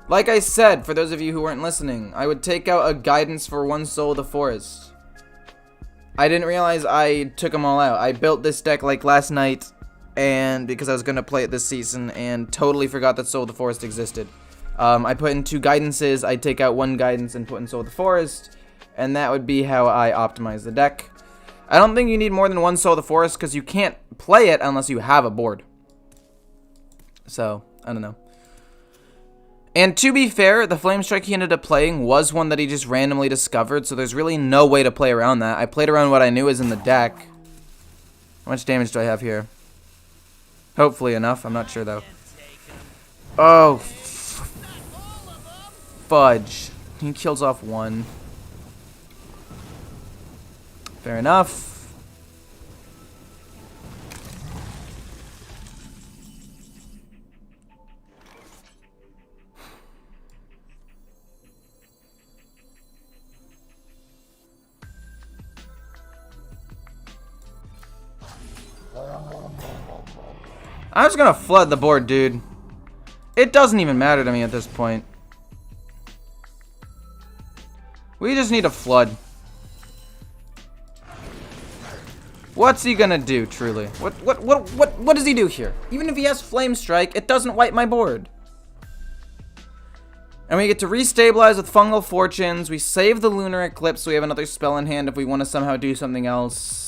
Like I said, for those of you who weren't listening, I would take out a guidance for 1 Soul of the Forest. I didn't realize I took them all out. I built this deck like last night, and because I was going to play it this season, and totally forgot that Soul of the Forest existed. I put in 2 guidances. I'd take out 1 guidance and put in Soul of the Forest, and that would be how I optimize the deck. I don't think you need more than 1 Soul of the Forest because you can't play it unless you have a board. So, I don't know. And to be fair, the Flame Strike he ended up playing was one that he just randomly discovered, so there's really no way to play around that. I played around what I knew was in the deck. How much damage do I have here? Hopefully enough. I'm not sure, though. Oh, fudge. He kills off 1. Fair enough. I'm just gonna flood the board, dude. It doesn't even matter to me at this point. We just need a flood. What's he gonna do, truly? What does he do here? Even if he has Flame Strike, it doesn't wipe my board. And we get to restabilize with Fungal Fortunes. We save the Lunar Eclipse, so we have another spell in hand if we want to somehow do something else.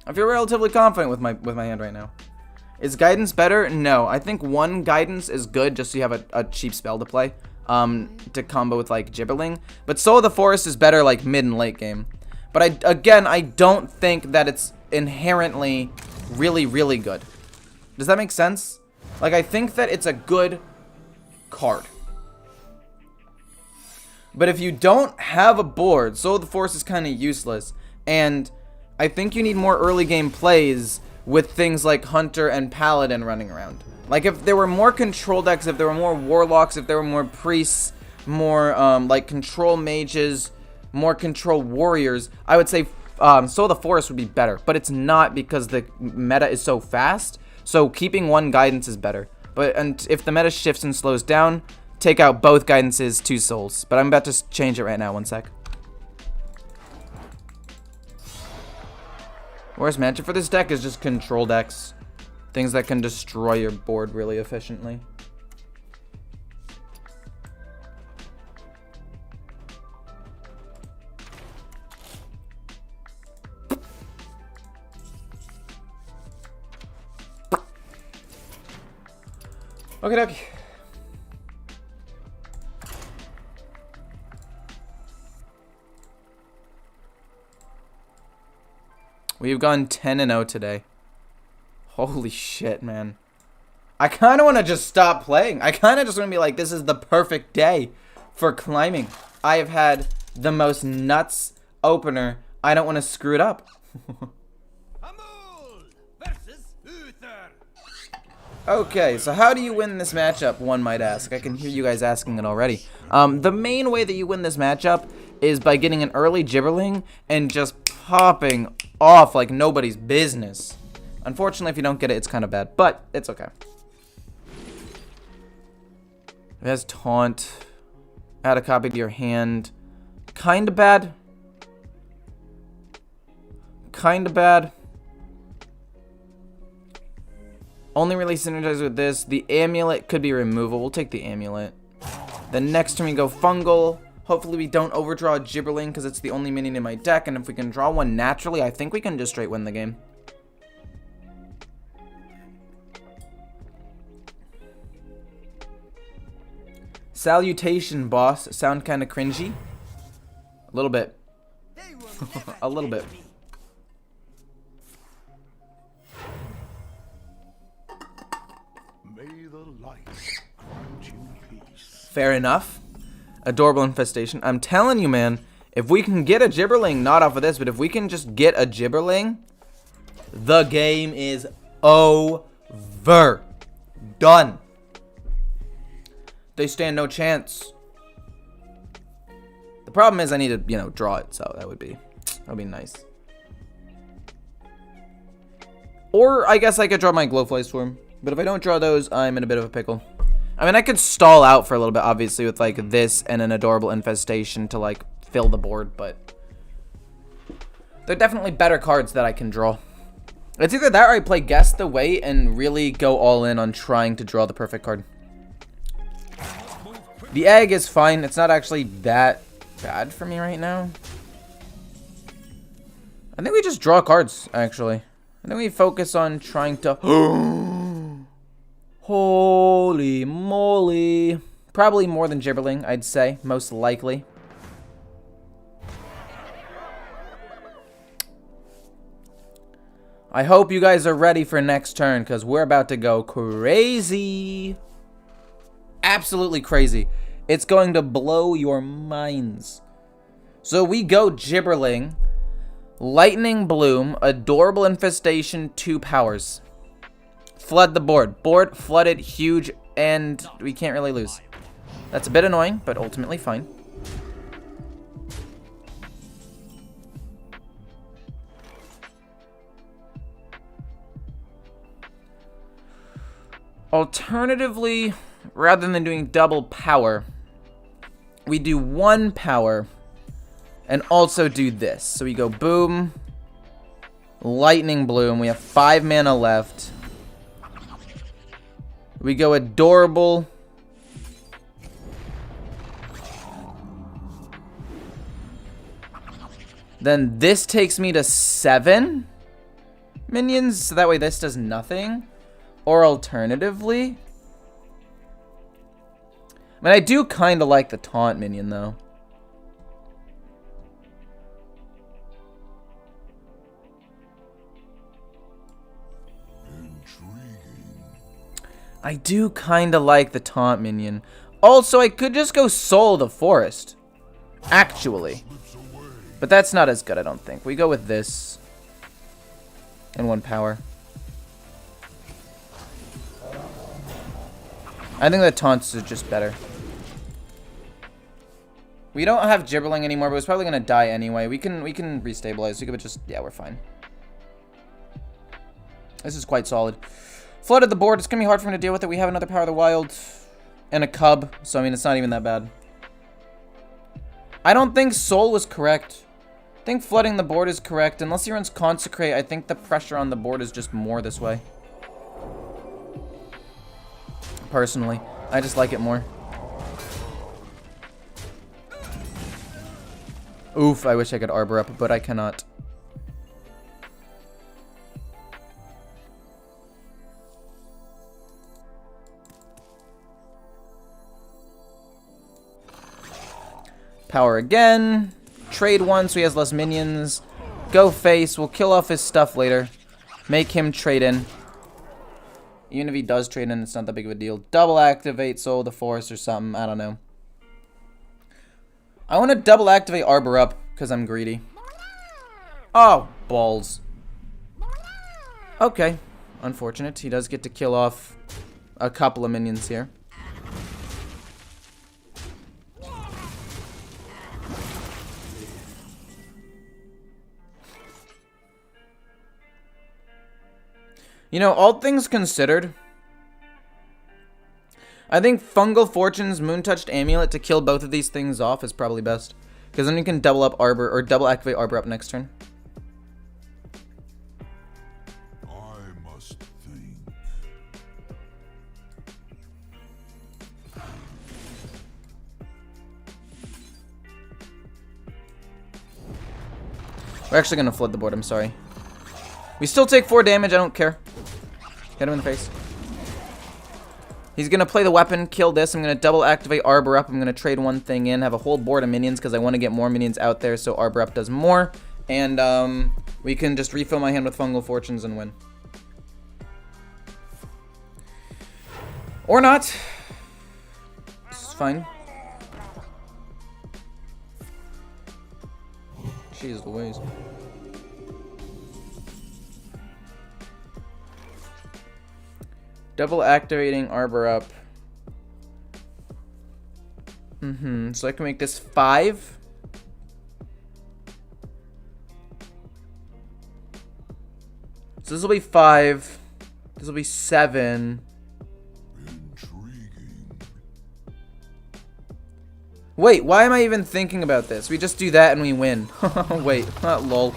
I feel relatively confident with my hand right now. Is Guidance better? No. I think 1 Guidance is good just so you have a cheap spell to play. To combo with, like, Gibberling. But Soul of the Forest is better, like, mid and late game. But I don't think that it's inherently really, really good. Does that make sense? Like, I think that it's a good card. But if you don't have a board, Soul of the Forest is kind of useless. And I think you need more early game plays with things like Hunter and Paladin running around. Like, if there were more control decks, if there were more Warlocks, if there were more Priests, more, like, control Mages, more control Warriors, I would say Soul of the Forest would be better. But it's not because the meta is so fast, so keeping 1 Guidance is better. But and if the meta shifts and slows down, take out both guidances, 2 souls. But I'm about to change it right now. 1 sec. Worst matchup for this deck is just control decks. Things that can destroy your board really efficiently. Okie dokie. We've gone 10-0 today. Holy shit, man. I kind of want to just stop playing. I kind of just want to be like, this is the perfect day for climbing. I have had the most nuts opener. I don't want to screw it up. Amul versus Uther. Okay, so how do you win this matchup, one might ask? I can hear you guys asking it already. The main way that you win this matchup is by getting an early Gibberling and just popping off like nobody's business. Unfortunately, if you don't get it, it's kind of bad, but it's okay. It has Taunt. Add a copy to your hand. Kind of bad. Kind of bad. Only really synergize with this. The amulet could be removable. We'll take the amulet. Then next turn we go fungal. Hopefully we don't overdraw a Gibberling because it's the only minion in my deck. And if we can draw one naturally, I think we can just straight win the game. Salutation, boss. Sound kind of cringy. A little bit. A little bit. May the light grant you peace. Fair enough. Adorable Infestation. I'm telling you, man, if we can get a Gibberling, not off of this, but if we can just get a Gibberling, the game is over. Done. They stand no chance. The problem is I need to, you know, draw it, so that would be nice. Or I guess I could draw my Glowfly Swarm, but if I don't draw those, I'm in a bit of a pickle. I mean, I could stall out for a little bit, obviously, with like this and an Adorable Infestation to like fill the board, but they're definitely better cards that I can draw. It's either that or I play Guess the Weight and really go all in on trying to draw the perfect card. The egg is fine. It's not actually that bad for me right now. I think we just draw cards, actually. I think we focus on trying to... Holy moly. Probably more than Gibberling, I'd say. Most likely. I hope you guys are ready for next turn, because we're about to go crazy. Absolutely crazy. It's going to blow your minds. So we go Gibberling, Lightning Bloom, Adorable Infestation, 2 powers. Flood the board. Board flooded, huge, and we can't really lose. That's a bit annoying, but ultimately fine. Alternatively, rather than doing double power, we do 1 power and also do this. So we go boom, Lightning Bloom. We have 5 mana left. We go Adorable. Then this takes me to 7 minions. So that way this does nothing. Or alternatively, I mean, I do kind of like the taunt minion, though. Intriguing. I do kind of like the taunt minion. Also, I could just go Soul the Forest, actually. But that's not as good, I don't think. We go with this and 1 power. I think the taunts are just better. We don't have Gibberling anymore, but it's probably gonna die anyway. We can restabilize. We could just, yeah, we're fine. This is quite solid. Flooded the board. It's gonna be hard for him to deal with it. We have another Power of the Wild. And a cub, so I mean, it's not even that bad. I don't think Soul was correct. I think flooding the board is correct. Unless he runs Consecrate, I think the pressure on the board is just more this way. Personally, I just like it more. Oof, I wish I could Arbor up, but I cannot. Power again. Trade one so he has less minions. Go face. We'll kill off his stuff later. Make him trade in. Even if he does trade in, it's not that big of a deal. Double activate Soul of the Forest or something. I don't know. I want to double activate Arbor up because I'm greedy. Oh, balls. Okay. Unfortunate. He does get to kill off a couple of minions here. You know, all things considered, I think Fungal Fortune's Moon-Touched Amulet to kill both of these things off is probably best. Because then you can double up Arbor, or double activate Arbor up next turn. I must think. We're actually going to flood the board, I'm sorry. We still take 4 damage, I don't care. Hit him in the face. He's going to play the weapon, kill this. I'm going to double activate Arbor up. I'm going to trade one thing in, have a whole board of minions because I want to get more minions out there so Arbor up does more. And we can just refill my hand with Fungal Fortunes and win. Or not. This is fine. Jeez Louise. Double activating Arbor up. So I can make this 5. So this will be 5. This will be 7. Intriguing. Wait, why am I even thinking about this? We just do that and we win. Wait, lol.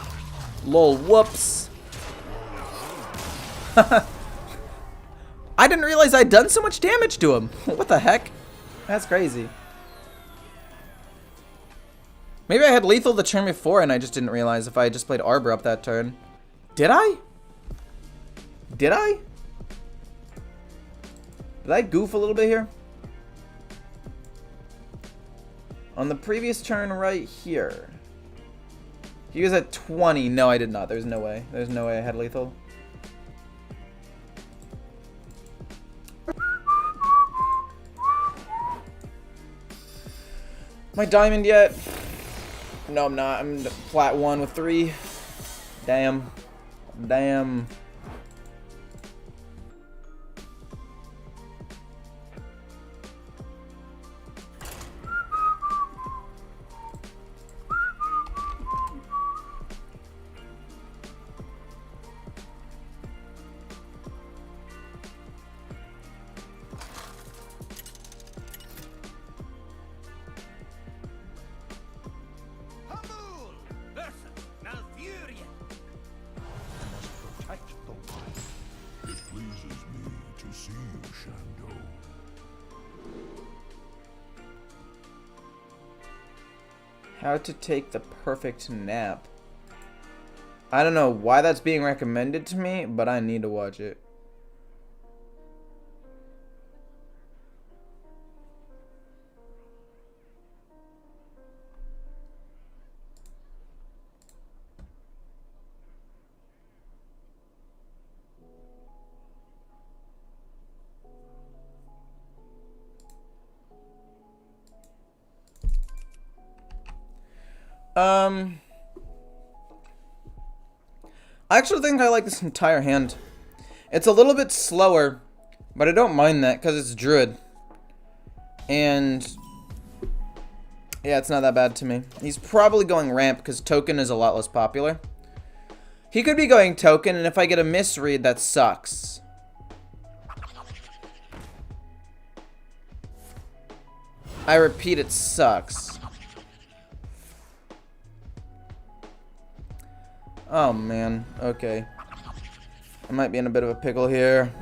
Lol, whoops. I didn't realize I'd done so much damage to him. What the heck? That's crazy. Maybe I had lethal the turn before and I just didn't realize if I just played Arbor up that turn. Did I? Did I? Did I goof a little bit here? On the previous turn right here. He was at 20. No, I did not. There's no way. There's no way I had lethal. Am I diamond yet? No, I'm not. I'm flat 1 with 3. Damn. Damn. Hamul versus Malfurion. Protect the wild. It pleases me to see you, Shando. How to take the perfect nap. I don't know why that's being recommended to me, but I need to watch it. I actually think I like this entire hand. It's a little bit slower, but I don't mind that because it's Druid. And yeah, it's not that bad to me. He's probably going ramp because token is a lot less popular. He could be going token, and if I get a misread, that sucks. I repeat, it sucks. Oh man, okay. I might be in a bit of a pickle here.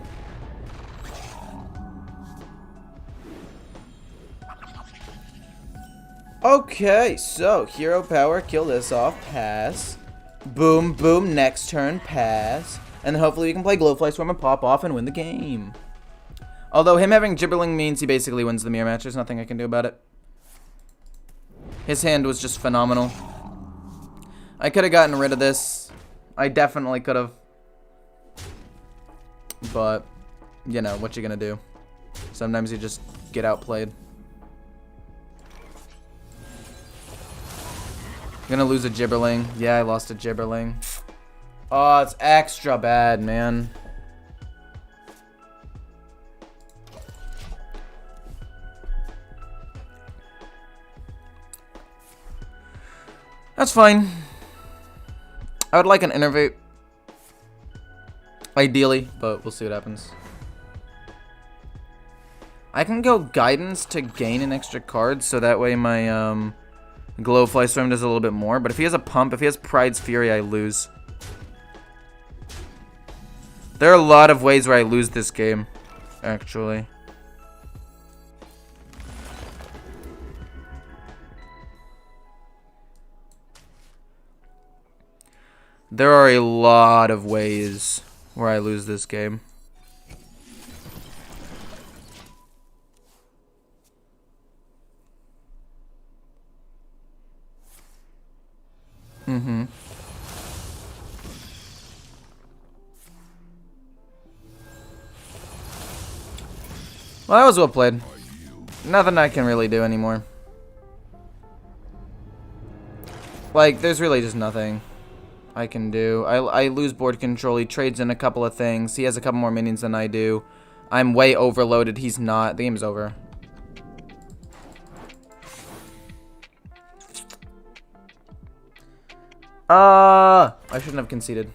Okay, so hero power, kill this off, pass. Boom, boom, next turn, pass. And then hopefully we can play Glowfly Swarm and pop off and win the game. Although him having Gibberling means he basically wins the mirror match. There's nothing I can do about it. His hand was just phenomenal. I could have gotten rid of this. I definitely could have. But, you know, what you gonna do? Sometimes you just get outplayed. Gonna lose a Gibberling. Yeah, I lost a Gibberling. Oh, it's extra bad, man. That's fine. I would like an Innervate. Ideally, but we'll see what happens. I can go Guidance to gain an extra card, so that way my Glowfly Storm does a little bit more. But if he has a Pump, if he has Pride's Fury, I lose. There are a lot of ways where I lose this game, actually. There are a lot of ways where I lose this game. Mm-hmm. Well, that was well played. Nothing I can really do anymore. Like, there's really just nothing I can do. I lose board control. He trades in a couple of things. He has a couple more minions than I do. I'm way overloaded. He's not. The game's over. I shouldn't have conceded.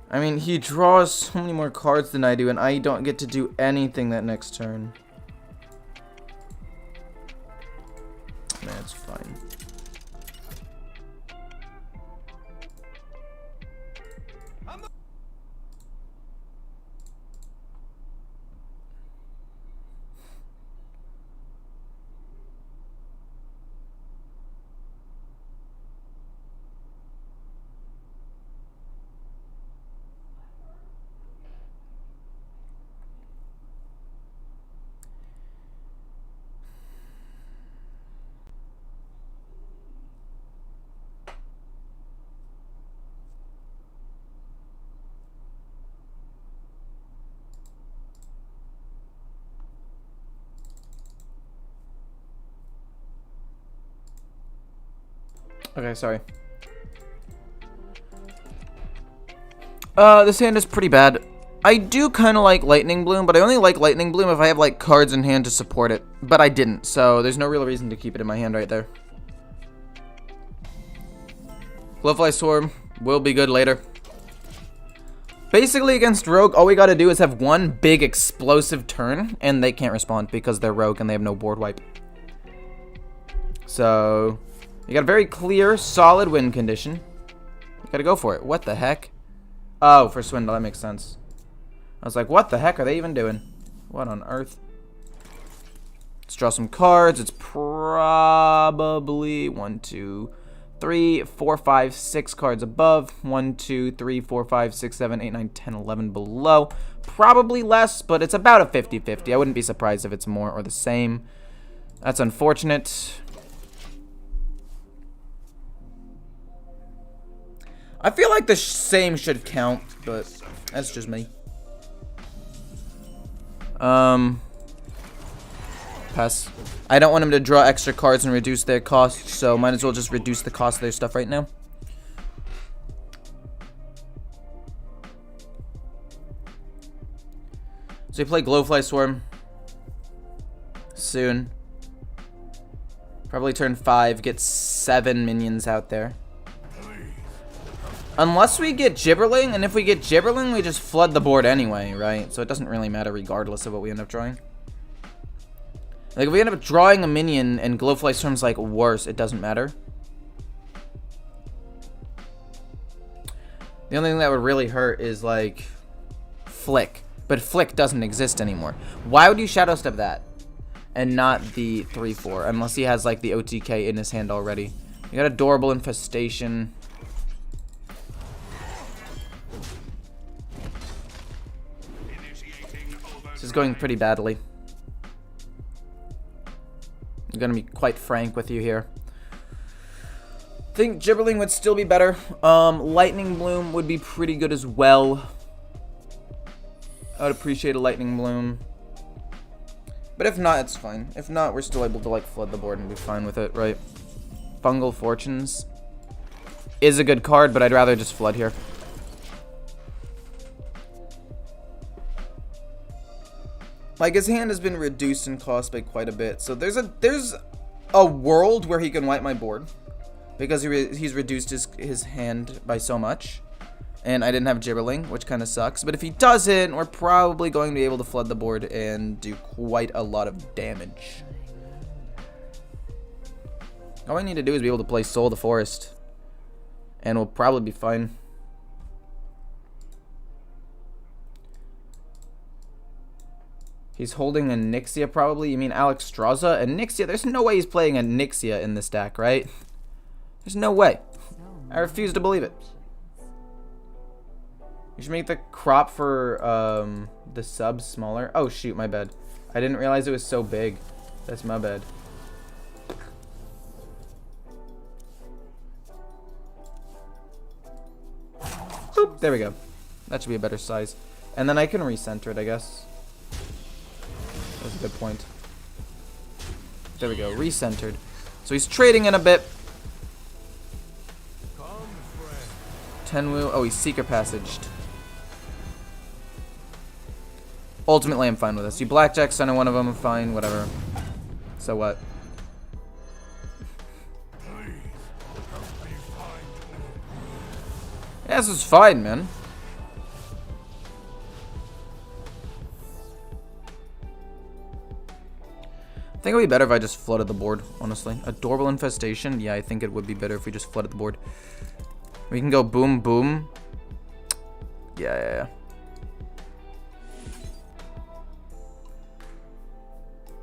I mean, he draws so many more cards than I do, and I don't get to do anything that next turn. That's fine. Okay, sorry. This hand is pretty bad. I do kind of like Lightning Bloom, but I only like Lightning Bloom if I have, like, cards in hand to support it. But I didn't, so there's no real reason to keep it in my hand right there. Glowfly Swarm will be good later. Basically, against Rogue, all we gotta do is have one big explosive turn, and they can't respond because they're Rogue and they have no board wipe. So you got a very clear, solid win condition. You gotta go for it. What the heck? Oh, for Swindle, that makes sense. I was like, what the heck are they even doing? What on earth? Let's draw some cards. It's probably 1, 2, 3, 4, 5, 6 cards above. 1, 2, 3, 4, 5, 6, 7, 8, 9, 10, 11 below. Probably less, but it's about a 50-50. I wouldn't be surprised if it's more or the same. That's unfortunate. I feel like the same should count, but that's just me. Pass. I don't want him to draw extra cards and reduce their cost, so might as well just reduce the cost of their stuff right now. So we play Glowfly Swarm soon. Probably turn 5, get 7 minions out there. Unless we get Gibberling, and if we get Gibberling, we just flood the board anyway, right? So it doesn't really matter regardless of what we end up drawing. Like, if we end up drawing a minion and Glowfly Storm's, like, worse, it doesn't matter. The only thing that would really hurt is, like, Flick. But Flick doesn't exist anymore. Why would you Shadow Step that? And not the 3/4, unless he has, like, the OTK in his hand already. You got Adorable Infestation. This is going pretty badly. I'm gonna be quite frank with you here. I think Gibberling would still be better. Lightning Bloom would be pretty good as well. I would appreciate a Lightning Bloom. But if not, it's fine. If not, we're still able to, like, flood the board and be fine with it, right? Fungal Fortunes is a good card, but I'd rather just flood here. Like, his hand has been reduced in cost by quite a bit, so there's a world where he can wipe my board because he's reduced his hand by so much, and I didn't have Gibberling, which kind of sucks. But if he doesn't, we're probably going to be able to flood the board and do quite a lot of damage. All I need to do is be able to play Soul of the Forest, and we'll probably be fine. He's holding a Nixia, probably. You mean Alexstrasza? A Nixia? There's no way he's playing a Nixia in this deck, right? There's no way. I refuse to believe it. You should make the crop for the sub smaller. Oh, shoot, my bad. I didn't realize it was so big. That's my bad. Boop, there we go. That should be a better size. And then I can recenter it, I guess. That's a good point. There we go, recentered. So he's trading in a bit. Tenwu, oh, he's Secret Passaged. Ultimately, I'm fine with this. You blackjack center one of them, fine, whatever. So what? Yeah, this is fine, man. I think it would be better if I just flooded the board, honestly. Adorable Infestation? Yeah, I think it would be better if we just flooded the board. We can go boom, boom. Yeah.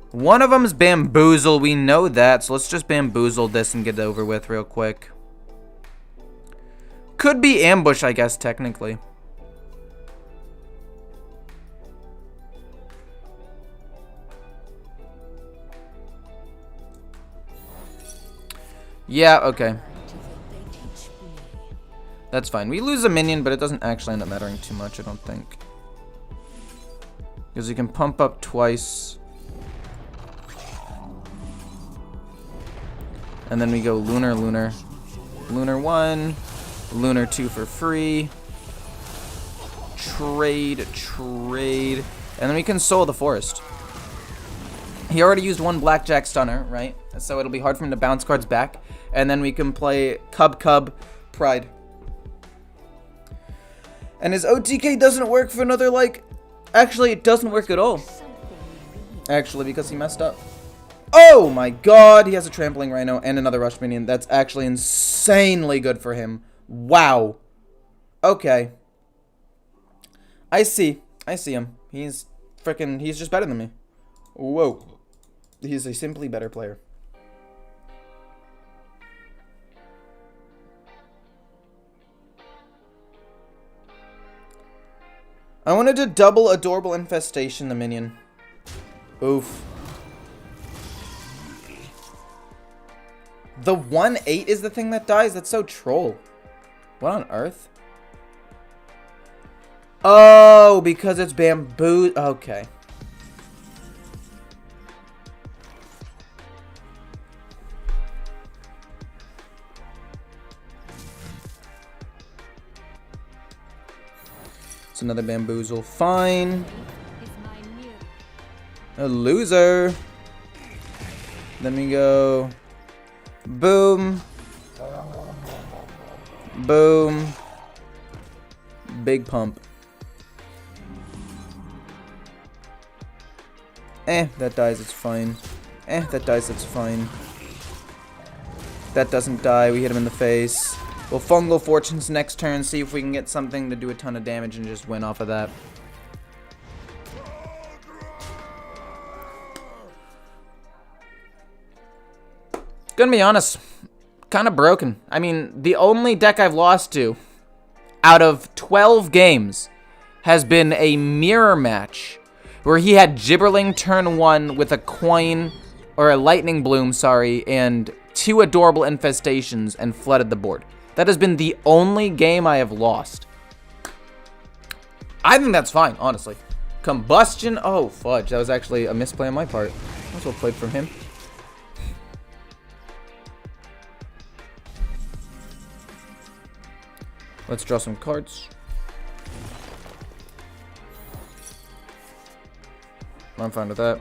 One of them is Bamboozle. We know that, so let's just Bamboozle this and get it over with real quick. Could be Ambush, I guess, technically. Yeah, okay. That's fine. We lose a minion, but it doesn't actually end up mattering too much, I don't think. Because you can pump up twice. And then we go Lunar, Lunar. Lunar 1. Lunar 2 for free. Trade. And then we can Soul the Forest. He already used one Blackjack Stunner, right? So it'll be hard for him to bounce cards back. And then we can play Cub, Pride. And his OTK doesn't work for another, like... Actually, it doesn't work at all. Actually, because he messed up. Oh my god! He has a Trampling Rhino and another Rush Minion. That's actually insanely good for him. Wow. Okay. I see him. He's just better than me. Whoa. He's a simply better player. I wanted to double Adorable Infestation the minion. Oof. The 1/8 is the thing that dies? That's so troll. What on earth? Oh, because it's bamboo. Okay. It's another bamboozle. Fine. A loser. Then we go. Boom. Boom. big pump. That dies, it's fine. That dies, it's fine. That doesn't die, we hit him in the face. We'll Fungal Fortunes next turn, see if we can get something to do a ton of damage and just win off of that. Gonna be honest, kind of broken. I mean, the only deck I've lost to out of 12 games has been a mirror match where he had Gibberling turn 1 with a coin, or a Lightning Bloom, sorry, and 2 Adorable Infestations and flooded the board. That has been the only game I have lost. I think that's fine, honestly. Combustion, oh fudge, that was actually a misplay on my part. That's well played from him. Let's draw some cards. I'm fine with that.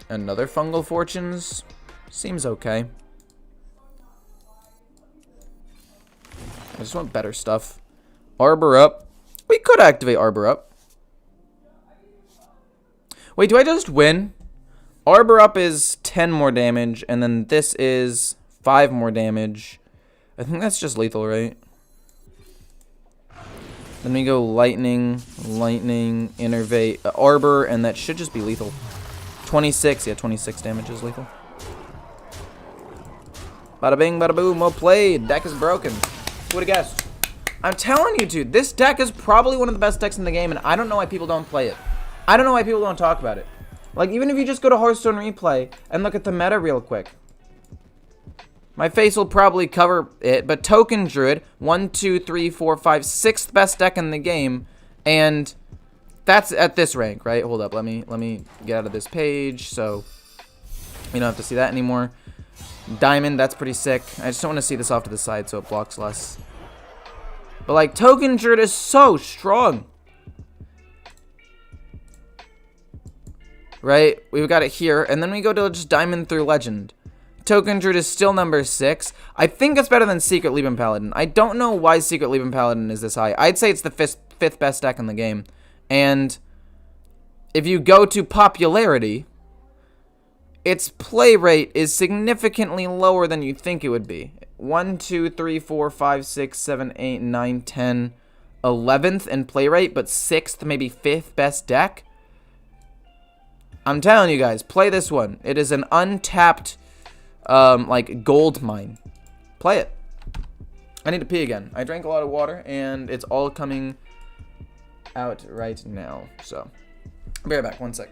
Another Fungal Fortunes. Seems okay. I just want better stuff. Arbor up. We could activate Arbor up. Wait, do I just win? Arbor up is 10 more damage, and then this is 5 more damage. I think that's just lethal, right? Then we go Lightning, Innervate, Arbor, and that should just be lethal. 26, yeah, 26 damage is lethal. Bada bing, bada boom, well played. Deck is broken. Who would've guessed? I'm telling you, dude, this deck is probably one of the best decks in the game, and I don't know why people don't play it. I don't know why people don't talk about it. Like, even if you just go to Hearthstone Replay and look at the meta real quick. My face will probably cover it, but Token Druid, 1, 2, 3, 4, 5, 6th best deck in the game, and that's at this rank, right? Hold up, let me get out of this page, so we don't have to see that anymore. Diamond, that's pretty sick. I just don't want to see this off to the side so it blocks less. But like, Token Druid is so strong. Right? We've got it here, and then we go to just Diamond through Legend. Token Druid is still number 6. I think it's better than Secret Legion Paladin. I don't know why Secret Legion Paladin is this high. I'd say it's the fifth best deck in the game. And if you go to popularity, its play rate is significantly lower than you think it would be. 1, 2, 3, 4, 5, 6, 7, 8, 9, 10, 11th in play rate, but 6th, maybe 5th best deck. I'm telling you guys, play this one. It is an untapped, like, gold mine. Play it. I need to pee again. I drank a lot of water, and it's all coming out right now. So, I'll be right back. 1 sec.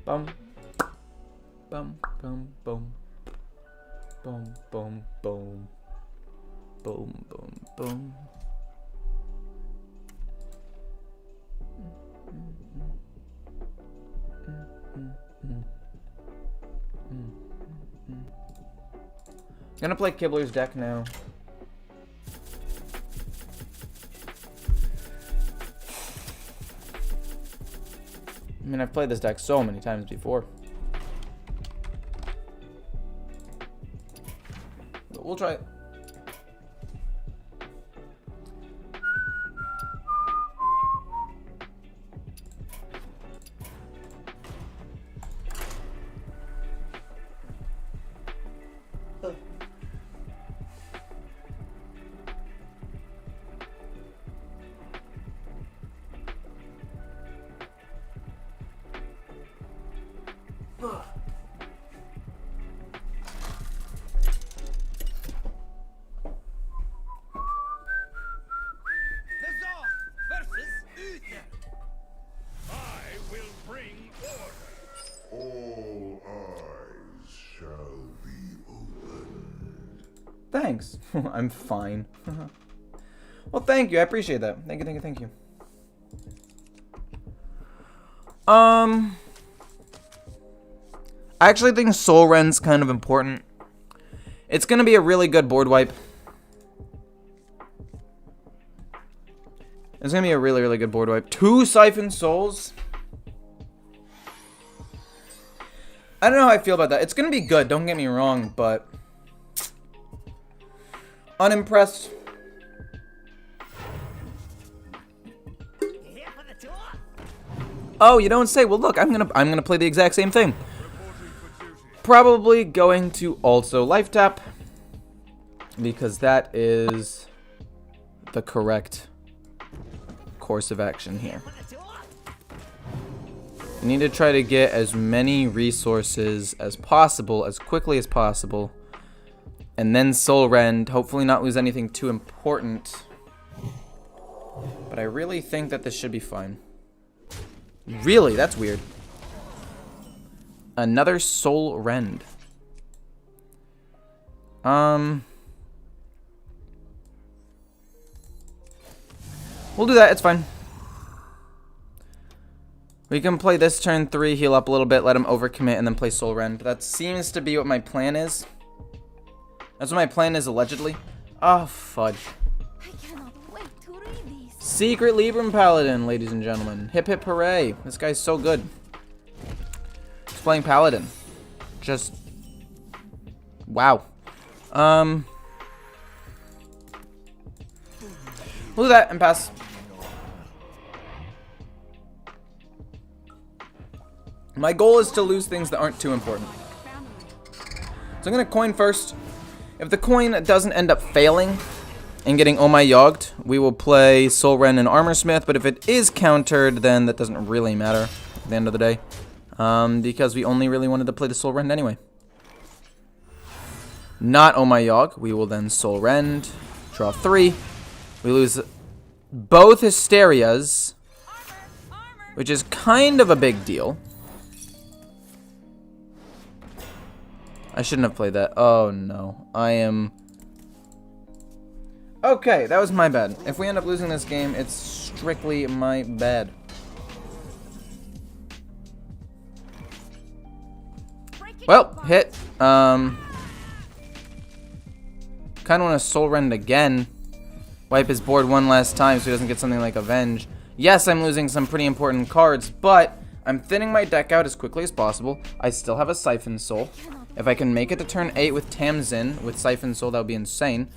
Bum, bum, bum, bum, bum, bum, bum, boom, boom, boom. Gonna play Kibler's deck now. I mean, I've played this deck so many times before. But we'll try it. Nazar versus Uther. I will bring order. All eyes shall be opened. Thanks. I'm fine. Well, thank you. I appreciate that. Thank you, thank you, thank you. I actually think Soul Rend's kind of important. It's gonna be a really good board wipe. It's gonna be a really, really good board wipe. 2 Siphon Souls. I don't know how I feel about that. It's gonna be good, don't get me wrong, but unimpressed. Here for the tour? Oh, you don't say. Well, look, I'm gonna play the exact same thing. Probably going to also life tap because that is the correct course of action here. For the tour? I need to try to get as many resources as possible, as quickly as possible, and then Soul Rend. Hopefully not lose anything too important. But I really think that this should be fine. Really? That's weird. Another Soul Rend. We'll do that. It's fine. We can play this turn 3, heal up a little bit, let him overcommit, and then play Soul Rend. That seems to be what my plan is. That's what my plan is, allegedly. Oh, fudge. I cannot wait to read these. Secret Libram Paladin, ladies and gentlemen. Hip hip hooray. This guy's so good. He's playing Paladin. Just... wow. We'll do that and pass. My goal is to lose things that aren't too important. So I'm going to coin first. If the coin doesn't end up failing and getting Oh My Yogged, we will play Soul Rend and Armor Smith. But if it is countered, then that doesn't really matter at the end of the day. Because we only really wanted to play the Soul Rend anyway. Not Oh My Yogg. We will then Soul Rend. Draw 3. We lose both Hysterias, which is kind of a big deal. I shouldn't have played that. Oh no. I am... okay, that was my bad. If we end up losing this game, it's strictly my bad. Well, hit. Kind of want to Soul Rend again. Wipe his board one last time so he doesn't get something like Avenge. Yes, I'm losing some pretty important cards, but I'm thinning my deck out as quickly as possible. I still have a Siphon Soul. If I can make it to turn 8 with Tamsin, with Siphon Soul, that would be insane.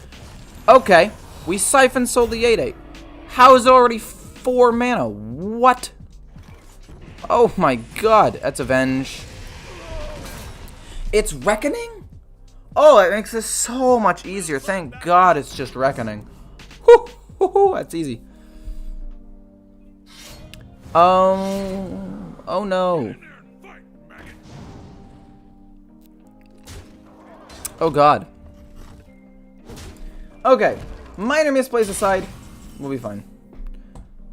Okay, we Siphon Soul the 8/8. How is it already 4 mana? What? Oh my god, that's Avenge. It's Reckoning? Oh, that makes this so much easier. Thank god it's just Reckoning. Whew, whew, whew, that's easy. Oh no. Oh god. Okay, minor misplays aside, we'll be fine.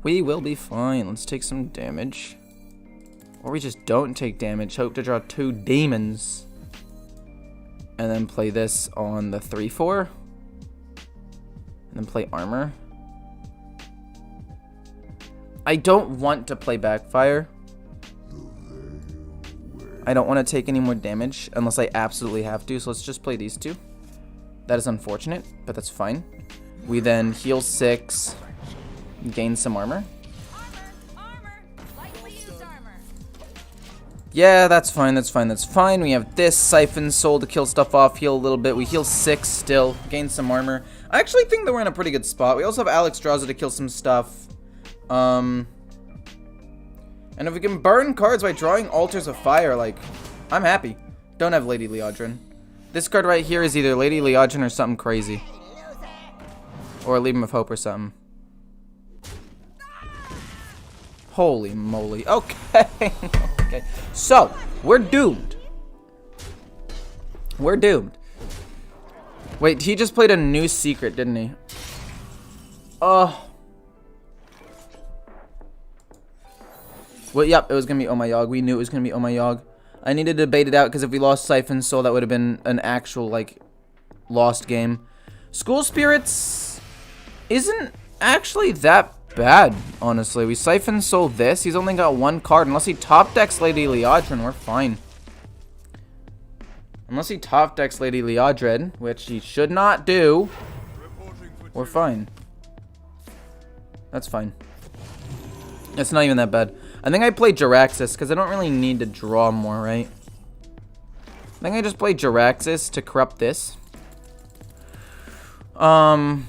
We will be fine. Let's take some damage. Or we just don't take damage. Hope to draw 2 demons. And then play this on the 3/4. And then play armor. I don't want to play Backfire. I don't want to take any more damage unless I absolutely have to. So let's just play these 2. That is unfortunate, but that's fine. We then heal 6, gain some armor. Yeah, that's fine, that's fine, that's fine. We have this Siphon Soul to kill stuff off, heal a little bit. We heal 6 still, gain some armor. I actually think that we're in a pretty good spot. We also have Alexstrasza to kill some stuff. And if we can burn cards by drawing Altars of Fire, like, I'm happy. Don't have Lady Liadrin. This card right here is either Lady Liadrin or something crazy. Or Leap of Hope or something. Holy moly. Okay. Okay. So, we're doomed. We're doomed. Wait, he just played a new secret, didn't he? Oh. Well, yep, it was going to be Oh My Yogg. We knew it was going to be Oh My Yogg. I needed to debate it out because if we lost Siphon Soul, that would have been an actual, like, lost game. School Spirits isn't actually that bad, honestly. We Siphon Soul this. He's only got 1 card. Unless he top decks Lady Liadrin, we're fine. Unless he top decks Lady Liadrin, which he should not do, we're fine. That's fine. It's not even that bad. I think I played Jaraxxus because I don't really need to draw more, right? I think I just played Jaraxxus to corrupt this. And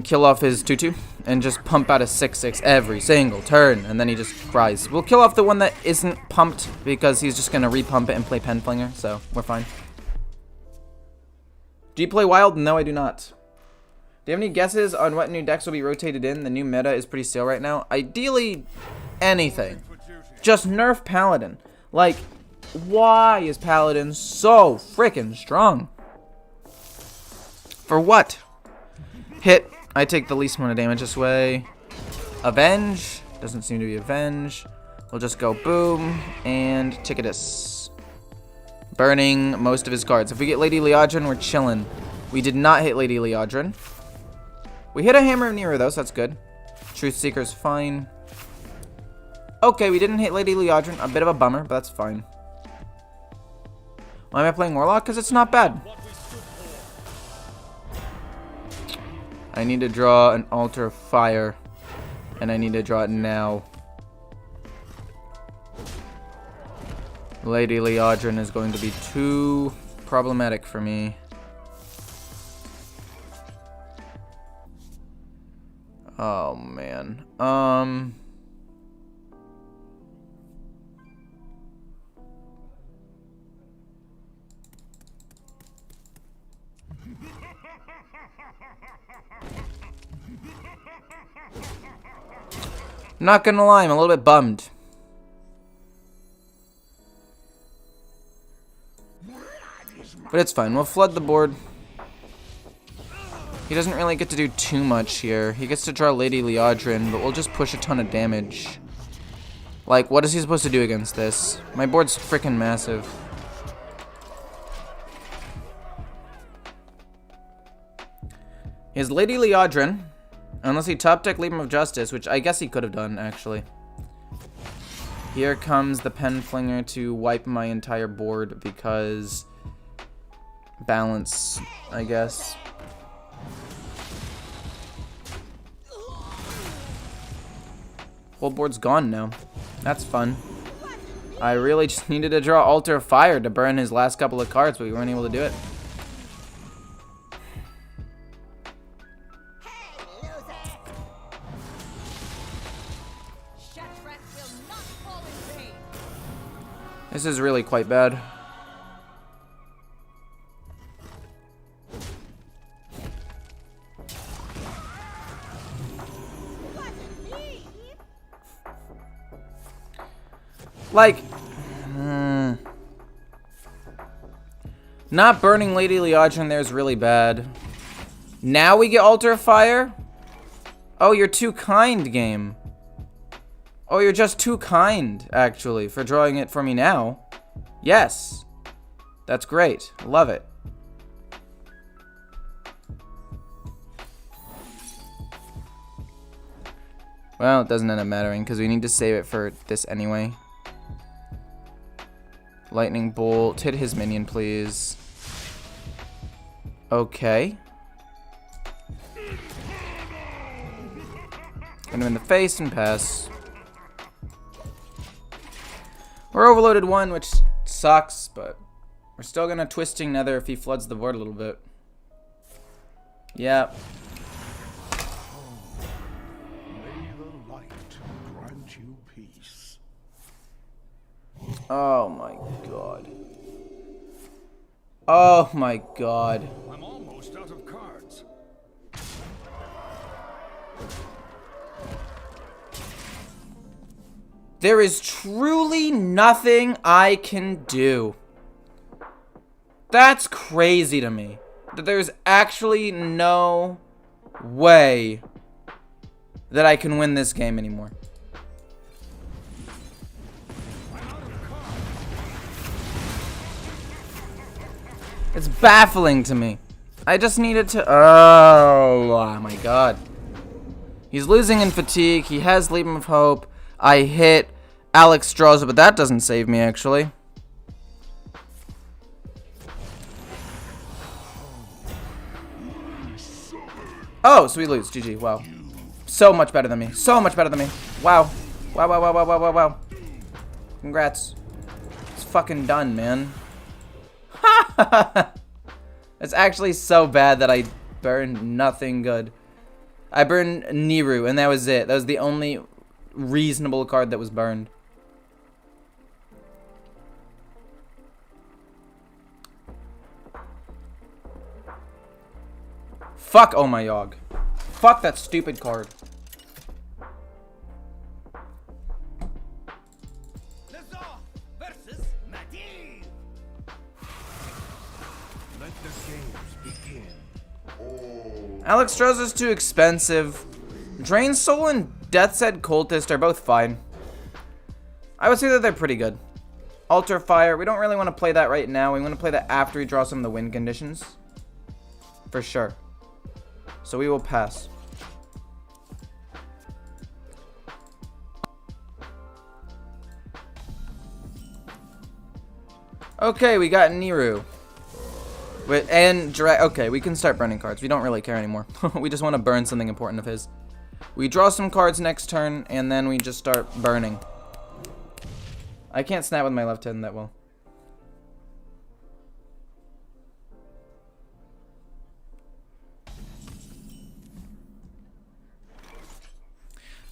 kill off his 2/2. And just pump out a 6/6 every single turn. And then he just cries. We'll kill off the one that isn't pumped because he's just going to repump it and play Penflinger. So, we're fine. Do you play Wild? No, I do not. Do you have any guesses on what new decks will be rotated in? The new meta is pretty stale right now. Ideally, anything. Just nerf Paladin. Like, why is Paladin so freaking strong? For what? Hit. I take the least amount of damage this way. Avenge. Doesn't seem to be Avenge. We'll just go boom. And Ticketus. Burning most of his cards. If we get Lady Liadrin, we're chilling. We did not hit Lady Liadrin. We hit a Hammer of Nero, though, so that's good. Truth Seeker's fine. Okay, we didn't hit Lady Liadrin. A bit of a bummer, but that's fine. Why am I playing Warlock? Because it's not bad. I need to draw an Altar of Fire. And I need to draw it now. Lady Liadrin is going to be too problematic for me. Oh, man. Not gonna lie, I'm a little bit bummed. But it's fine. We'll flood the board. He doesn't really get to do too much here. He gets to draw Lady Liadrin, but we'll just push a ton of damage. Like, what is he supposed to do against this? My board's freaking massive. He has Lady Liadrin. Unless he top deck Leap of Justice, which I guess he could have done, actually. Here comes the Penflinger to wipe my entire board because... balance, I guess. Whole board's gone now. That's fun. I really just needed to draw Altar of Fire to burn his last couple of cards, but we weren't able to do it. This is really quite bad. Like, not burning Lady Liadrin there is really bad. Now we get Altar of Fire? Oh, you're too kind, game. Oh, you're just too kind, actually, for drawing it for me now. Yes. That's great. Love it. Well, it doesn't end up mattering, because we need to save it for this anyway. Lightning Bolt. Hit his minion, please. Okay. Hit him in the face and pass. We're overloaded 1, which sucks, but we're still gonna Twisting Nether if he floods the board a little bit. Yep. May the light grant you peace. Oh my god. Oh my god. I'm almost out of cards. There is truly nothing I can do. That's crazy to me. That there's actually no way that I can win this game anymore. It's baffling to me. I just needed to... Oh my god. He's losing in fatigue. He has Leap of Hope. I hit Alex draws it, but that doesn't save me, actually. Oh, so we lose. GG. Wow. So much better than me. So much better than me. Wow. Wow, wow, wow, wow, wow, wow, wow. Congrats. It's fucking done, man. It's actually so bad that I burned nothing good. I burned Niru, and that was it. That was the only reasonable card that was burned. Fuck Oh My Yogg. Fuck that stupid card. Lazar versus Madi. Let the games begin. Alex Stroh's is too expensive. Drain Soul and Death's Head Cultist are both fine. I would say that they're pretty good. Altar Fire, we don't really want to play that right now. We want to play that after we draw some of the win conditions. For sure. So we will pass. Okay, we got Niru. Okay, we can start burning cards. We don't really care anymore. We just want to burn something important of his. We draw some cards next turn, and then we just start burning. I can't snap with my left hand that well.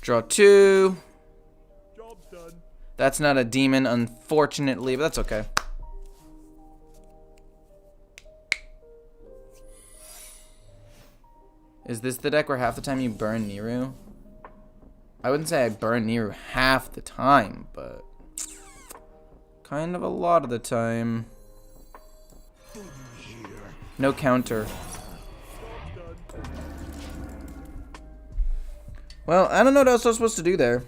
Draw 2. Job's done. That's not a demon, unfortunately, but that's okay. Is this the deck where half the time you burn Niru? I wouldn't say I burn Niru half the time, but kind of a lot of the time. No counter. Well, I don't know what else I was supposed to do there.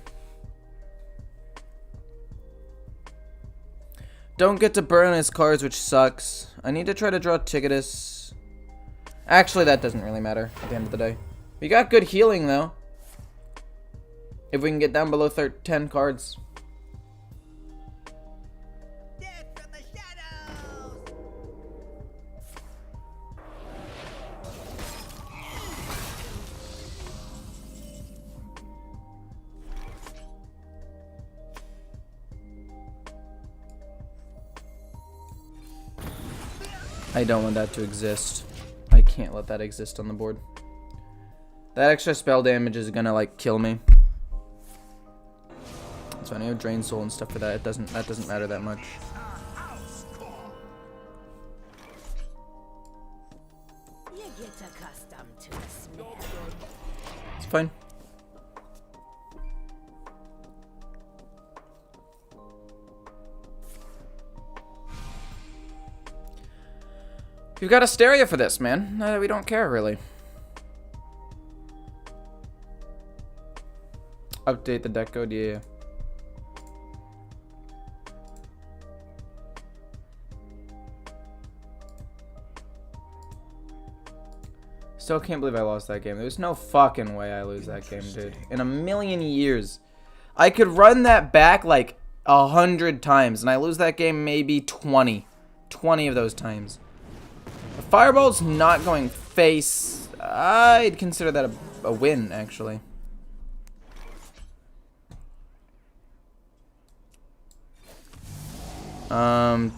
Don't get to burn his cards, which sucks. I need to try to draw Ticketus. Actually, that doesn't really matter at the end of the day. We got good healing, though. If we can get down below 10 cards. Death from the shadows. I don't want that to exist. I can't let that exist on the board. That extra spell damage is gonna like kill me. So I need to drain soul and stuff for that. That doesn't matter that much. You get accustomed to the smell. It's fine. You've got Asteria for this, man. We don't care, really. Update the deck code, yeah. Still can't believe I lost that game. There's no fucking way I lose that game, dude. In a million years. I could run that back like 100 times, and I lose that game maybe 20. 20 of those times. Fireball's not going face. I'd consider that a win, actually.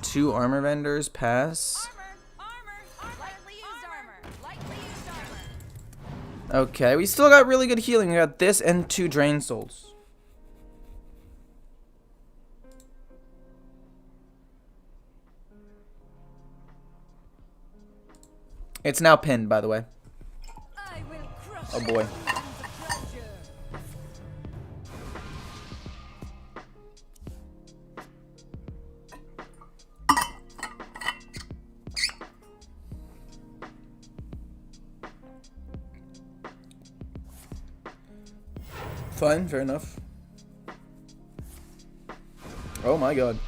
Two armor vendors pass. Okay, we still got really good healing. We got this and 2 Drain Souls. It's now pinned, by the way. Oh boy. Fine, fair enough. Oh my god.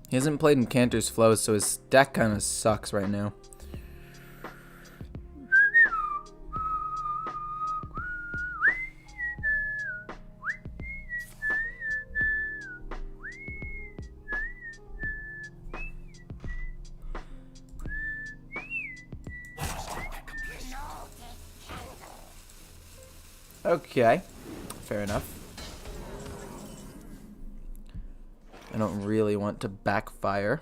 He hasn't played in Cantor's Flow, so his deck kind of sucks right now. Okay, fair enough. I don't really want to backfire.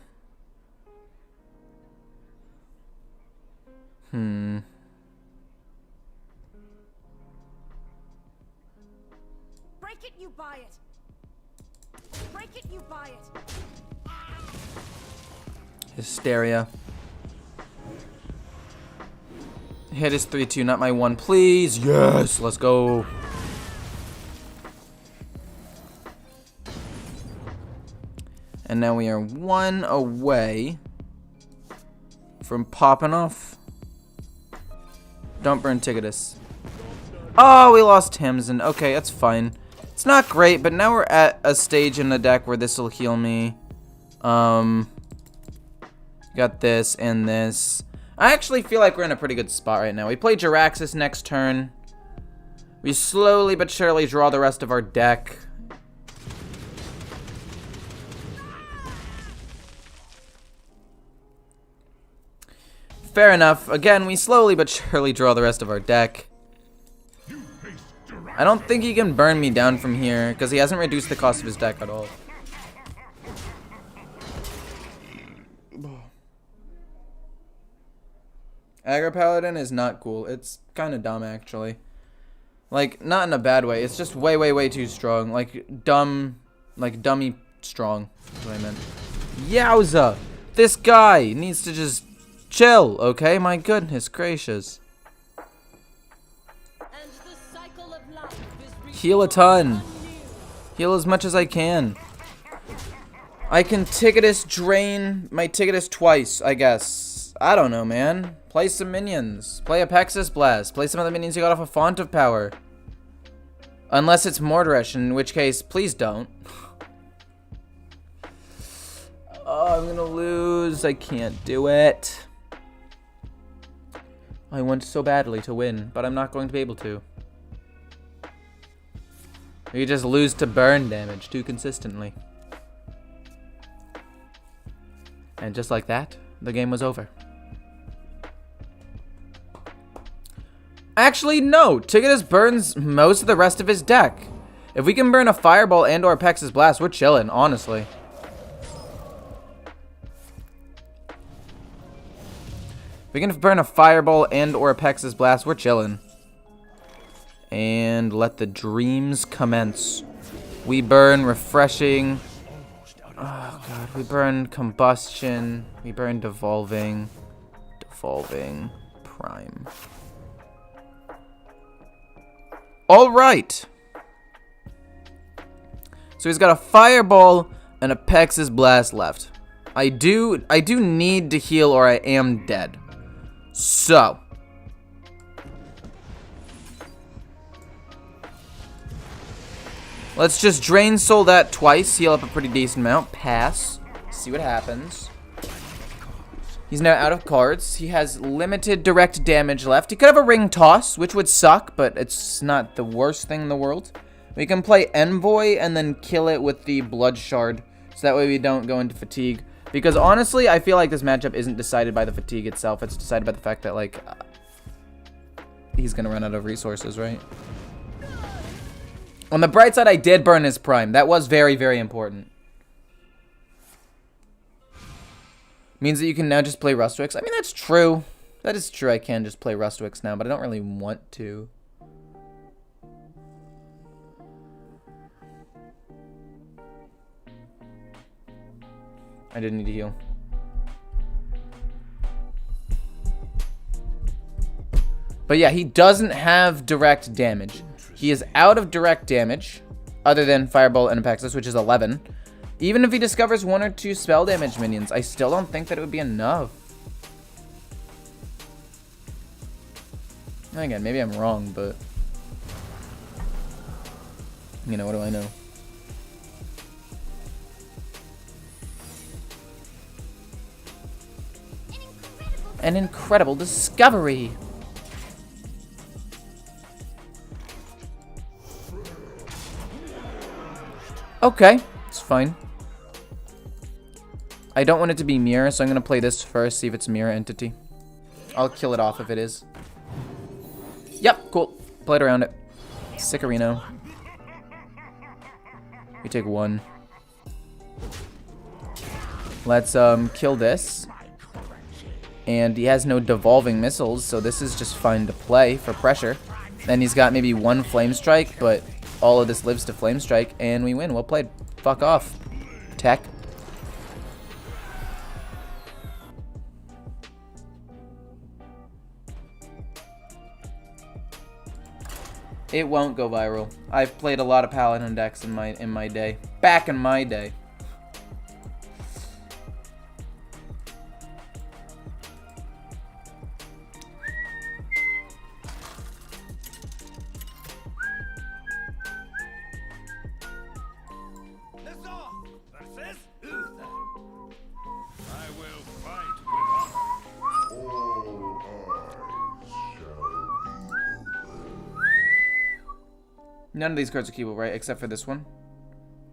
Break it, you buy it. Break it, you buy it. Hysteria. Hit his 3-2, not my 1, please. Yes, let's go. And now we are 1 away from popping off. Don't burn Ticketus. Oh, we lost Tamsin. Okay, that's fine. It's not great, but now we're at a stage in the deck where this will heal me. Got this and this. I actually feel like we're in a pretty good spot right now. We play Jiraxxus next turn. We slowly but surely draw the rest of our deck. Fair enough. Again, we slowly but surely draw the rest of our deck. I don't think he can burn me down from here, because he hasn't reduced the cost of his deck at all. Aggro Paladin is not cool. It's kind of dumb, actually. Like, not in a bad way. It's just way, way, way too strong. Like, dumb, like, dummy strong. That's what I meant. Yowza! This guy needs to just chill, okay? My goodness gracious. Heal a ton. Heal as much as I can. I can Ticketus drain my Ticketus twice, I guess. I don't know, man. Play some minions. Play a Pexus Blast. Play some of the minions you got off a Font of Power. Unless it's Mortresh, in which case, please don't. Oh, I'm gonna lose. I can't do it. I want so badly to win, but I'm not going to be able to. You just lose to burn damage too consistently. And just like that, the game was over. Actually, no. Ticketus burns most of the rest of his deck. If we can burn a Fireball and or Pexus Blast, we're chilling, honestly. If we can burn a Fireball and or a Pexus Blast, we're chilling. And let the dreams commence. We burn Refreshing. Oh god, we burn Combustion. We burn Devolving. Devolving. Prime. Alright. So he's got a Fireball and a Pexus Blast left. I do need to heal or I am dead. So. Let's just Drain Soul that twice. Heal up a pretty decent amount. Pass. See what happens. He's now out of cards. He has limited direct damage left. He could have a Ring Toss, which would suck, but it's not the worst thing in the world. We can play Envoy and then kill it with the Blood Shard, so that way we don't go into fatigue. Because honestly, I feel like this matchup isn't decided by the fatigue itself. It's decided by the fact that, like, he's going to run out of resources, right? On the bright side, I did burn his prime. That was very, very important. Means that you can now just play Rustwicks. I mean, that's true. That is true. I can just play Rustwicks now, but I don't really want to. I didn't need to heal. But yeah, he doesn't have direct damage. He is out of direct damage, other than Fireball and Apexis, which is 11. Even if he discovers 1 or 2 spell damage minions, I still don't think that it would be enough. Again, maybe I'm wrong, but... you know, what do I know? An incredible discovery! Okay, it's fine. I don't want it to be mirror, so I'm going to play this first, see if it's mirror entity. I'll kill it off if it is. Yep, cool. Played around it. Sickerino. We take 1. Let's kill this. And he has no devolving missiles, so this is just fine to play for pressure. Then he's got maybe 1 flame strike, but all of this lives to flame strike, and we win. Well played. Fuck off, tech. It won't go viral. I've played a lot of Paladin decks in my day. Back in my day. Versus Uther. I will fight with honor. All eyes shall be open. None of these cards are keepable, right? Except for this one.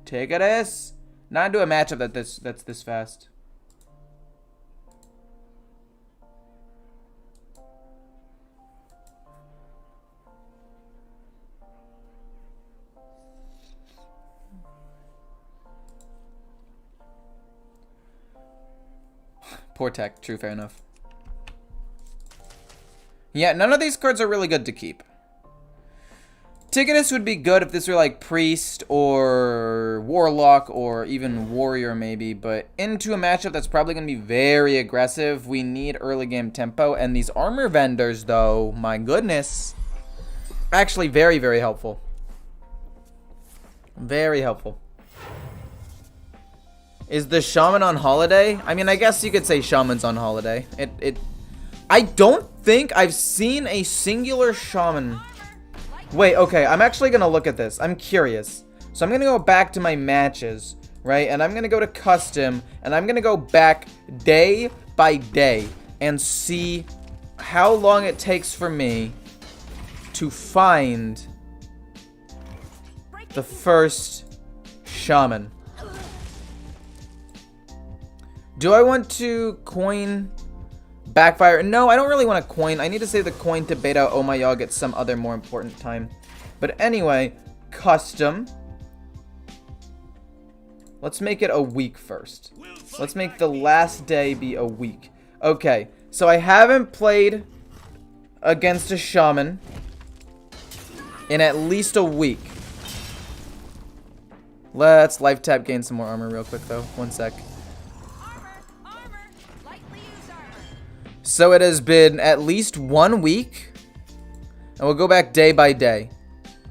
Take it as. Not into a matchup that's this fast. Poor tech. True, fair enough. Yeah, none of these cards are really good to keep. Ticketus would be good if this were like Priest or Warlock or even Warrior maybe, but into a matchup that's probably going to be very aggressive, we need early game tempo, and these armor vendors though, my goodness, actually very, very helpful. Very helpful. Is the Shaman on holiday? I mean, I guess you could say Shaman's on holiday. I don't think I've seen a singular Shaman. Wait, okay, I'm actually gonna look at this. I'm curious. So I'm gonna go back to my matches, right? And I'm gonna go to custom, and I'm gonna go back day by day and see how long it takes for me to find the first Shaman. Do I want to coin Backfire? No, I don't really want to coin. I need to save the coin to bait out Oh My Yogg at some other more important time. But anyway, custom. Let's make it a week first. Let's make the last day be a week. Okay, so I haven't played against a Shaman in at least a week. Let's life tap, gain some more armor real quick though. 1 sec. So it has been at least 1 week. And we'll go back day by day.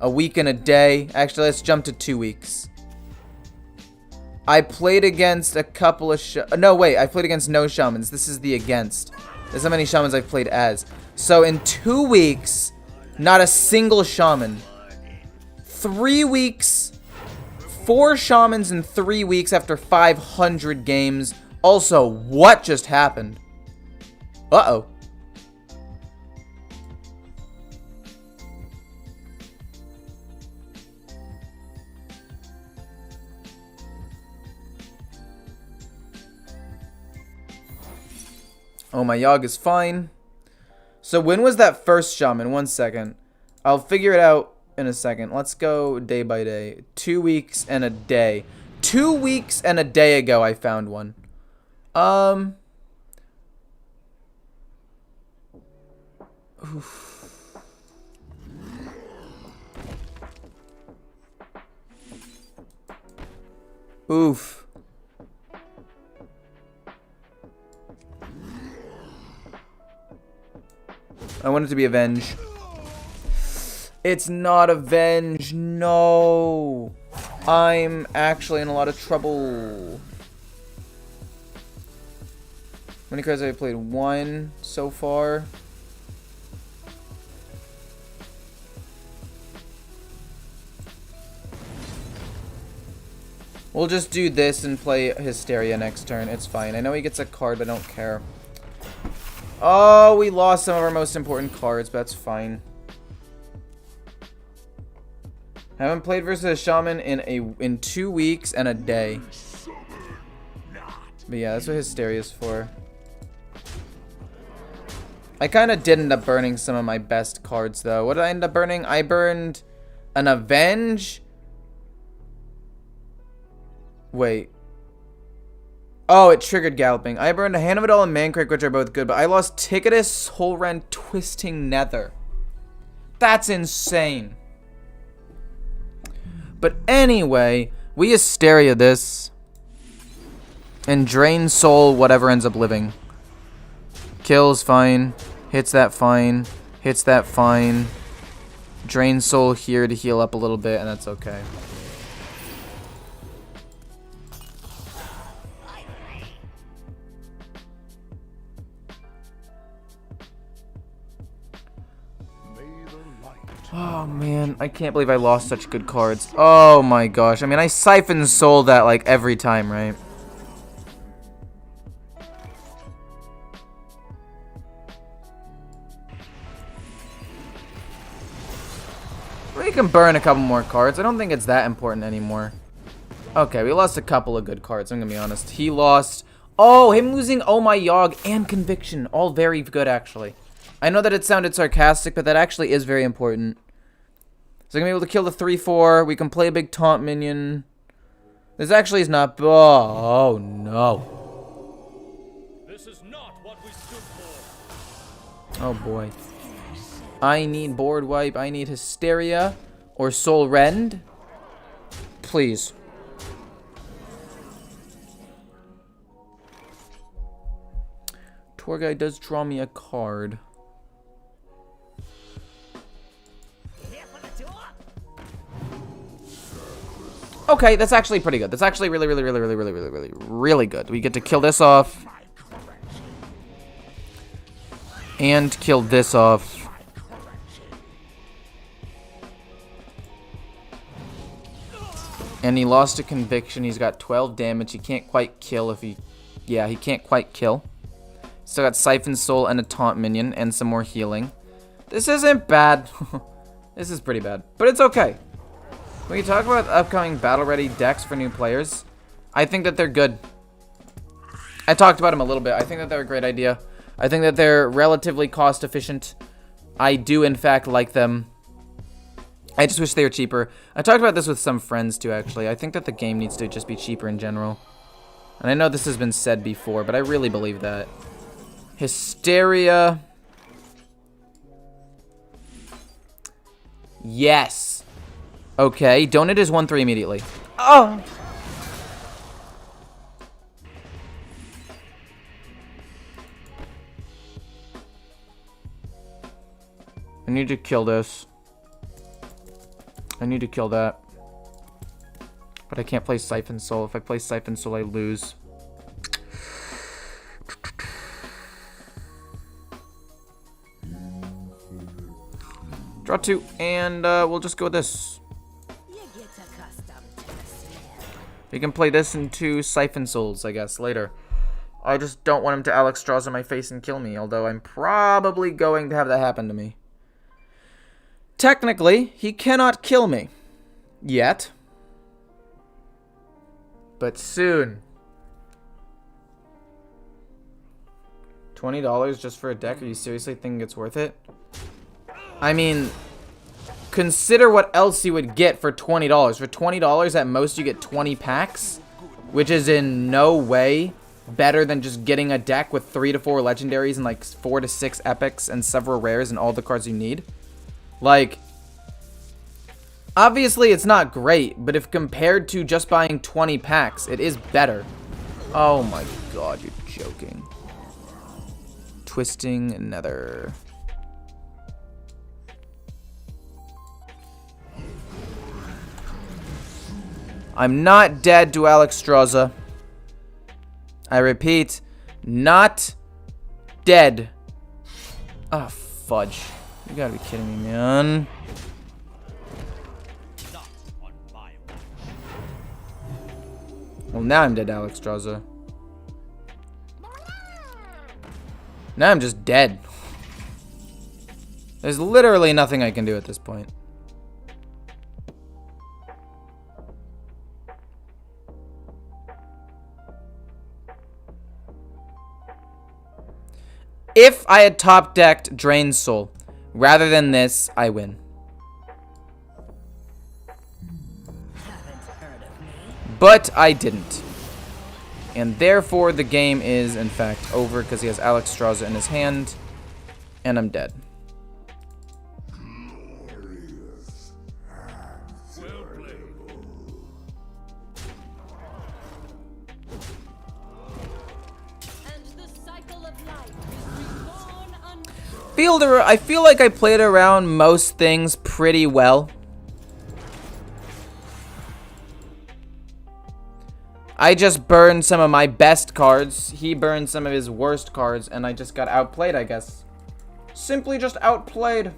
A week and a day. Actually, let's jump to 2 weeks. I played against a couple of no, wait. I played against no Shamans. This is the against. There's how many Shamans I've played as. So in 2 weeks, not a single Shaman. 3 weeks. 4 Shamans in 3 weeks after 500 games. Also, what just happened? Uh-oh. Oh, my Yogg is fine. So when was that first shaman? 1 second. I'll figure it out in a second. Let's go day by day. 2 weeks and a day. 2 weeks and a day ago I found one. Oof. Oof. I want it to be Avenge. It's not Avenge. No. I'm actually in a lot of trouble. How many cards have I played? 1 so far. We'll just do this and play Hysteria next turn. It's fine. I know he gets a card, but I don't care. Oh, we lost some of our most important cards, but that's fine. Haven't played versus a shaman in 2 weeks and a day. But yeah, that's what Hysteria is for. I kind of did end up burning some of my best cards, though. What did I end up burning? I burned an Avenge. Wait. Oh, it triggered Galloping. I burned a Hand of It All and Mancrake, which are both good, but I lost Ticketus, Soulrend, Twisting Nether. That's insane. But anyway, we Hysteria this. And Drain Soul, whatever ends up living. Kills, fine. Hits that, fine. Hits that, fine. Drain Soul here to heal up a little bit, and that's okay. Oh man, I can't believe I lost such good cards. Oh my gosh. I mean, I Siphon Soul that like every time, right? We can burn a couple more cards. I don't think it's that important anymore. Okay, we lost a couple of good cards, I'm gonna be honest. He lost... Oh, him losing Oh My Yogg and Conviction. All very good, actually. I know that it sounded sarcastic, but that actually is very important. So I'm going to be able to kill the 3-4. We can play a big taunt minion. This actually is not... Oh, no. This is not what we stood for. Oh, boy. I need Board Wipe. I need Hysteria. Or Soul Rend. Please. Tour Guide does draw me a card. Okay, that's actually pretty good. That's actually really good. We get to kill this off. And kill this off. And he lost a Conviction. He's got 12 damage. He can't quite kill if he... Yeah, he can't quite kill. Still got Siphon Soul and a Taunt Minion and some more healing. This isn't bad. This is pretty bad. But it's okay. When you talk about upcoming battle-ready decks for new players, I think that they're good. I talked about them a little bit. I think that they're a great idea. I think that they're relatively cost-efficient. I do, in fact, like them. I just wish they were cheaper. I talked about this with some friends, too, actually. I think that the game needs to just be cheaper in general. And I know this has been said before, but I really believe that. Hysteria. Yes. Okay, Donut is 1-3 immediately. Oh! I need to kill this. I need to kill that. But I can't play Siphon Soul. If I play Siphon Soul, I lose. Draw 2, and we'll just go with this. We can play this in 2 Siphon Souls, I guess, later. I just don't want him to Alex Straws in my face and kill me, although I'm probably going to have that happen to me. Technically, he cannot kill me. Yet. But soon. $20 just for a deck? Are you seriously thinking it's worth it? I mean, consider what else you would get for $20. For $20, at most you get 20 packs, which is in no way better than just getting a deck with 3 to 4 legendaries and like 4 to 6 epics and several rares and all the cards you need. Like, obviously it's not great, but if compared to just buying 20 packs, it is better. Oh my god, you're joking. Twisting another. I'm not dead to Alexstrasza. I repeat, not dead. Oh, fudge. You gotta be kidding me, man. Well, now I'm dead to Alexstrasza. Now I'm just dead. There's literally nothing I can do at this point. If I had top decked Drain Soul rather than this, I win. But I didn't. And therefore the game is in fact over because he has Alexstrasza in his hand and I'm dead. I feel like I played around most things pretty well. I just burned some of my best cards. He burned some of his worst cards, and I just got outplayed, I guess. Simply just outplayed.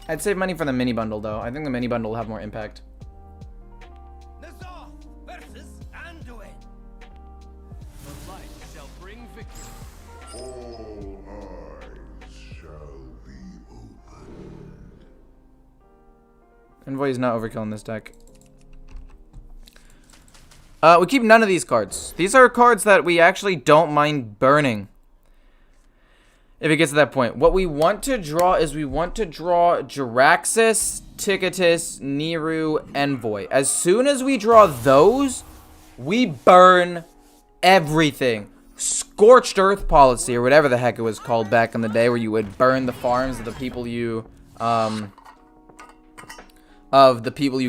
I'd save money for the mini bundle, though. I think the mini bundle will have more impact. Envoy is not overkill in this deck. We keep none of these cards. These are cards that we actually don't mind burning. If it gets to that point. What we want to draw is we want to draw Jiraxis, Ticketus, Niru, Envoy. As soon as we draw those, we burn everything. Scorched Earth policy, or whatever the heck it was called back in the day, where you would burn the farms of the people you,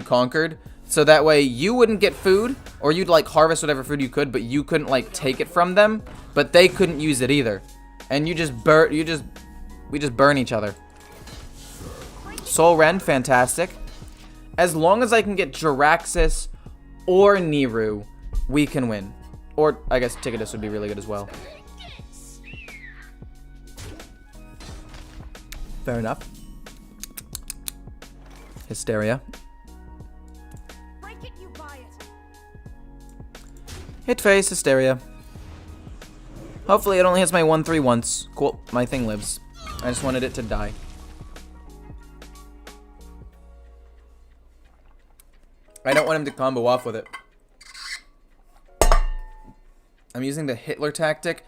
conquered, so that way you wouldn't get food, or you'd like harvest whatever food you could, but you couldn't like take it from them, but they couldn't use it either, and we just burn each other. Soul Rend, fantastic. As long as I can get Jiraxis or Niru, we can win. Or I guess Ticketus would be really good as well. Fair enough. Hysteria. Hit face, Hysteria. Hopefully it only hits my 1/3 once. Cool, my thing lives. I just wanted it to die. I don't want him to combo off with it. I'm using the Hitler tactic.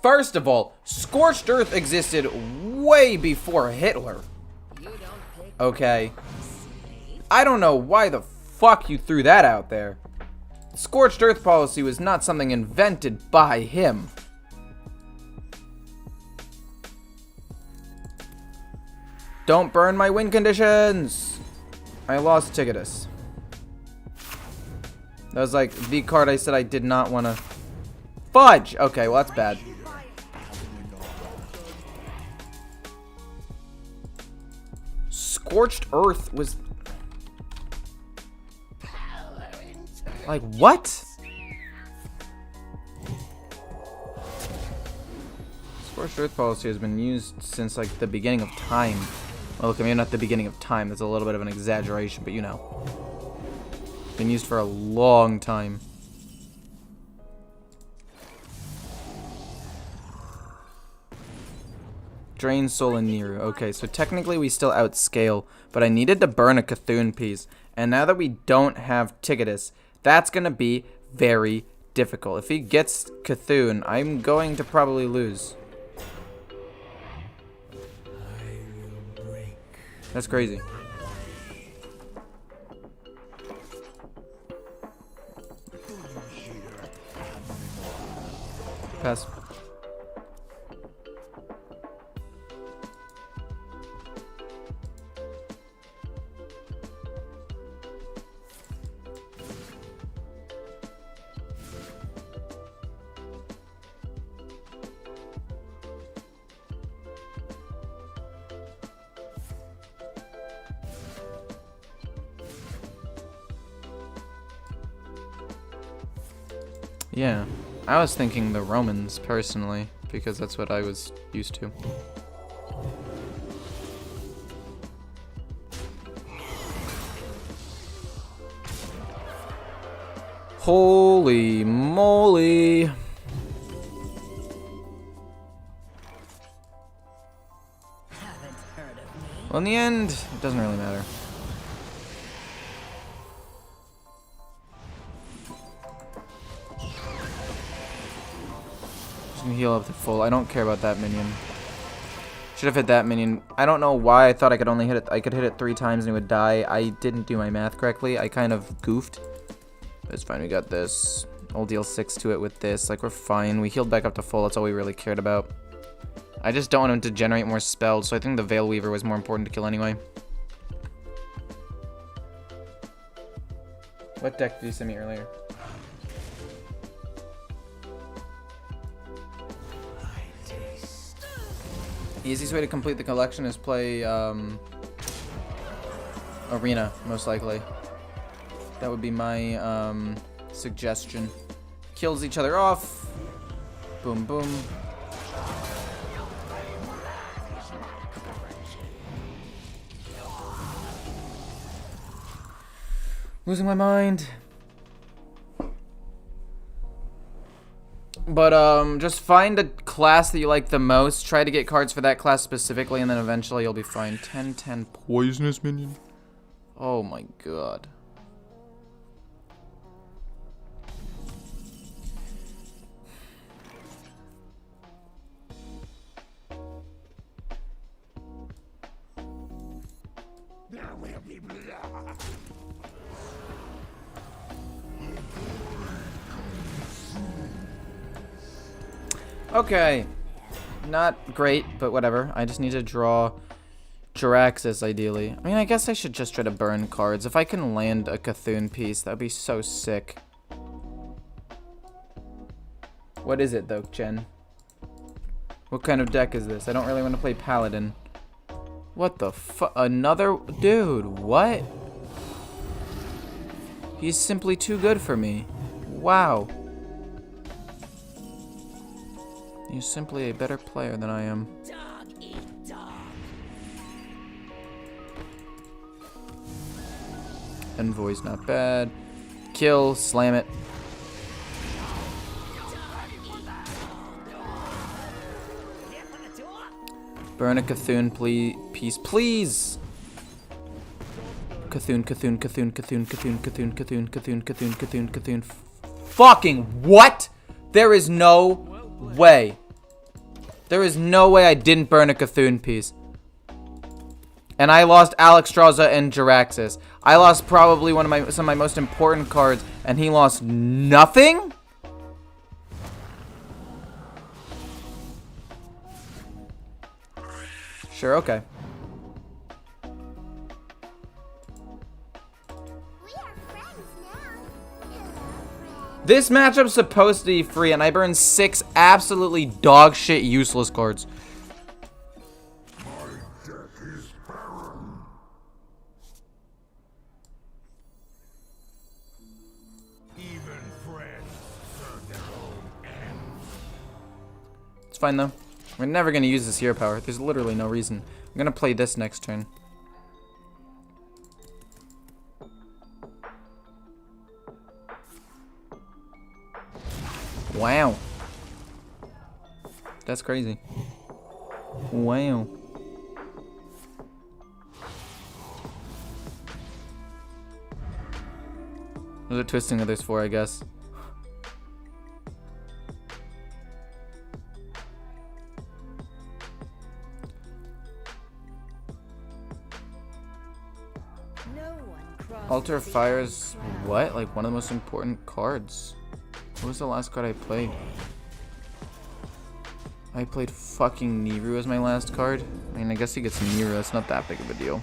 First of all, Scorched Earth existed way before Hitler. Okay. I don't know why the fuck you threw that out there. Scorched Earth policy was not something invented by him. Don't burn my win conditions. I lost Ticketus. That was like the card I said I did not want to. Fudge! Okay, well that's bad. Scorched Earth was... Like, what? Scorched Earth policy has been used since, like, the beginning of time. Well, look, I mean, not the beginning of time. That's a little bit of an exaggeration, but you know. Been used for a long time. Drain Soul and Niru. Okay, so technically we still outscale, but I needed to burn a Cthulhu piece. And now that we don't have Ticketus, that's going to be very difficult. If he gets Cthulhu, I'm going to probably lose. That's crazy. Pass. Yeah, I was thinking the Romans, personally, because that's what I was used to. Holy moly! Well, in the end, it doesn't really matter. Heal up to full. I don't care about that minion. Should have hit that minion. I don't know why I thought I could only hit it. I could hit it 3 times and it would die. I didn't do my math correctly. I kind of goofed. But it's fine. We got this. I'll deal 6 to it with this. Like, we're fine. We healed back up to full. That's all we really cared about. I just don't want him to generate more spells, so I think the Veil Weaver was more important to kill anyway. What deck did you send me earlier? Easiest way to complete the collection is play Arena, most likely. That would be my suggestion. Kills each other off. Boom, boom. Losing my mind. But, just find a class that you like the most. Try to get cards for that class specifically, and then eventually you'll be fine. 10-10 poisonous minion. Oh my god. There will be blood. Okay. Not great, but whatever. I just need to draw Jiraxis, ideally. I mean, I guess I should just try to burn cards. If I can land a Cthulhu piece, that'd be so sick. What is it, though, Jen? What kind of deck is this? I don't really want to play Paladin. What the fuck? Another? Dude, what? He's simply too good for me. Wow. He's simply a better player than I am. Dog eat dog. Envoy's not bad. Kill, slam it. Burn a Cthulhu piece, please. Cthulhu. Fucking what? There is no way. There is no way I didn't burn a Cthulhu piece. And I lost Alexstrasza and Jiraxis. I lost probably some of my most important cards, and he lost nothing? Sure, okay. This matchup's supposed to be free, and I burned 6 absolutely dog shit useless cards. My deck is barren. Even friends serve their own ends. It's fine, though. We're never going to use this hero power. There's literally no reason. I'm going to play this next turn. Wow. That's crazy. Wow. Those are twisting others for, I guess. No one crosses Altar the Fire's ground. what? Like one of the most important cards. What was the last card I played? I played fucking Niru as my last card. I mean, I guess he gets Niru. It's not that big of a deal.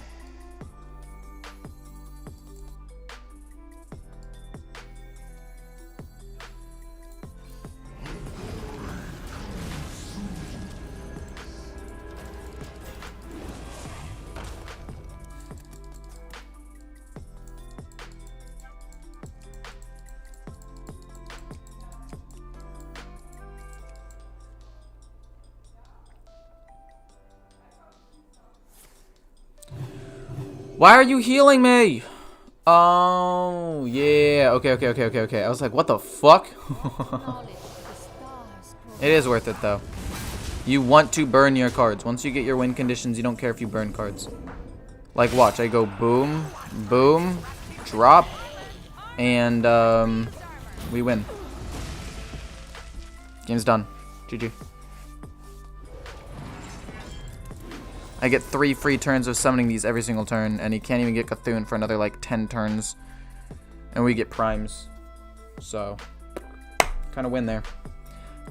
Why are you healing me? Oh, yeah. Okay. I was like, what the fuck? It is worth it, though. You want to burn your cards. Once you get your win conditions, you don't care if you burn cards. Like, watch. I go boom, boom, drop, and we win. Game's done. GG. I get 3 free turns of summoning these every single turn, and he can't even get Cthulhu for another like 10 turns. And we get primes. So, kind of win there.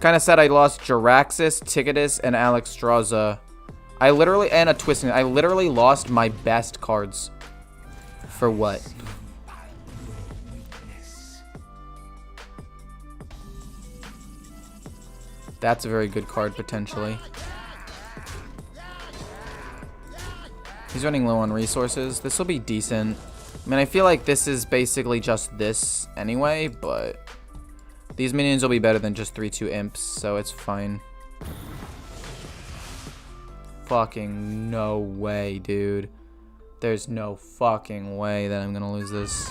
Kind of sad I lost Jiraxis, Ticketus, and Alexstrasza. And a Twisting. I literally lost my best cards. For what? That's a very good card, potentially. He's running low on resources. This will be decent. I mean, I feel like this is basically just this anyway, but these minions will be better than just 3/2 imps, so it's fine. Fucking no way, dude. There's no fucking way that I'm gonna lose this.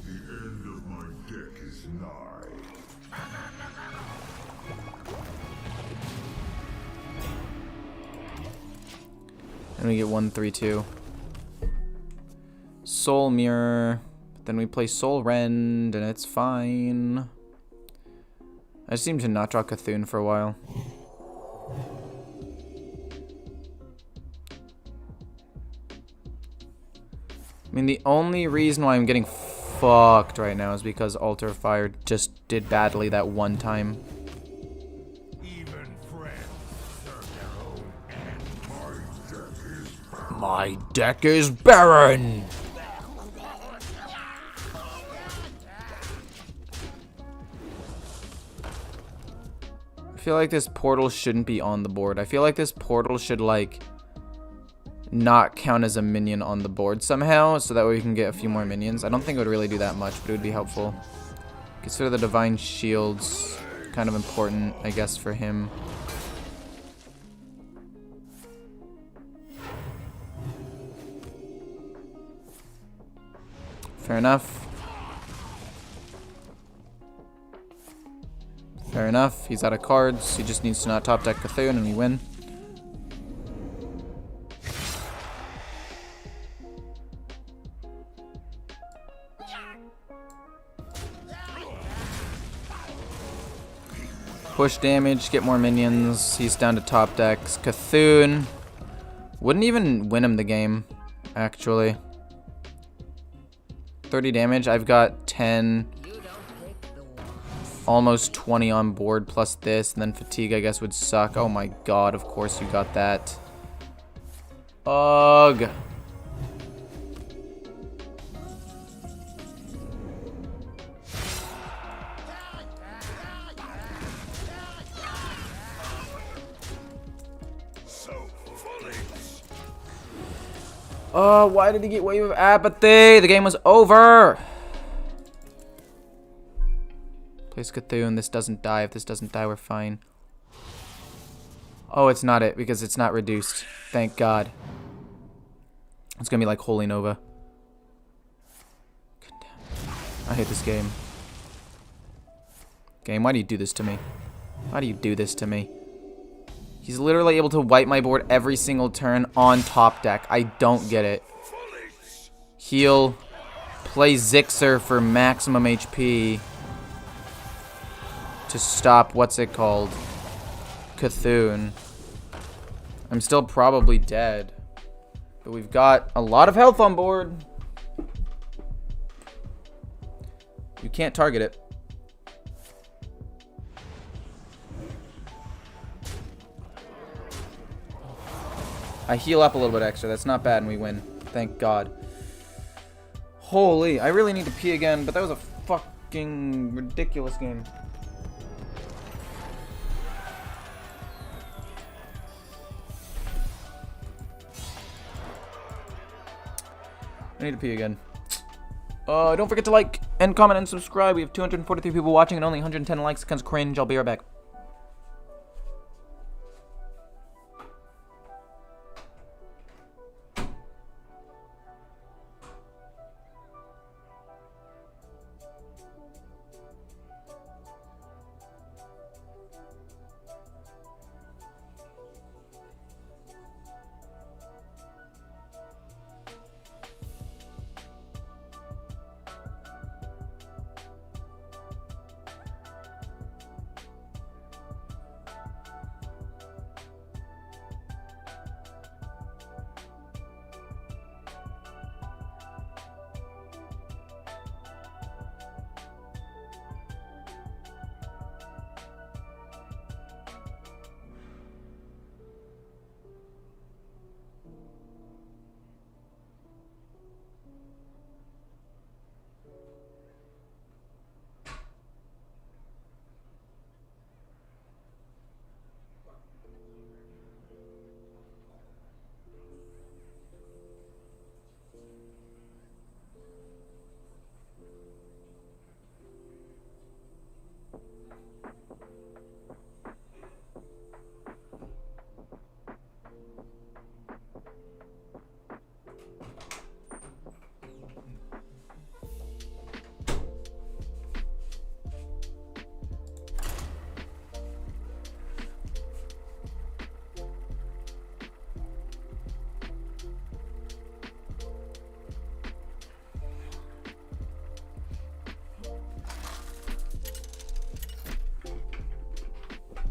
The end of my deck is nigh. And we get 1/3/2. Soul Mirror. Then we play Soul Rend, and it's fine. I just seem to not draw Cthulhu for a while. I mean, the only reason why I'm getting fucked right now is because Altar Fire just did badly that one time. Even friends serve their own ends. My deck is barren! I feel like this portal shouldn't be on the board. I feel like this portal should, like, not count as a minion on the board somehow, so that way we can get a few more minions. I don't think it would really do that much, but it would be helpful. Consider the Divine Shields kind of important, I guess, for him. Fair enough. Fair enough. He's out of cards. He just needs to not top deck Cthulhu and we win. Push damage, get more minions. He's down to top decks. Cthulhu wouldn't even win him the game, actually. 30 damage. I've got 10, almost 20 on board plus this, and then fatigue I guess would suck. Oh my god, of course you got that. Ugh. Oh, why did he get Wave of Apathy? The game was over. Place Cthulhu, this doesn't die. If this doesn't die, we're fine. Oh, it's not it, because it's not reduced. Thank God. It's gonna be like Holy Nova. God damn. I hate this game. Game, why do you do this to me? How do you do this to me? He's literally able to wipe my board every single turn on top deck. I don't get it. Heal. Play Zixer for maximum HP. To stop, what's it called? Cthulhu. I'm still probably dead. But we've got a lot of health on board. You can't target it. I heal up a little bit extra. That's not bad and we win. Thank God. Holy, I really need to pee again, but that was a fucking ridiculous game. I need to pee again. Don't forget to like and comment and subscribe. We have 243 people watching and only 110 likes. It comes cringe. I'll be right back.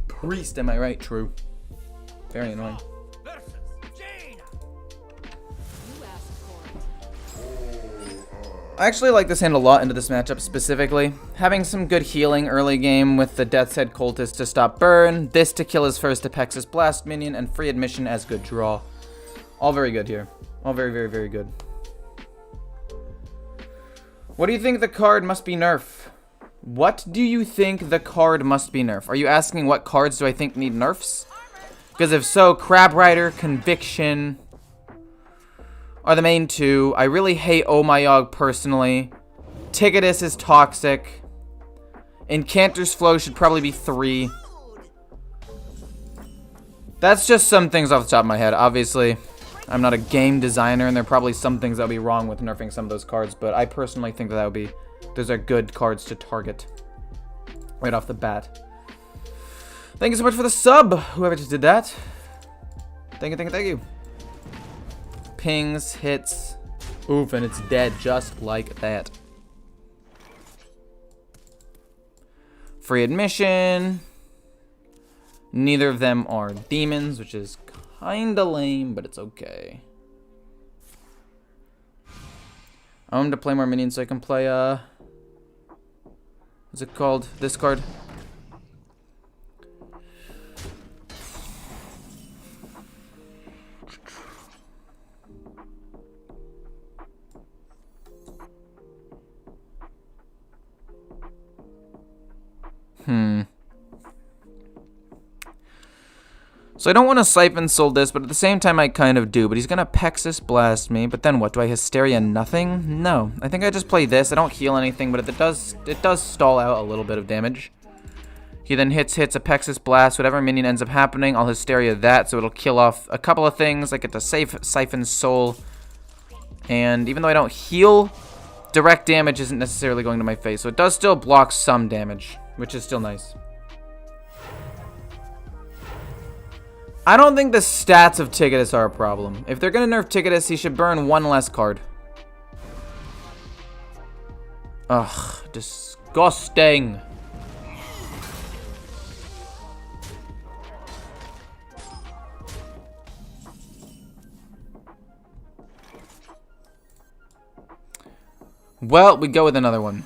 Priest, am I right? True. Very annoying. Versus Jaina. You asked for it. I actually like this hand a lot into this matchup specifically. Having some good healing early game with the Death's Head Cultist to stop burn, this to kill his first Apexis Blast minion, and free admission as good draw. All very good here. All very, very, very good. What do you think the card must be nerf? What do you think the card must be nerf? Are you asking what cards do I think need nerfs? Because if so, Crab Rider, Conviction are the main two. I really hate Omayog personally. Ticketus is toxic. Incanter's Flow should probably be 3. That's just some things off the top of my head. Obviously, I'm not a game designer, and there are probably some things that would be wrong with nerfing some of those cards, but I personally think that would be... Those are good cards to target right off the bat. Thank you so much for the sub, whoever just did that. Thank you, thank you, thank you. Pings, hits. Oof, and it's dead just like that. Free admission. Neither of them are demons, which is kinda lame, but it's okay. I want to play more minions so I can play, what's it called? This card. So I don't want to Siphon Soul this, but at the same time I kind of do. But he's going to Apexis Blast me. But then what? Do I Hysteria nothing? No. I think I just play this. I don't heal anything, but it does stall out a little bit of damage. He then hits Apexis Blast. Whatever minion ends up happening, I'll Hysteria that. So it'll kill off a couple of things. I get to Siphon Soul. And even though I don't heal, direct damage isn't necessarily going to my face. So it does still block some damage, which is still nice. I don't think the stats of Ticketus are a problem. If they're gonna nerf Ticketus, he should burn one less card. Ugh, disgusting. Well, we go with another one.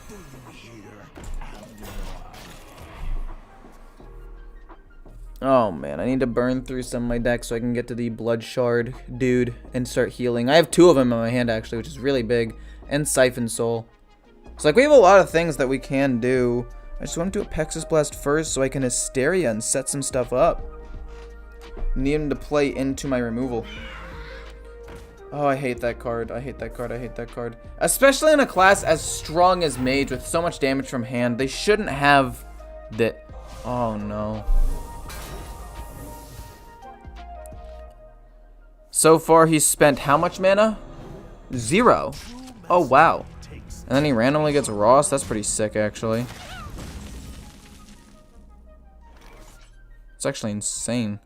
Oh man, I need to burn through some of my decks so I can get to the Blood Shard dude and start healing. I have 2 of them in my hand actually, which is really big, and Siphon Soul. So like we have a lot of things that we can do. I just want to do a Pexus Blast first so I can Hysteria and set some stuff up. Need him to play into my removal. Oh, I hate that card. I hate that card. I hate that card. Especially in a class as strong as Mage with so much damage from hand. They shouldn't have that. Oh, no. So far, he's spent how much mana? 0. Oh, wow. And then he randomly gets Ross. That's pretty sick, actually. It's actually insane.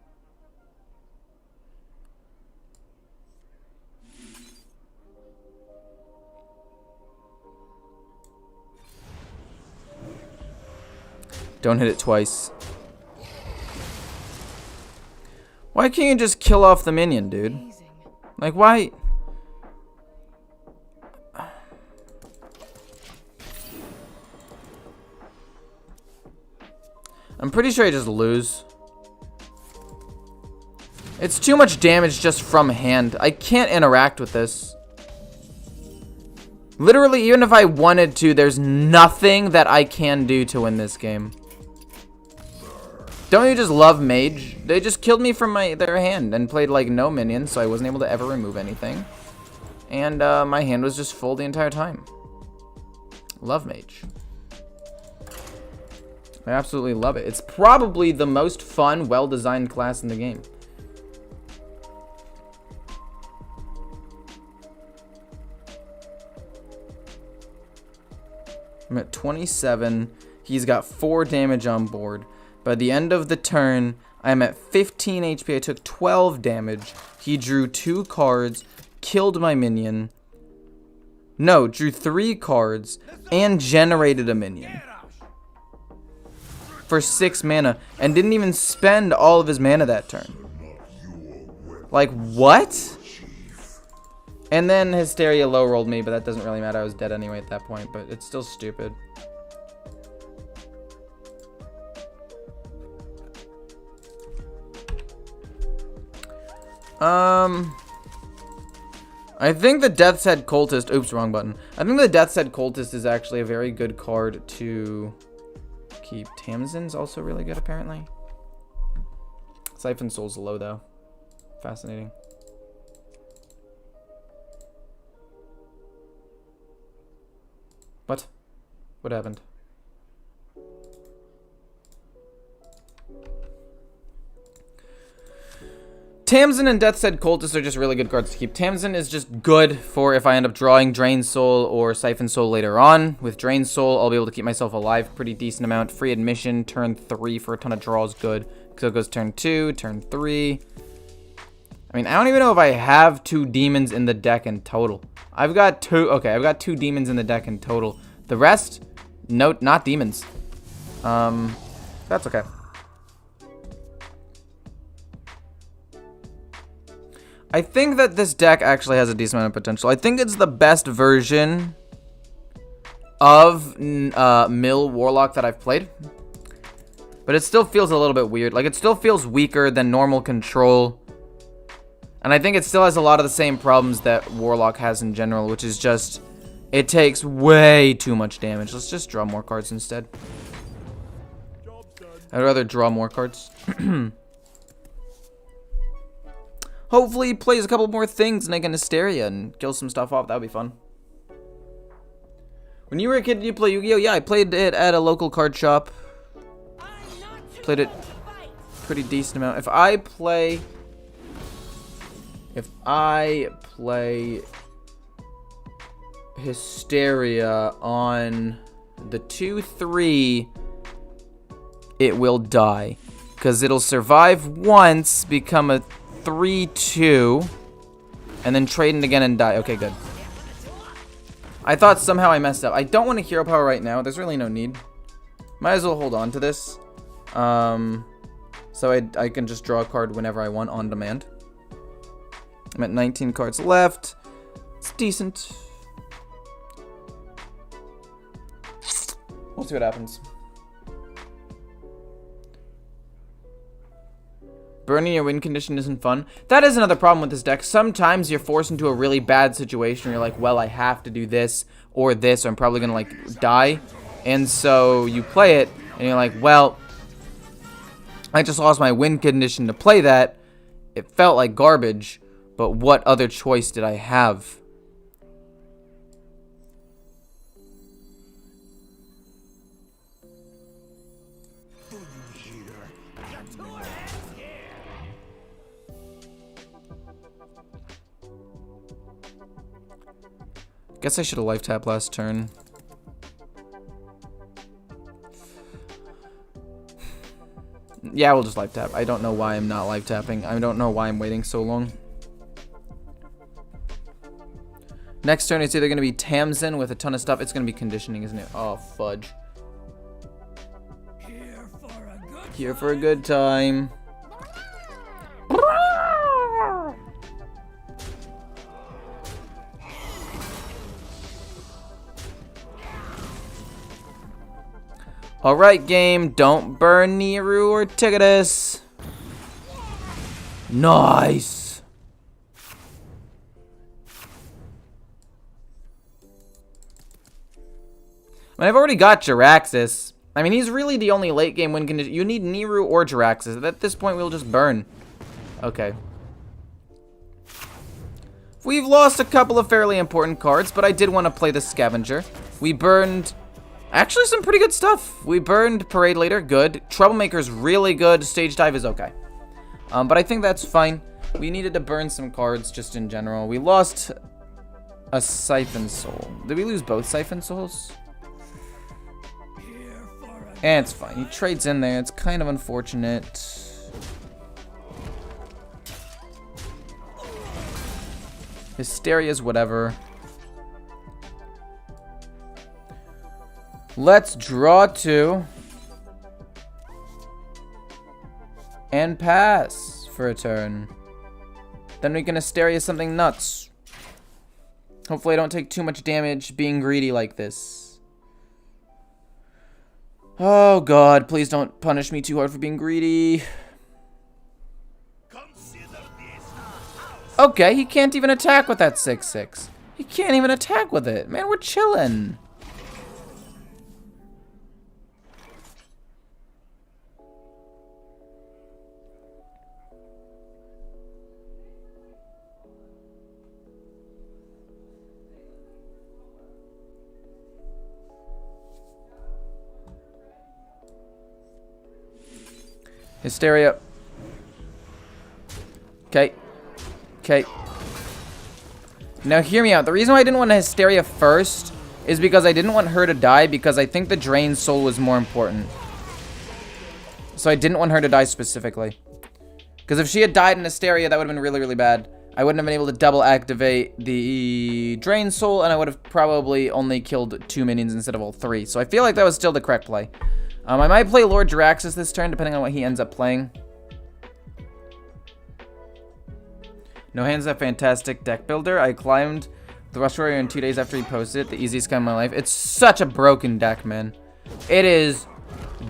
Don't hit it twice. Why can't you just kill off the minion, dude? Like, why? I'm pretty sure I just lose. It's too much damage just from hand. I can't interact with this. Literally, even if I wanted to, there's nothing that I can do to win this game. Don't you just love Mage? They just killed me from their hand and played like no minions, so I wasn't able to ever remove anything. And my hand was just full the entire time. Love Mage. I absolutely love it. It's probably the most fun, well-designed class in the game. I'm at 27. He's got 4 damage on board. By the end of the turn, I'm at 15 HP. I took 12 damage. He drew 2 cards, killed my minion. No, drew 3 cards, and generated a minion. For 6 mana, and didn't even spend all of his mana that turn. Like, what? And then Hysteria low-rolled me, but that doesn't really matter. I was dead anyway at that point, but it's still stupid. I think the Death's Head Cultist... Oops, wrong button. I think the Death's Head Cultist is actually a very good card to keep. Tamsin's also really good, apparently. Siphon Soul's low, though. Fascinating. What? What happened? Tamsin and Death's Head Cultist are just really good cards to keep. Tamsin is just good for if I end up drawing Drain Soul or Siphon Soul later on. With Drain Soul, I'll be able to keep myself alive pretty decent amount. Free Admission, turn 3 for a ton of draws, good. So it goes turn 2, turn 3. I mean, I don't even know if I have 2 demons in the deck in total. I've got 2, okay, I've got 2 demons in the deck in total. The rest, no, not demons. That's okay. I think that this deck actually has a decent amount of potential. I think it's the best version of Mill Warlock that I've played. But it still feels a little bit weird. Like, it still feels weaker than normal control. And I think it still has a lot of the same problems that Warlock has in general, which is just, it takes way too much damage. Let's just draw more cards instead. I'd rather draw more cards. Hopefully he plays a couple more things and I can Hysteria and kill some stuff off. That would be fun. When you were a kid, did you play Yu-Gi-Oh? Yeah, I played it at a local card shop. Played it pretty decent amount. If I play Hysteria on the 2-3, it will die. Because it'll survive once, become a 3-2, and then trade it again and die. Okay, good. I thought somehow I messed up. I don't want a hero power right now. There's really no need. Might as well hold on to this. So I can just draw a card whenever I want on demand. I'm at 19 cards left. It's decent. We'll see what happens. Burning your win condition isn't fun. That is another problem with this deck. Sometimes you're forced into a really bad situation where you're like, well, I have to do this, or I'm probably gonna like die. And so you play it, and you're like, well, I just lost my win condition to play that. It felt like garbage, but what other choice did I have? Guess I should have life tapped last turn. Yeah, we'll just life tap. I don't know why I'm not life tapping. I don't know why I'm waiting so long. Next turn, it's either going to be Tamsin with a ton of stuff. It's going to be conditioning, isn't it? Oh, fudge. Here for a good time. Alright, game. Don't burn Niru or Ticketus. Nice. I mean, I've already got Jiraxxus. I mean, he's really the only late game win condition. You need Niru or Jiraxxus. At this point, we'll just burn. Okay. We've lost a couple of fairly important cards, but I did want to play the Scavenger. We burned... actually, some pretty good stuff. We burned Parade Leader, good. Troublemaker's really good. Stage Dive is okay. But I think that's fine. We needed to burn some cards just in general. We lost a Siphon Soul. Did we lose both Siphon Souls? And it's fine. He trades in there. It's kind of unfortunate. Hysteria's whatever. Let's draw 2. And pass for a turn. Then we can Hysteria something nuts. Hopefully I don't take too much damage being greedy like this. Oh god, please don't punish me too hard for being greedy. Okay, he can't even attack with that 6/6. He can't even attack with it. Man, we're chillin'. Hysteria. Okay. Okay. Now hear me out. The reason why I didn't want Hysteria first is because I didn't want her to die, because I think the Drained Soul was more important. So I didn't want her to die specifically. Because if she had died in Hysteria, that would have been really, really bad. I wouldn't have been able to double activate the Drained Soul, and I would have probably only killed 2 minions instead of all 3. So I feel like that was still the correct play. I might play Lord Jiraxxus this turn, depending on what he ends up playing. No Hands, a fantastic deck builder. I climbed the Rush Warrior in 2 days after he posted it. The easiest game of my life. It's such a broken deck, man. It is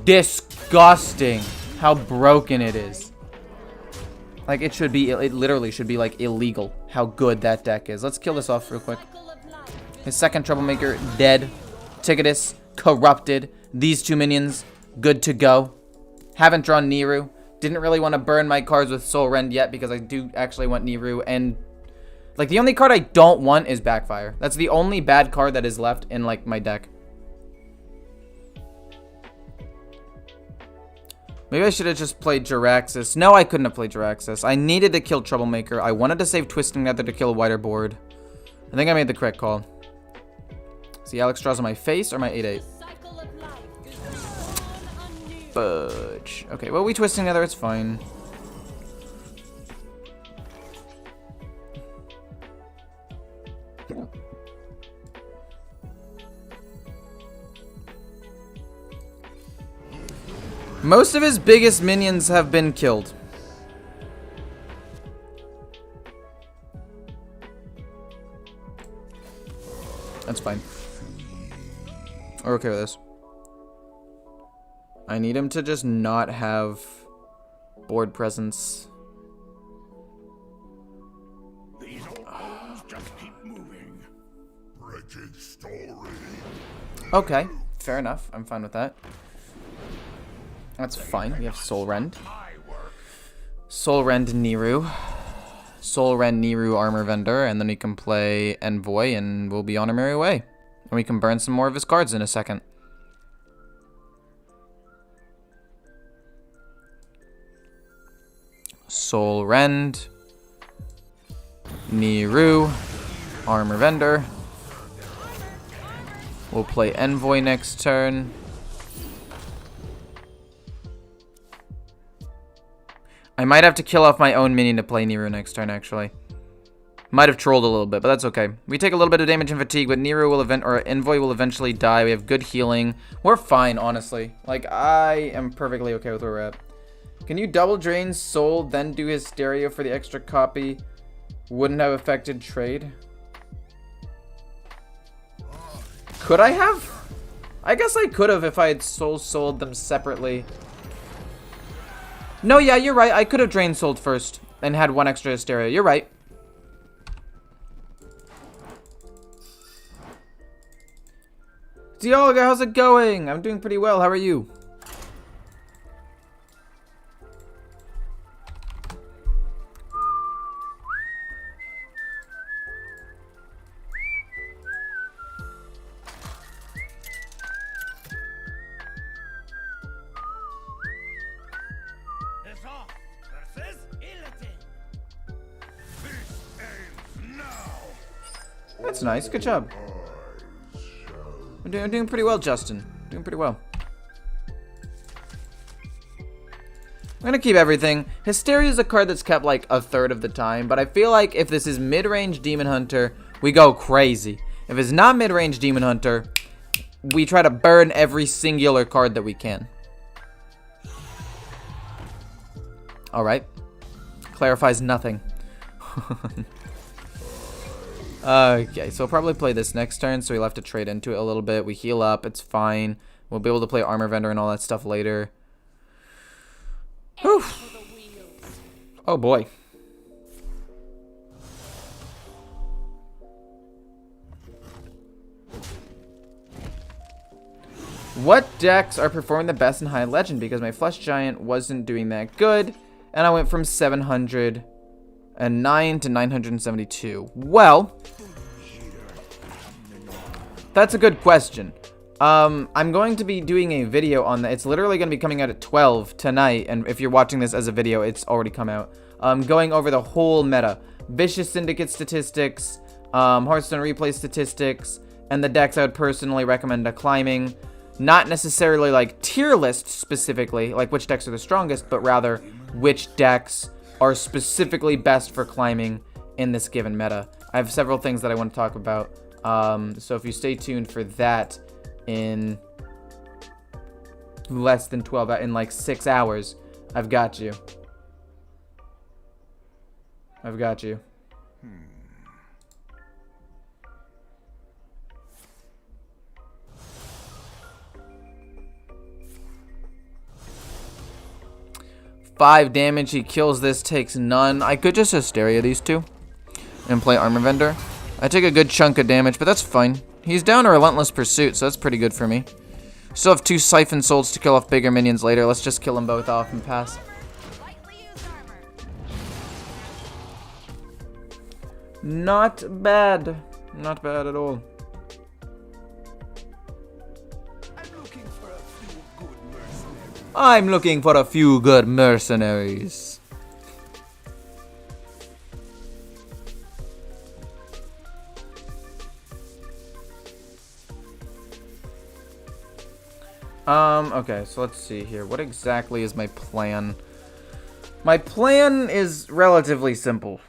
disgusting how broken it is. Like, it should be, it literally should be, like, illegal how good that deck is. Let's kill this off real quick. His second Troublemaker, dead. Ticketus, corrupted. These 2 minions, good to go. Haven't drawn Niru. Didn't really want to burn my cards with Soul Rend yet, because I do actually want Niru. And, like, the only card I don't want is Backfire. That's the only bad card that is left in, like, my deck. Maybe I should have just played Jiraxxus. No, I couldn't have played Jiraxxus. I needed to kill Troublemaker. I wanted to save Twisting Nether to kill a wider board. I think I made the correct call. See, Alex draws on my face or my 8/8. Fudge. Okay, well, we twisting together, it's fine. Most of his biggest minions have been killed. That's fine. We're okay with this. I need him to just not have board presence. These old bones just keep moving. Wretched story. Okay, fair enough. I'm fine with that. That's fine. We have Soul Rend. Soul Rend Niru. Soul Rend Niru Armor Vendor, and then we can play Envoy, and we'll be on our merry way. And we can burn some more of his cards in a second. Soul Rend. Niru. Armor Vendor. We'll play Envoy next turn. I might have to kill off my own minion to play Niru next turn, actually. Might have trolled a little bit, but that's okay. We take a little bit of damage and fatigue, but Niru will Envoy will eventually die. We have good healing. We're fine, honestly. Like, I am perfectly okay with where we're at. Can you double drain Soul, then do Hysteria for the extra copy? Wouldn't have affected trade. Could I have? I guess I could have if I had sold them separately. No, yeah, you're right. I could have drained Sold first and had one extra Hysteria. You're right. Dialga, how's it going? I'm doing pretty well. How are you? That's nice. Good job. I'm doing pretty well, Justin. Doing pretty well. I'm gonna keep everything. Hysteria is a card that's kept like a third of the time, but I feel like if this is mid-range Demon Hunter, we go crazy. If it's not mid-range Demon Hunter, we try to burn every singular card that we can. Alright. Clarifies nothing. Okay, so I'll probably play this next turn, so we'll have to trade into it a little bit. We heal up, it's fine. We'll be able to play Armor Vendor and all that stuff later. Whew. Oh boy. What decks are performing the best in High Legend? Because my Flesh Giant wasn't doing that good, and I went from 709 to 972. Well, that's a good question. I'm going to be doing a video on that. It's literally going to be coming out at 12 tonight, and if you're watching this as a video, it's already come out. Going over the whole meta. Vicious Syndicate statistics, Hearthstone replay statistics, and the decks I would personally recommend climbing. Not necessarily like tier list specifically, like which decks are the strongest, but rather which decks are specifically best for climbing in this given meta. I have several things that I want to talk about. So if you stay tuned for that in less than 12, in like 6 hours, I've got you. I've got you. Five damage, he kills this, takes none. I could just Hysteria these two and play Armor Vendor. I take a good chunk of damage, but that's fine. He's down to Relentless Pursuit, so that's pretty good for me. Still have 2 Siphon Souls to kill off bigger minions later. Let's just kill them both off and pass. Not bad. Not bad at all. I'm looking for a few good mercenaries. Okay, so let's see here. What exactly is my plan? My plan is relatively simple.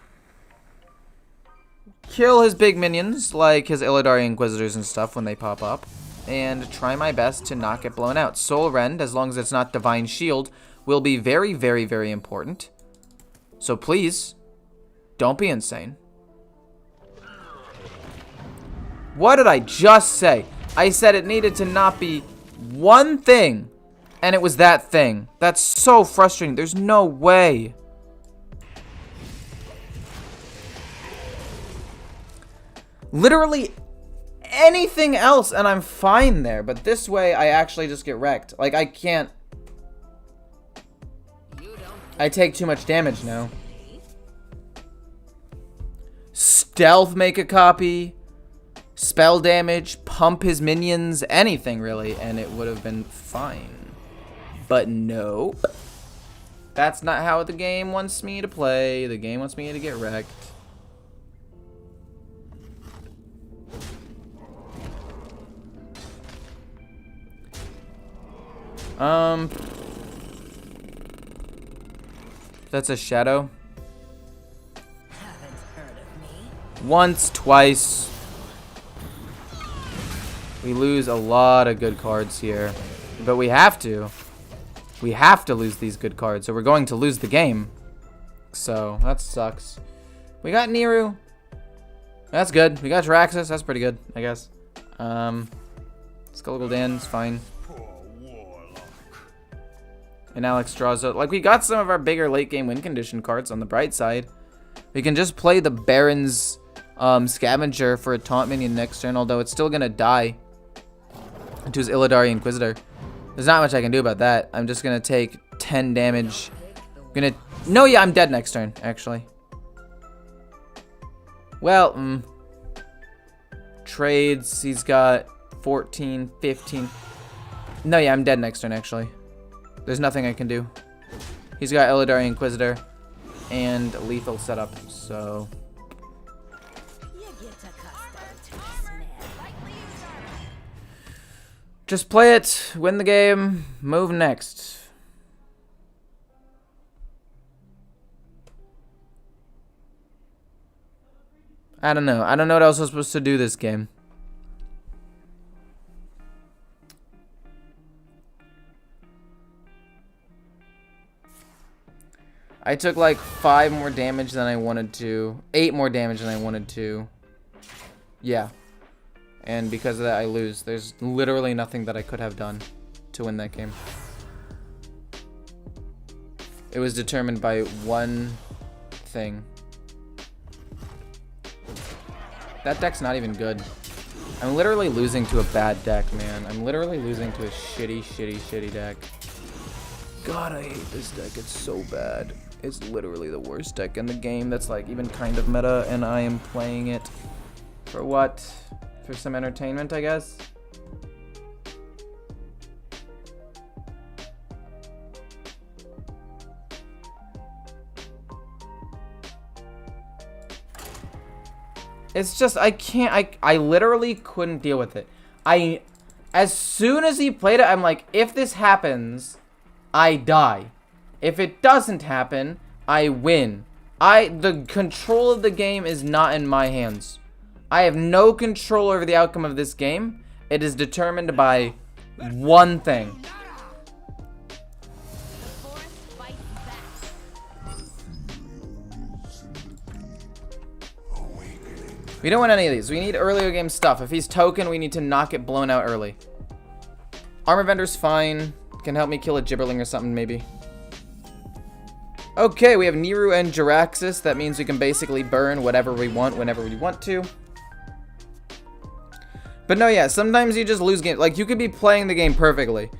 Kill his big minions, like his Illidari Inquisitors and stuff when they pop up, and try my best to not get blown out. Soul Rend, as long as it's not Divine Shield, will be very, very, very important. So please, don't be insane. What did I just say? I said it needed to not be one thing, and it was that thing. That's so frustrating. There's no way. Literally anything else, and I'm fine there. But this way, I actually just get wrecked. Like, I can't. I take too much damage now. Stealth, make a copy. Spell damage, pump his minions, anything really, and it would have been fine. But nope. That's not how the game wants me to play. The game wants me to get wrecked. That's a shadow. Haven't heard of me. Once, twice. We lose a lot of good cards here. But we have to. We have to lose these good cards, or we're going to lose the game. So, that sucks. We got Niru. That's good. We got Jaraxxus. That's pretty good, I guess. Skull Gul'dan's fine. Poor Warlock. And Alex draws out. Like, we got some of our bigger late game win condition cards on the bright side. We can just play the Barrens Scavenger for a taunt minion next turn, although it's still gonna die to his Illidari Inquisitor. There's not much I can do about that. I'm just gonna take 10 damage. No, yeah, I'm dead next turn, actually. Well, trades, he's got 14, 15. No, yeah, I'm dead next turn, actually. There's nothing I can do. He's got Illidari Inquisitor and lethal setup, so... You get accustomed to the smell. Just play it, win the game, move next. I don't know. I don't know what else I was supposed to do this game. I took like 5 more damage than I wanted to. 8 more damage than I wanted to. Yeah. And because of that, I lose. There's literally nothing that I could have done to win that game. It was determined by one thing. That deck's not even good. I'm literally losing to a bad deck, man. I'm literally losing to a shitty, shitty, shitty deck. God, I hate this deck. It's so bad. It's literally the worst deck in the game that's like even kind of meta, and I am playing it for what? For some entertainment, I guess? It's just, I can't, I literally couldn't deal with it. As soon as he played it, I'm like, if this happens, I die. If it doesn't happen, I win. The control of the game is not in my hands. I have no control over the outcome of this game. It is determined by one thing. We don't want any of these. We need earlier game stuff. If he's token, we need to not get blown out early. Armor Vendor's fine. Can help me kill a Gibberling or something, maybe. Okay, we have Niru and Jaraxxus. That means we can basically burn whatever we want whenever we want to. But no, yeah, sometimes you just lose games. Like, you could be playing the game perfectly,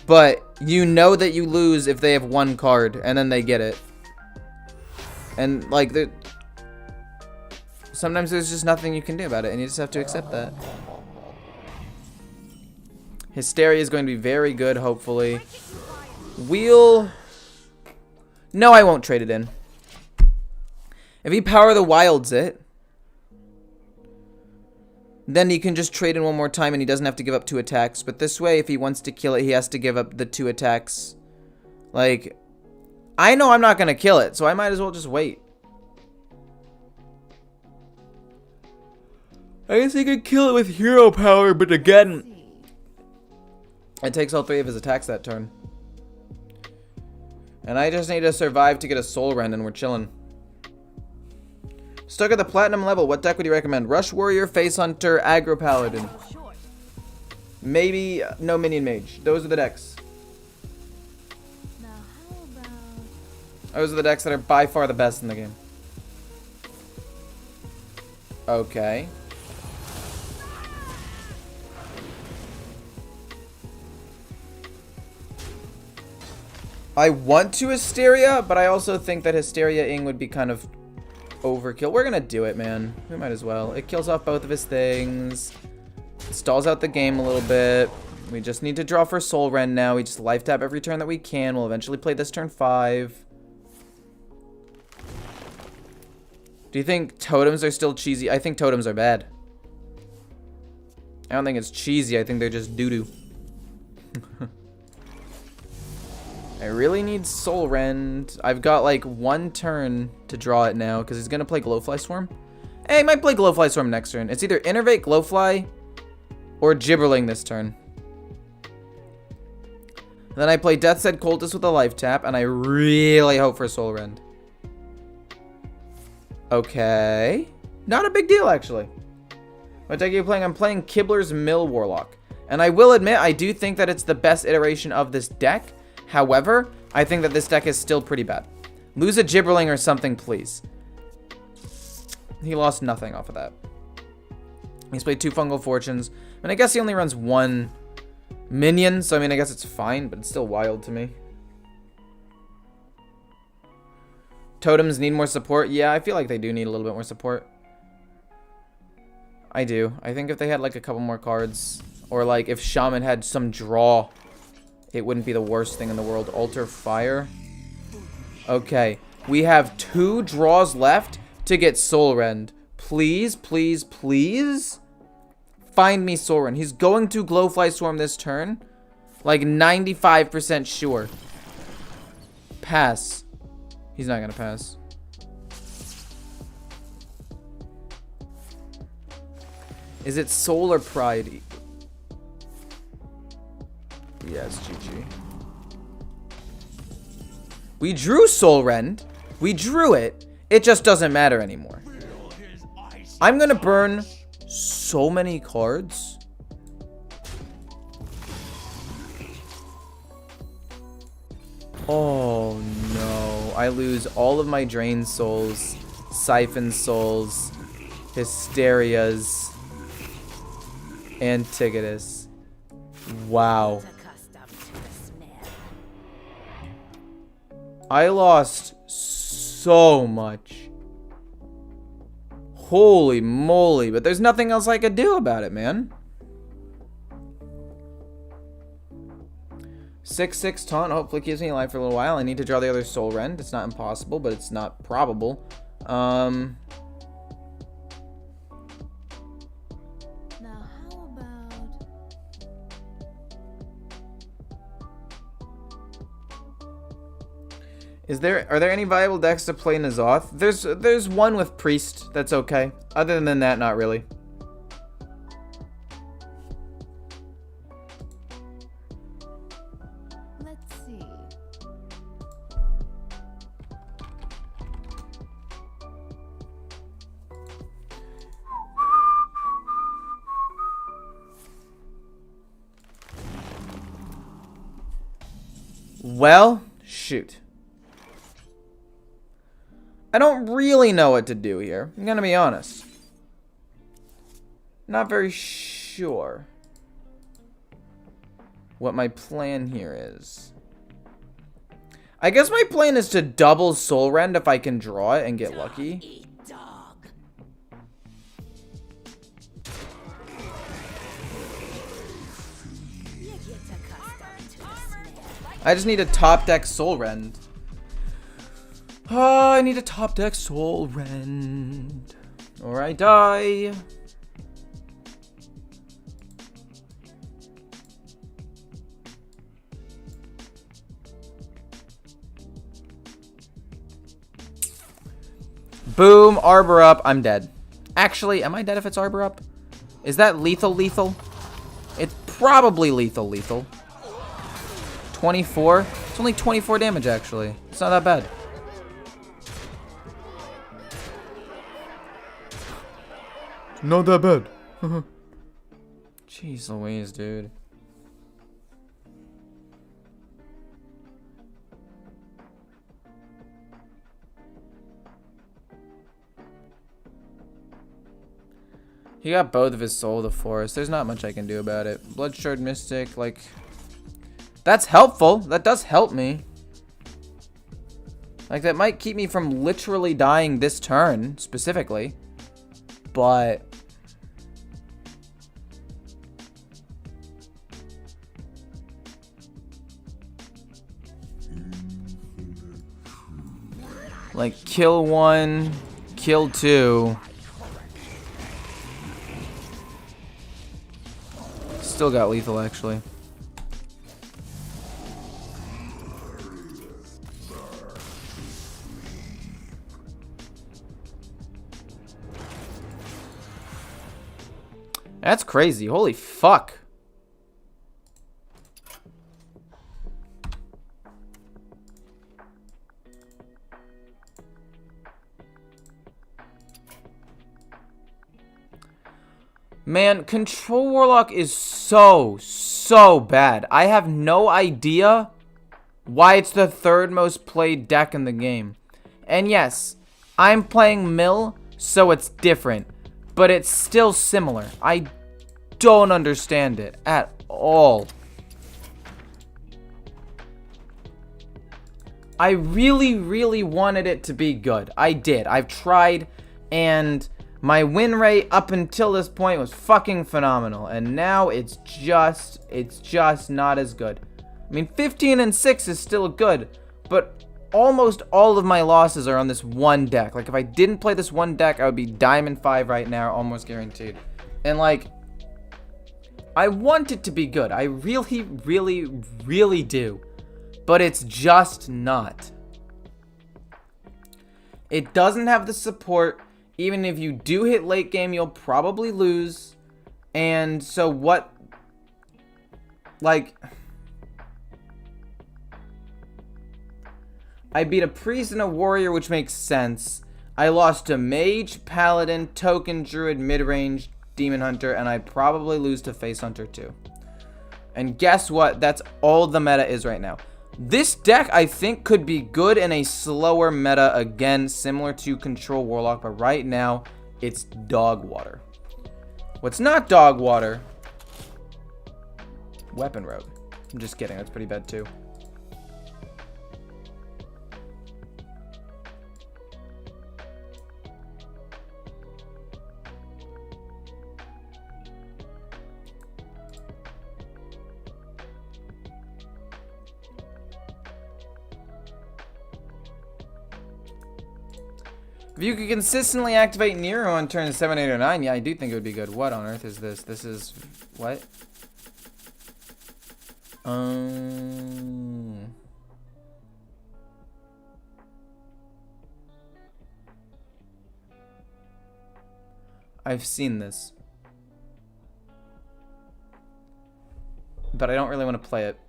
but you know that you lose if they have one card, and then they get it. And, like, sometimes there's just nothing you can do about it, and you just have to accept that. Hysteria is going to be very good, hopefully. No, I won't trade it in. If he Power the Wilds it, then he can just trade in one more time and he doesn't have to give up 2 attacks. But this way, if he wants to kill it, he has to give up the 2 attacks. Like, I know I'm not going to kill it, so I might as well just wait. I guess he could kill it with hero power, but again, it takes all 3 of his attacks that turn. And I just need to survive to get a Soul Rend and we're chilling. Stuck at the platinum level, what deck would you recommend? Rush Warrior, Face Hunter, Aggro Paladin. Maybe no Minion Mage. Those are the decks. Now how about Those are the decks that are by far the best in the game. Okay. I want to Hysteria, but I also think that Hysteria-ing would be kind of overkill. We're gonna do it, man. We might as well. It kills off both of his things. It stalls out the game a little bit. We just need to draw for Soul Rend now. We just life tap every turn that we can. We'll eventually play this turn 5. Do you think totems are still cheesy? I think totems are bad. I don't think it's cheesy. I think they're just doo-doo. I really need Soul Rend. I've got like 1 turn to draw it now because he's going to play Glowfly Swarm. Hey, he might play Glowfly Swarm next turn. It's either Innervate, Glowfly, or Gibberling this turn. Then I play Death's Head Cultist with a life tap, and I really hope for Soul Rend. Okay. Not a big deal, actually. What deck are you playing? I'm playing Kibler's Mill Warlock. And I will admit, I do think that it's the best iteration of this deck. However, I think that this deck is still pretty bad. Lose a Gibberling or something, please. He lost nothing off of that. He's played 2 Fungal Fortunes. I mean, I guess he only runs 1 minion, so I mean, I guess it's fine, but it's still wild to me. Totems need more support. Yeah, I feel like they do need a little bit more support. I do. I think if they had like a couple more cards, or like if Shaman had some draw, it wouldn't be the worst thing in the world. Alter Fire. Okay. We have 2 draws left to get Soul Rend. Please, please, please find me Soul Rend. He's going to Glowfly Swarm this turn. Like 95% sure. Pass. He's not going to pass. Is it Soul or Pride? Yeah, it's GG. We drew Soul Rend. We drew it. It just doesn't matter anymore. I'm gonna burn so many cards. Oh no. I lose all of my Drain Souls, Siphon Souls, Hysterias, and Ticketus. Wow. I lost so much. Holy moly, but there's nothing else I could do about it, man. 6/6 taunt hopefully keeps me alive for a little while. I need to draw the other Soul Rend. It's not impossible, but it's not probable. now how about Are there any viable decks to play N'Zoth? There's one with Priest that's okay. Other than that, not really. let's see. Well, shoot. I don't really know what to do here. I'm gonna be honest. Not very sure what my plan here is. I guess my plan is to double Soul Rend if I can draw it and get lucky. Eat dog. You get accustomed to the smell. I just need a top deck Soul Rend. I need a top deck Soul Rend, or I die. Boom, Arbor up. I'm dead. Actually, am I dead if it's Arbor up? Is that lethal? It's probably lethal. 24? It's only 24 damage, actually. It's not that bad. Not that bad. Jeez Louise, dude. He got both of his Soul of the Forest. There's not much I can do about it. Bloodshard Mystic, like... That's helpful. That does help me. Like, that might keep me from literally dying this turn, specifically. But... like, kill 1, kill 2... Still got lethal, actually. That's crazy. Holy fuck. Man, Control Warlock is so bad. I have no idea why it's the third most played deck in the game. And yes, I'm playing Mill, so it's different. But it's still similar. I don't understand it at all. I really wanted it to be good. I did. I've tried, and my win rate up until this point was fucking phenomenal. And now it's just not as good. I mean, 15-6 is still good, but almost all of my losses are on this one deck. Like, if I didn't play this one deck, I would be Diamond 5 right now, almost guaranteed. And, like, I want it to be good. I really do. But it's just not. It doesn't have the support. Even if you do hit late game, you'll probably lose. And so what... like... I beat a priest and a warrior, which makes sense. I lost to mage, paladin, token, druid, mid-range, demon hunter, and I'd probably lose to face hunter too. And guess what? That's all the meta is right now. This deck, I think, could be good in a slower meta, again, similar to Control Warlock, but right now, it's dog water. What's not dog water? Weapon Rogue. I'm just kidding, that's pretty bad too. If you could consistently activate Nero on turn 7, 8, or 9, yeah, I do think it would be good. What on earth is this? This is... what? I've seen this. But I don't really want to play it.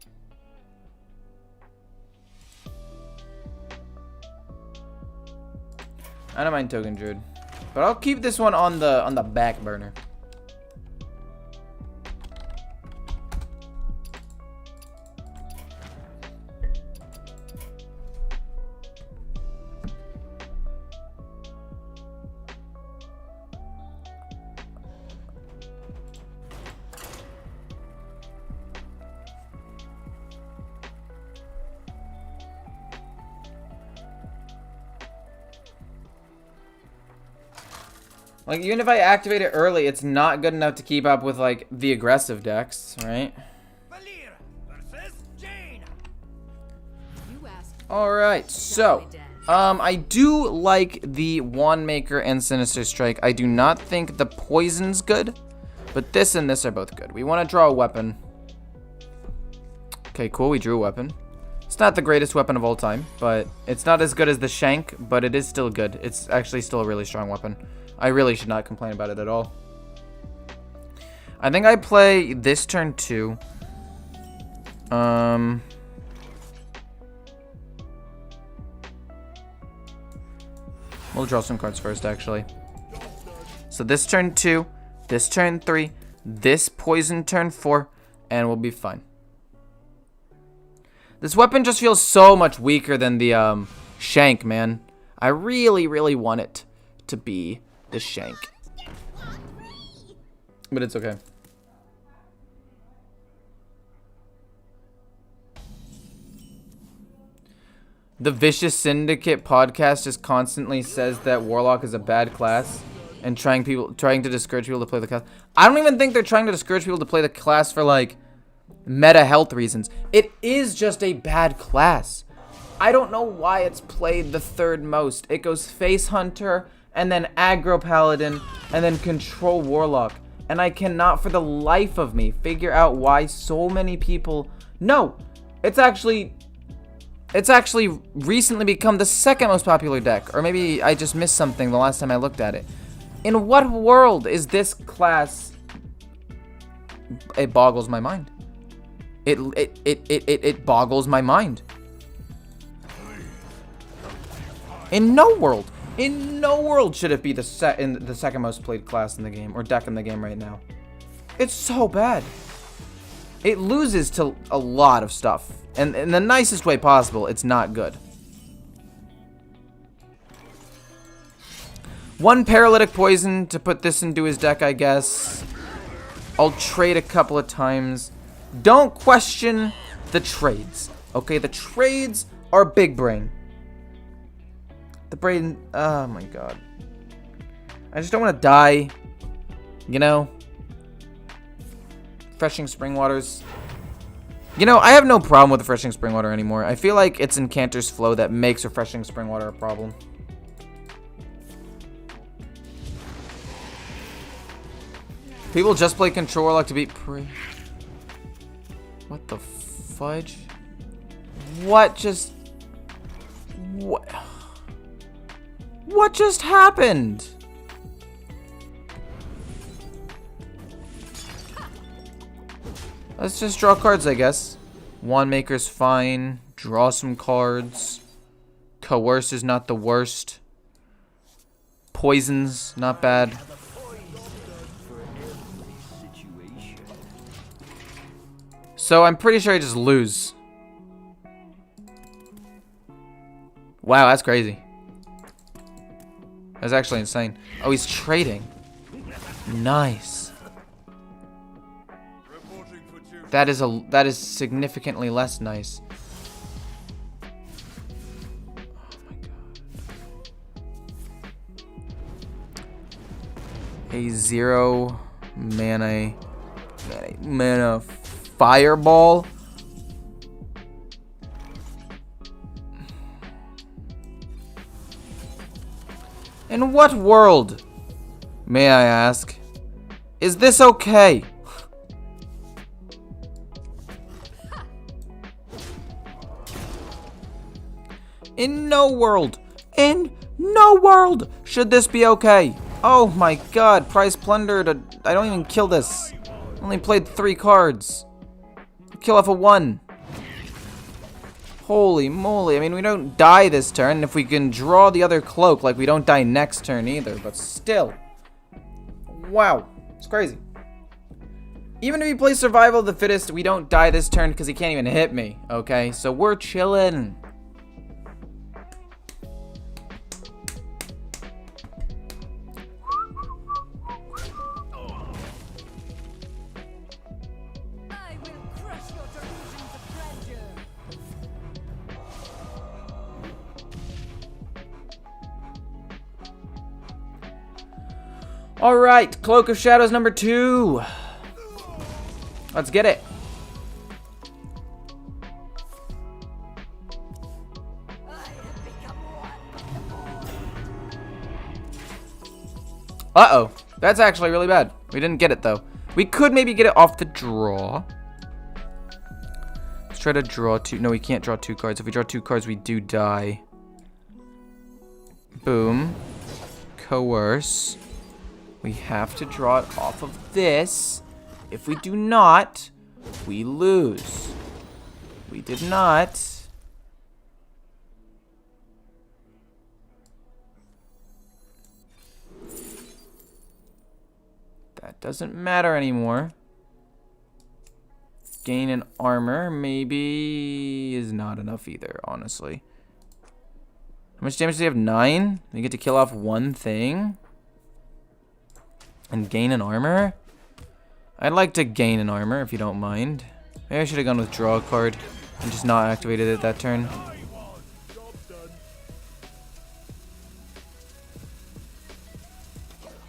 I don't mind Token Druid, but I'll keep this one on the back burner. Like, even if I activate it early, it's not good enough to keep up with, like, the aggressive decks, right? Alright, so, I do like the Wand Maker and Sinister Strike. I do not think the Poison's good, but this and this are both good. We want to draw a weapon. Okay, cool, we drew a weapon. It's not the greatest weapon of all time, but it's not as good as the Shank, but it is still good. It's actually still a really strong weapon. I really should not complain about it at all. I think I play this turn too. We'll draw some cards first, actually. So this turn 2, this turn 3, this poison turn 4, and we'll be fine. This weapon just feels so much weaker than the Shank, man. I really, really want it to be the Shank. But it's okay. The Vicious Syndicate podcast just constantly says that Warlock is a bad class and trying to discourage people to play the class. I don't even think they're trying to discourage people to play the class for like meta health reasons. It is just a bad class. I don't know why it's played the third most. It goes Face Hunter and then Aggro Paladin and then Control Warlock. And I cannot for the life of me figure out why so many people... No, it's actually recently become the second most popular deck. Or maybe I just missed something the last time I looked at it. In what world is this class? It boggles my mind. It boggles my mind. In no world should it be the second most played class in the game or deck in the game right now. It's so bad. It loses to a lot of stuff. And in the nicest way possible, it's not good. One Paralytic Poison to put this into his deck, I guess. I'll trade a couple of times. Don't question the trades. Okay, the trades are big brain. The brain, oh my god. I just don't want to die. You know? Refreshing Spring Waters. You know, I have no problem with Refreshing Spring Water anymore. I feel like it's Incanter's Flow that makes Refreshing Spring Water a problem. People just play Control Warlock to beat Prey. What the fudge? What just... What just happened? Let's just draw cards, I guess. Wand Maker's fine. Draw some cards. Coerce is not the worst. Poison's not bad. So I'm pretty sure I just lose. Wow, that's crazy. That's actually insane. Oh, he's trading. Nice. That is significantly less nice. Oh my god. A 0 mana fireball. In what world, may I ask, is this okay? In no world should this be okay. Oh my god, prize plundered. I don't even kill this. Only played 3 cards. Kill off a 1. Holy moly. I mean, we don't die this turn. If we can draw the other cloak, like, we don't die next turn either. But still. Wow. It's crazy. Even if he plays Survival of the Fittest, we don't die this turn because he can't even hit me. Okay? So we're chilling. Alright, Cloak of Shadows number 2. Let's get it. Uh-oh. That's actually really bad. We didn't get it, though. We could maybe get it off the draw. Let's try to draw 2. No, we can't draw 2 cards. If we draw 2 cards, we do die. Boom. Coerce. We have to draw it off of this. If we do not, we lose. We did not. That doesn't matter anymore. Gain an armor maybe is not enough either, honestly. How much damage do they have? 9? We get to kill off one thing? And gain an armor? I'd like to gain an armor if you don't mind. Maybe I should have gone with draw a card and just not activated it that turn.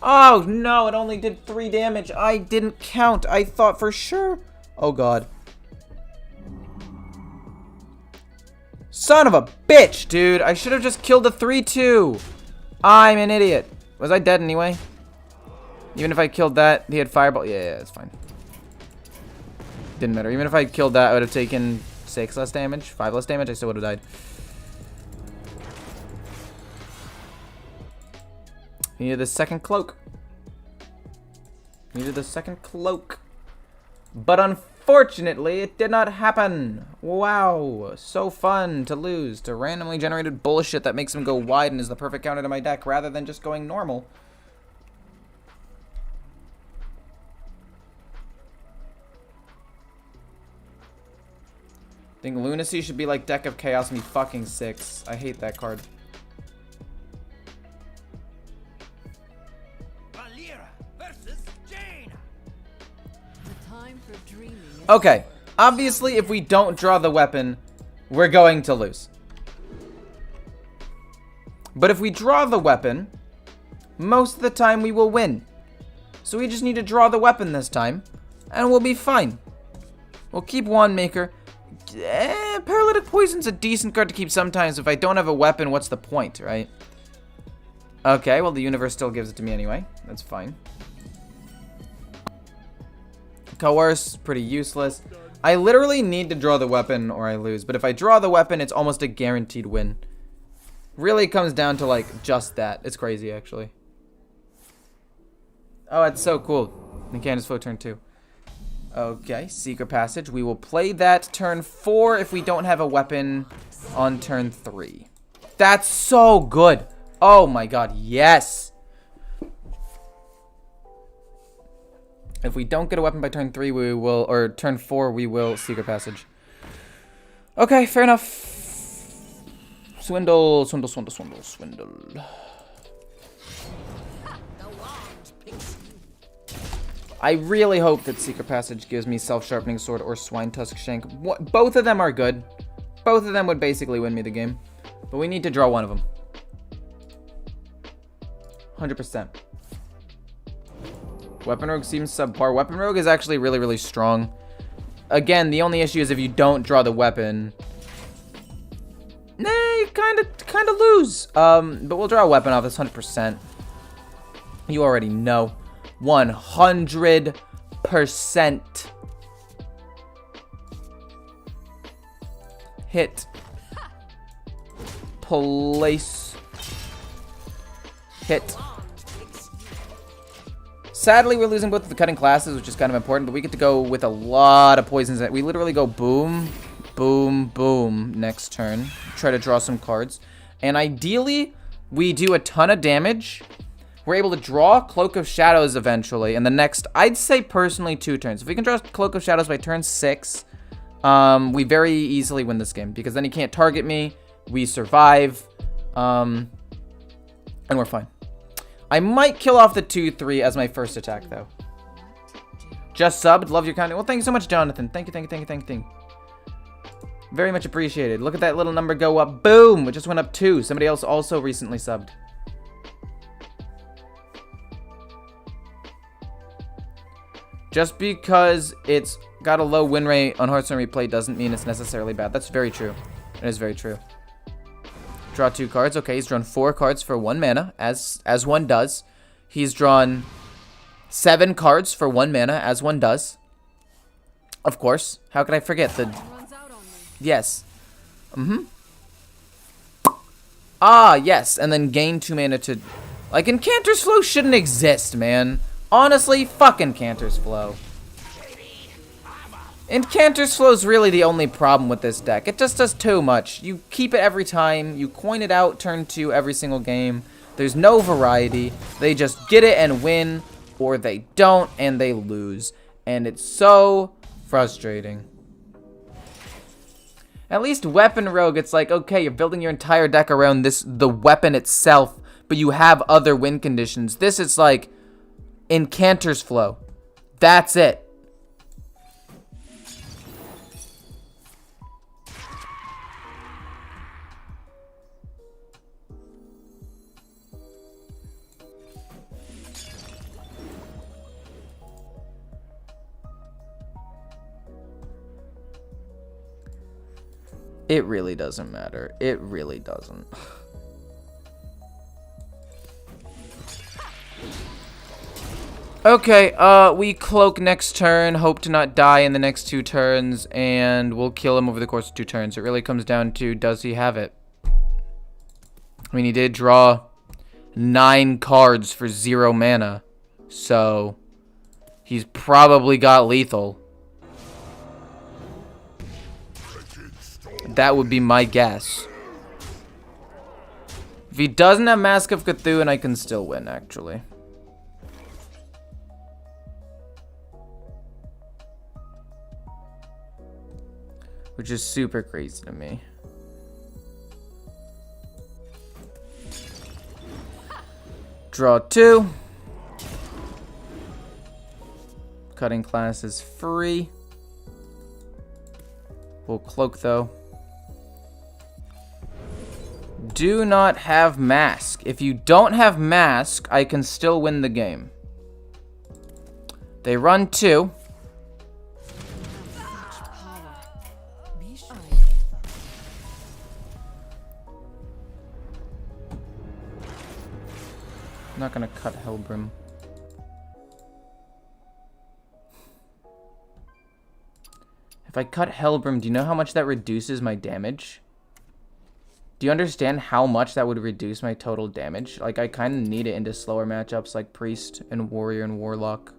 Oh no, it only did 3 damage. I didn't count. I thought for sure. Oh god. Son of a bitch, dude. I should have just killed the 3-2. I'm an idiot. Was I dead anyway? Even if I killed that, he had fireball. Yeah, it's fine. Didn't matter. Even if I killed that, I would have taken 6 less damage, 5 less damage. I still would have died. Needed the second cloak. Needed the second cloak. But unfortunately, it did not happen. Wow. So fun to lose to randomly generated bullshit that makes him go wide and is the perfect counter to my deck rather than just going normal. I think Lunacy should be like Deck of Chaos and be fucking 6. I hate that card. Okay, obviously if we don't draw the weapon, we're going to lose. But if we draw the weapon, most of the time we will win. So we just need to draw the weapon this time, and we'll be fine. We'll keep Wand Maker. Paralytic Poison's a decent card to keep sometimes. If I don't have a weapon, what's the point, right? Okay, well the universe still gives it to me anyway. That's fine. Coerce, pretty useless. I literally need to draw the weapon or I lose. But if I draw the weapon, it's almost a guaranteed win. Really comes down to, like, just that. It's crazy, actually. Oh, it's so cool. Incantus Foe turn 2. Okay, Secret Passage. We will play that turn 4 if we don't have a weapon on turn 3. That's so good. Oh my god, yes. If we don't get a weapon by turn 3, we will, or turn 4, we will Secret Passage. Okay, fair enough. Swindle, swindle, swindle, swindle, swindle. I really hope that Secret Passage gives me Self-Sharpening Sword or Swine Tusk Shank. Both of them are good. Both of them would basically win me the game. But we need to draw one of them. 100%. Weapon Rogue seems subpar. Weapon Rogue is actually really, really strong. Again, the only issue is if you don't draw the weapon, you kind of lose. But we'll draw a weapon off this 100%. You already know. 100%. Hit. Place. Hit. Sadly, we're losing both of the cutting classes, which is kind of important, but we get to go with a lot of poisons. We literally go boom, boom, boom next turn. Try to draw some cards. And ideally, we do a ton of damage. We're able to draw Cloak of Shadows eventually. And the next, I'd say personally, 2 turns. If we can draw Cloak of Shadows by turn 6, we very easily win this game. Because then he can't target me. We survive. And we're fine. I might kill off the 2-3 as my first attack, though. Just subbed. Love your content. Well, thank you so much, Jonathan. Thank you, thank you, thank you, thank you. Very much appreciated. Look at that little number go up. Boom! It just went up 2. Somebody else also recently subbed. Just because it's got a low win rate on Hearthstone Replay doesn't mean it's necessarily bad. That's very true. It is very true. Draw 2 cards. Okay, he's drawn 4 cards for 1 mana, as one does. He's drawn 7 cards for 1 mana, as one does. Of course. How could I forget the Yes. Ah, yes. And then gain 2 mana to... Like, Incanter's Flow shouldn't exist, man. Honestly, fuck Incanter's Flow. Incanter's Flow is really the only problem with this deck. It just does too much. You keep it every time. You coin it out turn 2 every single game. There's no variety. They just get it and win, or they don't and they lose. And it's so frustrating. At least Weapon Rogue, it's like, okay, you're building your entire deck around the weapon itself, but you have other win conditions. This is like Incanter's Flow. That's it. It really doesn't matter. It really doesn't. Okay, we cloak next turn, hope to not die in the next 2 turns, and we'll kill him over the course of 2 turns. It really comes down to, does he have it? I mean, he did draw 9 cards for 0 mana, so he's probably got lethal. That would be my guess. If he doesn't have Mask of Cthulhu, I can still win, actually. Which is super crazy to me. Draw 2. Cutting class is free. We'll cloak, though. Do not have Mask. If you don't have Mask, I can still win the game. They run 2. I'm not gonna cut Hellbrim. If I cut Hellbrim, do you know how much that reduces my damage? Do you understand how much that would reduce my total damage? Like, I kind of need it into slower matchups like Priest and Warrior and Warlock.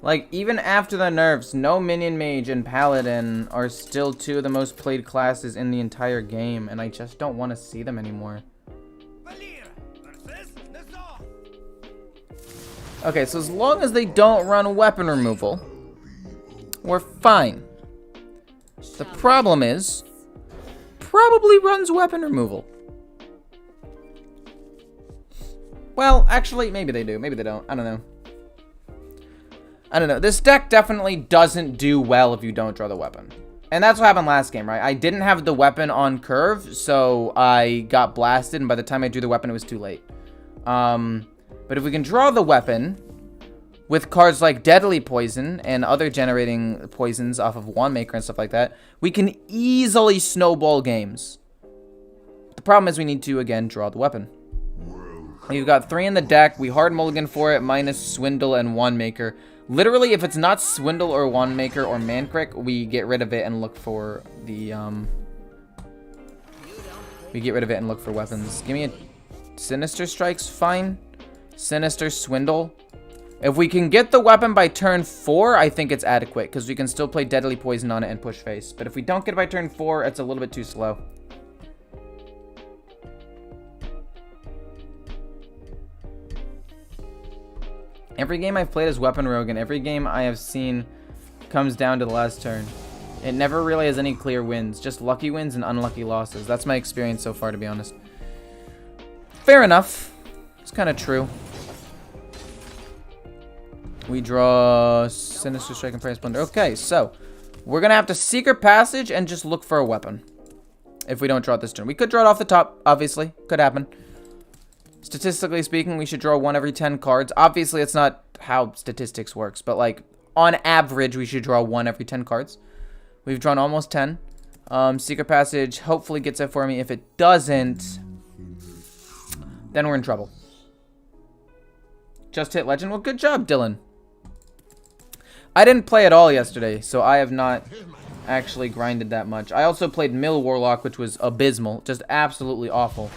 Like, even after the nerfs, no Minion Mage and Paladin are still 2 of the most played classes in the entire game, and I just don't want to see them anymore. Okay, so as long as they don't run weapon removal, we're fine. The problem is, probably runs weapon removal. Well, actually, maybe they do. Maybe they don't. I don't know. I don't know. This deck definitely doesn't do well if you don't draw the weapon. And that's what happened last game, right? I didn't have the weapon on curve, so I got blasted, and by the time I drew the weapon, it was too late. But if we can draw the weapon with cards like Deadly Poison and other generating poisons off of Wandmaker and stuff like that, we can easily snowball games. The problem is we need to, again, draw the weapon. We've got 3 in the deck. We hard mulligan for it, minus Swindle and Wandmaker. Literally, if it's not Swindle or Wandmaker or Mankrik, we get rid of it and look for the, we get rid of it and look for weapons. Give me a Sinister Strike's fine. Sinister Swindle. If we can get the weapon by turn 4, I think it's adequate, because we can still play Deadly Poison on it and push face. But if we don't get it by turn 4, it's a little bit too slow. Every game I've played as Weapon Rogue, and every game I have seen comes down to the last turn. It never really has any clear wins, just lucky wins and unlucky losses. That's my experience so far, to be honest. Fair enough. It's kind of true. We draw Sinister Strike and Price Plunder. Okay, so we're going to have to Secret Passage and just look for a weapon. If we don't draw it this turn. We could draw it off the top, obviously. Could happen. Statistically speaking, we should draw 1 every 10 cards. Obviously, it's not how statistics works, but like on average, we should draw 1 every 10 cards. We've drawn almost 10. Secret Passage hopefully gets it for me. If it doesn't, then we're in trouble. Just hit Legend? Well, good job, Dylan. I didn't play at all yesterday, so I have not actually grinded that much. I also played Mill Warlock, which was abysmal. Just absolutely awful.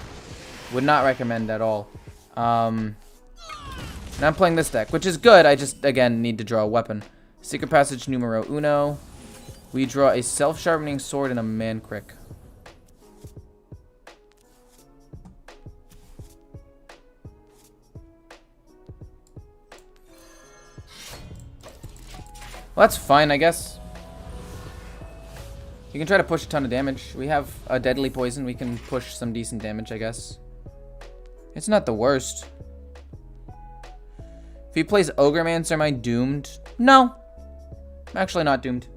Would not recommend at all. And I'm playing this deck, which is good. I just, again, need to draw a weapon. Secret Passage numero uno. We draw a Self-Sharpening Sword and a Mancrick. Well, that's fine, I guess. You can try to push a ton of damage. We have a deadly poison. We can push some decent damage, I guess. It's not the worst. If he plays Ogremancer, am I doomed? No. I'm actually not doomed.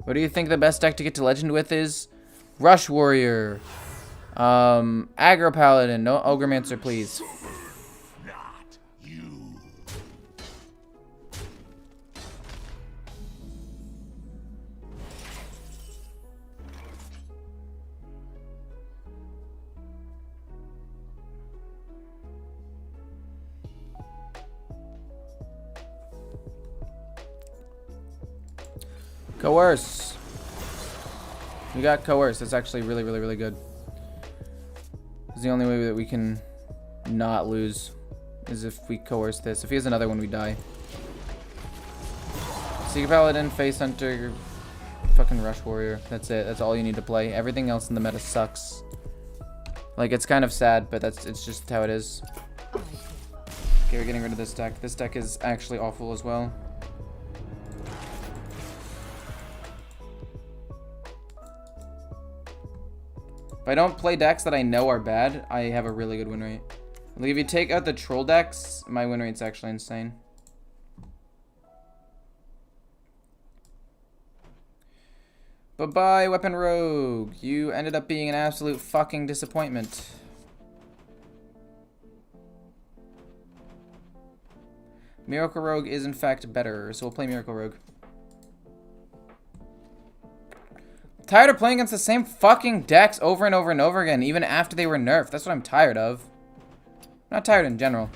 What do you think the best deck to get to Legend with is? Rush Warrior. Aggro Paladin. No Ogremancer, please. Not you. Coerce. We got Coerce. That's actually really, really, really good. It's the only way that we can not lose is if we Coerce this. If he has another one, we die. Secret Paladin, Face Hunter, fucking Rush Warrior. That's it. That's all you need to play. Everything else in the meta sucks. Like, it's kind of sad, but it's just how it is. Okay, we're getting rid of this deck. This deck is actually awful as well. If I don't play decks that I know are bad, I have a really good win rate. Like if you take out the troll decks, my win rate's actually insane. Bye-bye, Weapon Rogue. You ended up being an absolute fucking disappointment. Miracle Rogue is in fact better, so we'll play Miracle Rogue. Tired of playing against the same fucking decks over and over and over again, even after they were nerfed. That's what I'm tired of. I'm not tired in general.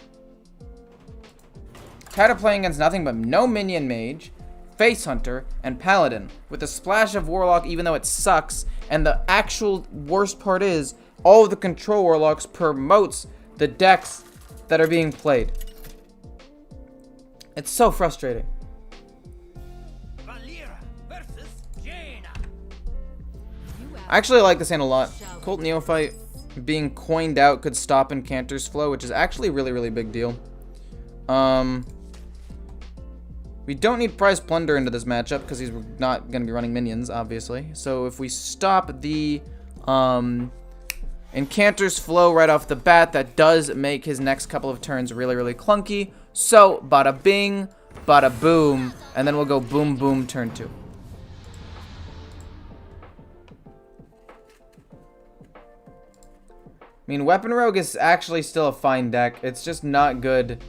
Tired of playing against nothing but no minion mage, face hunter, and paladin, with a splash of warlock even though it sucks, and the actual worst part is, all of the control warlocks promotes the decks that are being played. It's so frustrating. I actually like this hand a lot. Cult Neophyte being coined out could stop Incanter's flow, which is actually a really, really big deal. We don't need Prize Plunder into this matchup because he's not going to be running minions, obviously. So if we stop the Incanter's flow right off the bat, that does make his next couple of turns really, really clunky. So bada bing, bada boom, and then we'll go boom, boom, turn 2. I mean, Weapon Rogue is actually still a fine deck. It's just not good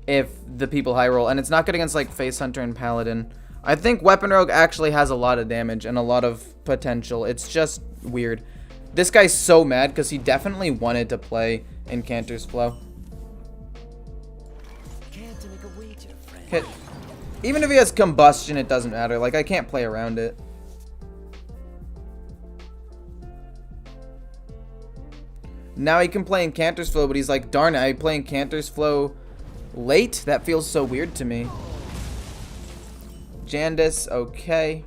if the people high roll. And it's not good against, like, Face Hunter and Paladin. I think Weapon Rogue actually has a lot of damage and a lot of potential. It's just weird. This guy's so mad because he definitely wanted to play Incanter's Flow. Hit. Even if he has Combustion, it doesn't matter. Like, I can't play around it. Now he can play Incanter's Flow, but he's like, darn it, I play Incanter's Flow late? That feels so weird to me. Jandis, okay.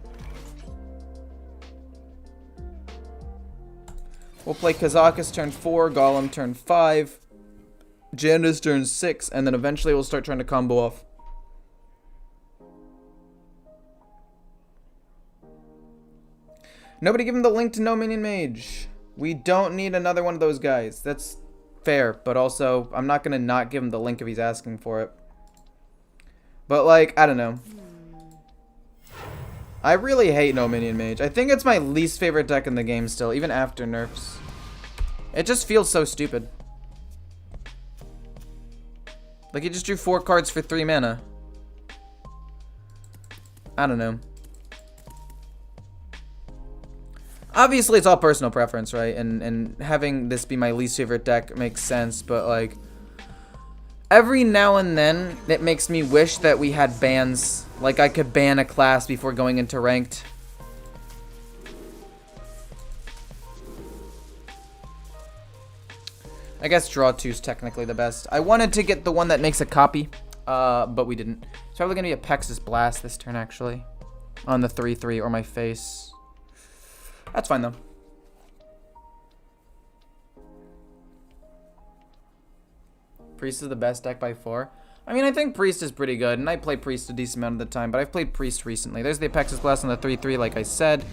We'll play Kazakus turn 4, Golem turn 5, Jandis turn 6, and then eventually we'll start trying to combo off. Nobody give him the link to No Minion Mage. We don't need another one of those guys. That's fair, but also, I'm not going to not give him the link if he's asking for it. But, like, I don't know. I really hate No Minion Mage. I think it's my least favorite deck in the game still, even after nerfs. It just feels so stupid. Like, he just drew 4 cards for 3 mana. I don't know. Obviously, it's all personal preference, right? And having this be my least favorite deck makes sense, but like every now and then it makes me wish that we had bans. Like I could ban a class before going into ranked. I guess draw 2 is technically the best. I wanted to get the one that makes a copy, but we didn't. It's probably gonna be a Pex's Blast this turn actually, on the 3/3 or my face. That's fine though. Priest is the best deck by far. I mean, I think Priest is pretty good, and I play Priest a decent amount of the time, but I've played Priest recently. There's the Apex's Blast on the 3/3, like I said.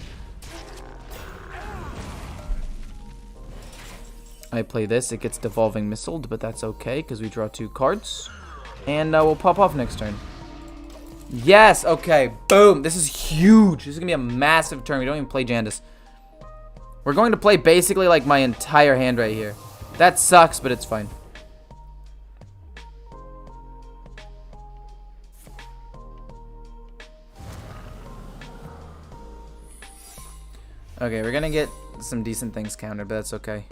I play this, it gets Devolving Missiled, but that's okay, because we draw 2 cards. And we'll pop off next turn. Yes, okay, boom. This is huge. This is going to be a massive turn. We don't even play Jandis. We're going to play basically like my entire hand right here. That sucks, but it's fine. Okay, we're going to get some decent things countered, but that's okay.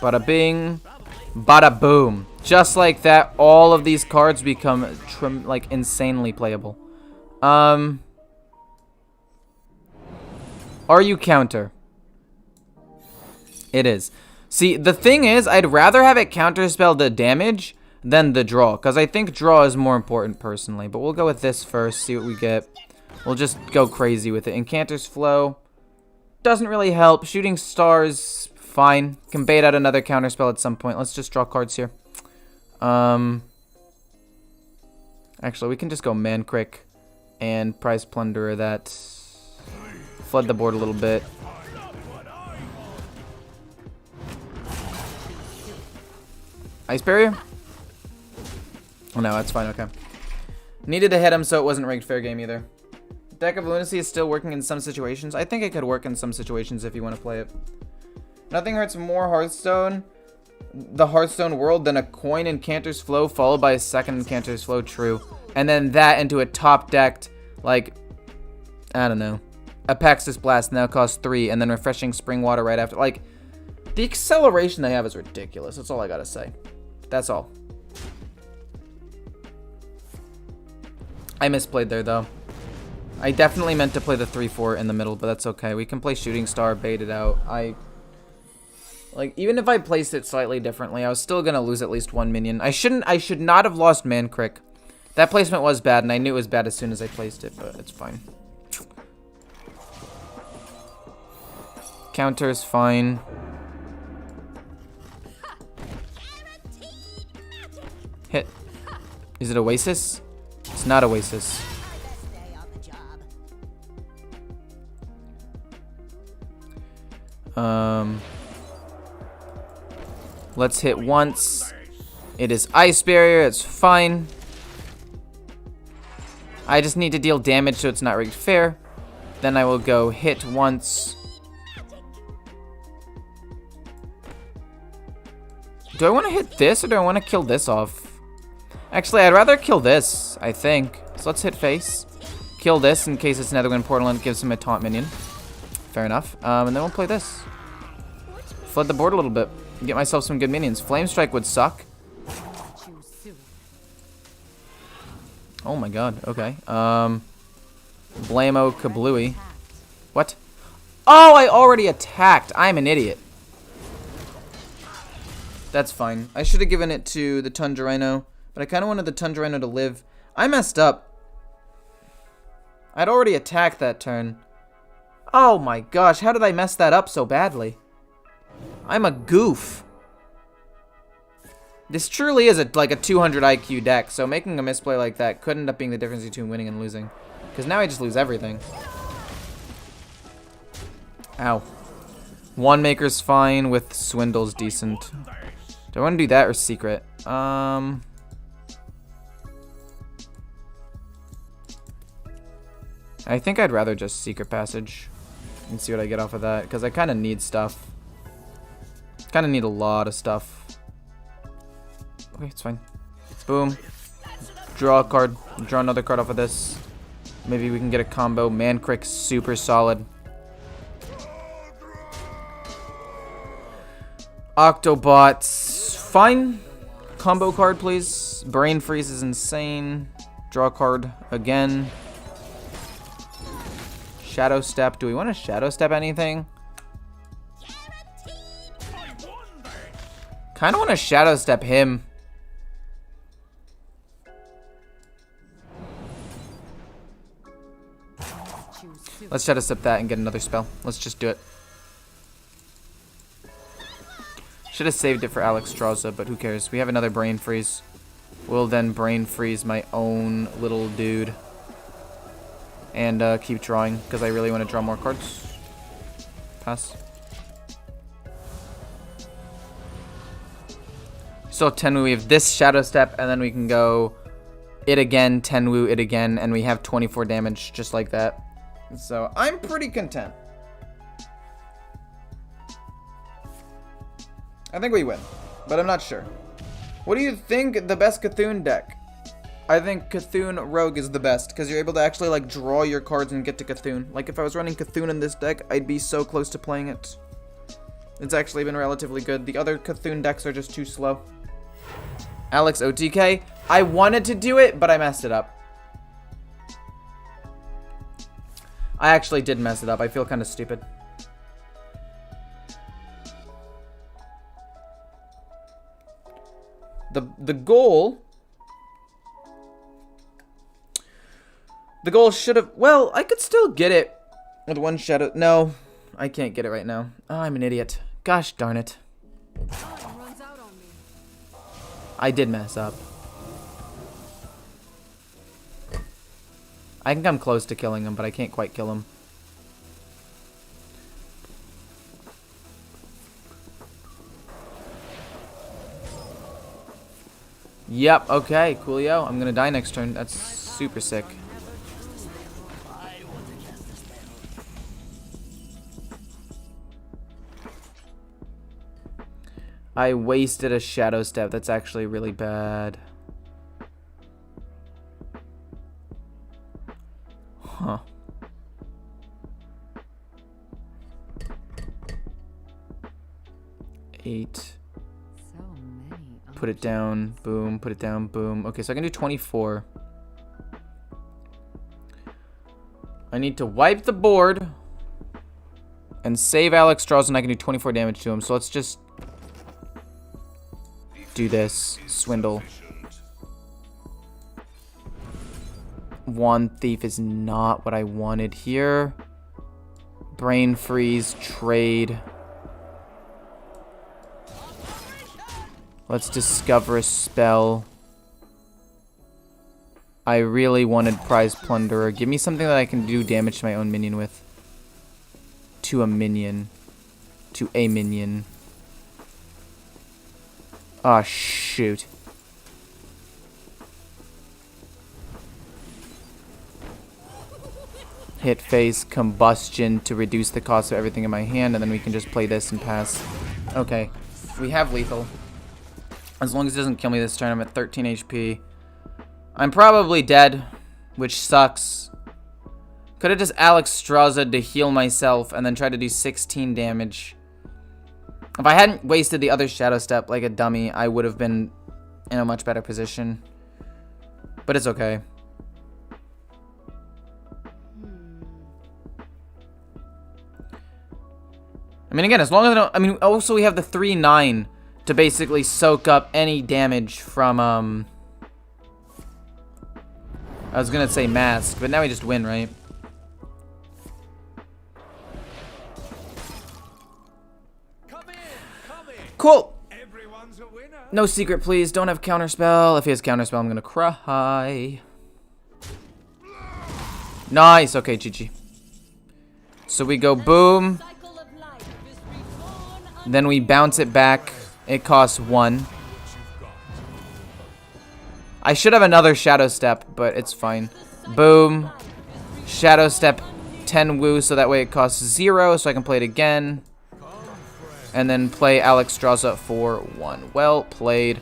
Bada bing, bada boom. Just like that, all of these cards become like insanely playable. Are you counter? It is. See, the thing is, I'd rather have it counterspell the damage than the draw, because I think draw is more important personally. But we'll go with this first, see what we get. We'll just go crazy with it. Incanter's Flow doesn't really help. Shooting Stars, fine. Can bait out another counterspell at some point. Let's just draw cards here. Actually, we can just go Mancrick and Prize Plunderer that. Flood the board a little bit. Ice Barrier? Oh no, that's fine, okay. Needed to hit him so it wasn't rigged fair game either. Deck of Lunacy is still working in some situations. I think it could work in some situations if you want to play it. Nothing hurts more Hearthstone, the Hearthstone world, than a coin in Cantor's Flow followed by a second Cantor's Flow, true. And then that into a top decked, like, I don't know. Apex's Blast now costs 3, and then Refreshing Spring Water right after. Like, the acceleration they have is ridiculous. That's all I gotta say. That's all. I misplayed there, though. I definitely meant to play the 3/4 in the middle, but that's okay. We can play Shooting Star, bait it out. Like, even if I placed it slightly differently, I was still gonna lose at least 1 minion. I should not have lost Mancrick. That placement was bad, and I knew it was bad as soon as I placed it, but it's fine. Counter is fine. Hit. Is it Oasis? It's not Oasis. Let's hit once. It is Ice Barrier. It's fine. I just need to deal damage so it's not rigged fair. Then I will go hit once. Do I want to hit this or do I want to kill this off? Actually, I'd rather kill this, I think. So let's hit face. Kill this in case it's Netherwind Portal and it gives him a taunt minion. Fair enough. And then we'll play this. Flood the board a little bit. Get myself some good minions. Flame Strike would suck. Oh my god. Okay. Blammo Kablooey. What? Oh, I already attacked. I'm an idiot. That's fine. I should have given it to the Tundra Rhino, but I kind of wanted the Tundra Rhino to live. I messed up. I'd already attacked that turn. Oh my gosh, how did I mess that up so badly? I'm a goof. This truly is like a 200 IQ deck, so making a misplay like that could end up being the difference between winning and losing. Because now I just lose everything. Ow. One Maker's fine with Swindle's decent. Do I want to do that or Secret? I think I'd rather just Secret Passage and see what I get off of that, because I kind of need stuff. Kind of need a lot of stuff. Okay, it's fine. Boom. Draw a card. Draw another card off of this. Maybe we can get a combo. Mancrick, super solid. Octobots, fine. Combo card, please. Brain Freeze is insane. Draw a card again. Shadow Step. Do we want to Shadow Step anything? Kind of want to Shadow Step him. Let's Shadow Step that and get another spell. Let's just do it. Should have saved it for Alexstrasza, but who cares? We have another Brain Freeze. We'll then Brain Freeze my own little dude. And keep drawing, because I really want to draw more cards. Pass. So Tenwu, we have this Shadow Step, and then we can go it again, Tenwu, it again, and we have 24 damage, just like that. So I'm pretty content. I think we win, but I'm not sure. What do you think the best Cthulhu deck? I think Cthulhu Rogue is the best, because you're able to actually like draw your cards and get to Cthulhu. Like if I was running Cthulhu in this deck, I'd be so close to playing it. It's actually been relatively good. The other Cthulhu decks are just too slow. Alex OTK, I wanted to do it, but I messed it up. I actually did mess it up. I feel kind of stupid. The goal should have, well, I could still get it with one shadow. No, I can't get it right now. Oh, I'm an idiot. Gosh darn it. I did mess up. I can come close to killing him, but I can't quite kill him. Yep, okay, coolio. I'm gonna die next turn. That's super sick. I wasted a Shadow Step. That's actually really bad. Huh. Eight. Put it down, boom, put it down, boom. Okay, so I can do 24. I need to wipe the board and save Alexstrasza, and I can do 24 damage to him. So let's just do this. Swindle. Wand Thief is not what I wanted here. Brain Freeze, trade. Let's discover a spell. I really wanted Prize Plunderer. Give me something that I can do damage to my own minion with. To a minion. To a minion. Ah, shoot. Hit face, combustion to reduce the cost of everything in my hand, and then we can just play this and pass. Okay. We have lethal. As long as it doesn't kill me this turn, I'm at 13 HP. I'm probably dead, which sucks. Could have just Alexstrasza to heal myself and then try to do 16 damage. If I hadn't wasted the other Shadow Step like a dummy, I would have been in a much better position. But it's okay. I mean, again, as long as I don't... I mean, also we have the 3/9 to basically soak up any damage from, I was gonna say Mask, but now we just win, right? Cool! No secret, please. Don't have counterspell. If he has counterspell, I'm gonna cry. Nice! Okay, GG. So we go boom. Then we bounce it back. It costs 1. I should have another Shadow Step, but it's fine. Boom. Shadow Step 10 Woo, so that way it costs 0, so I can play it again. and then play Alexstrasza for 1. Well played.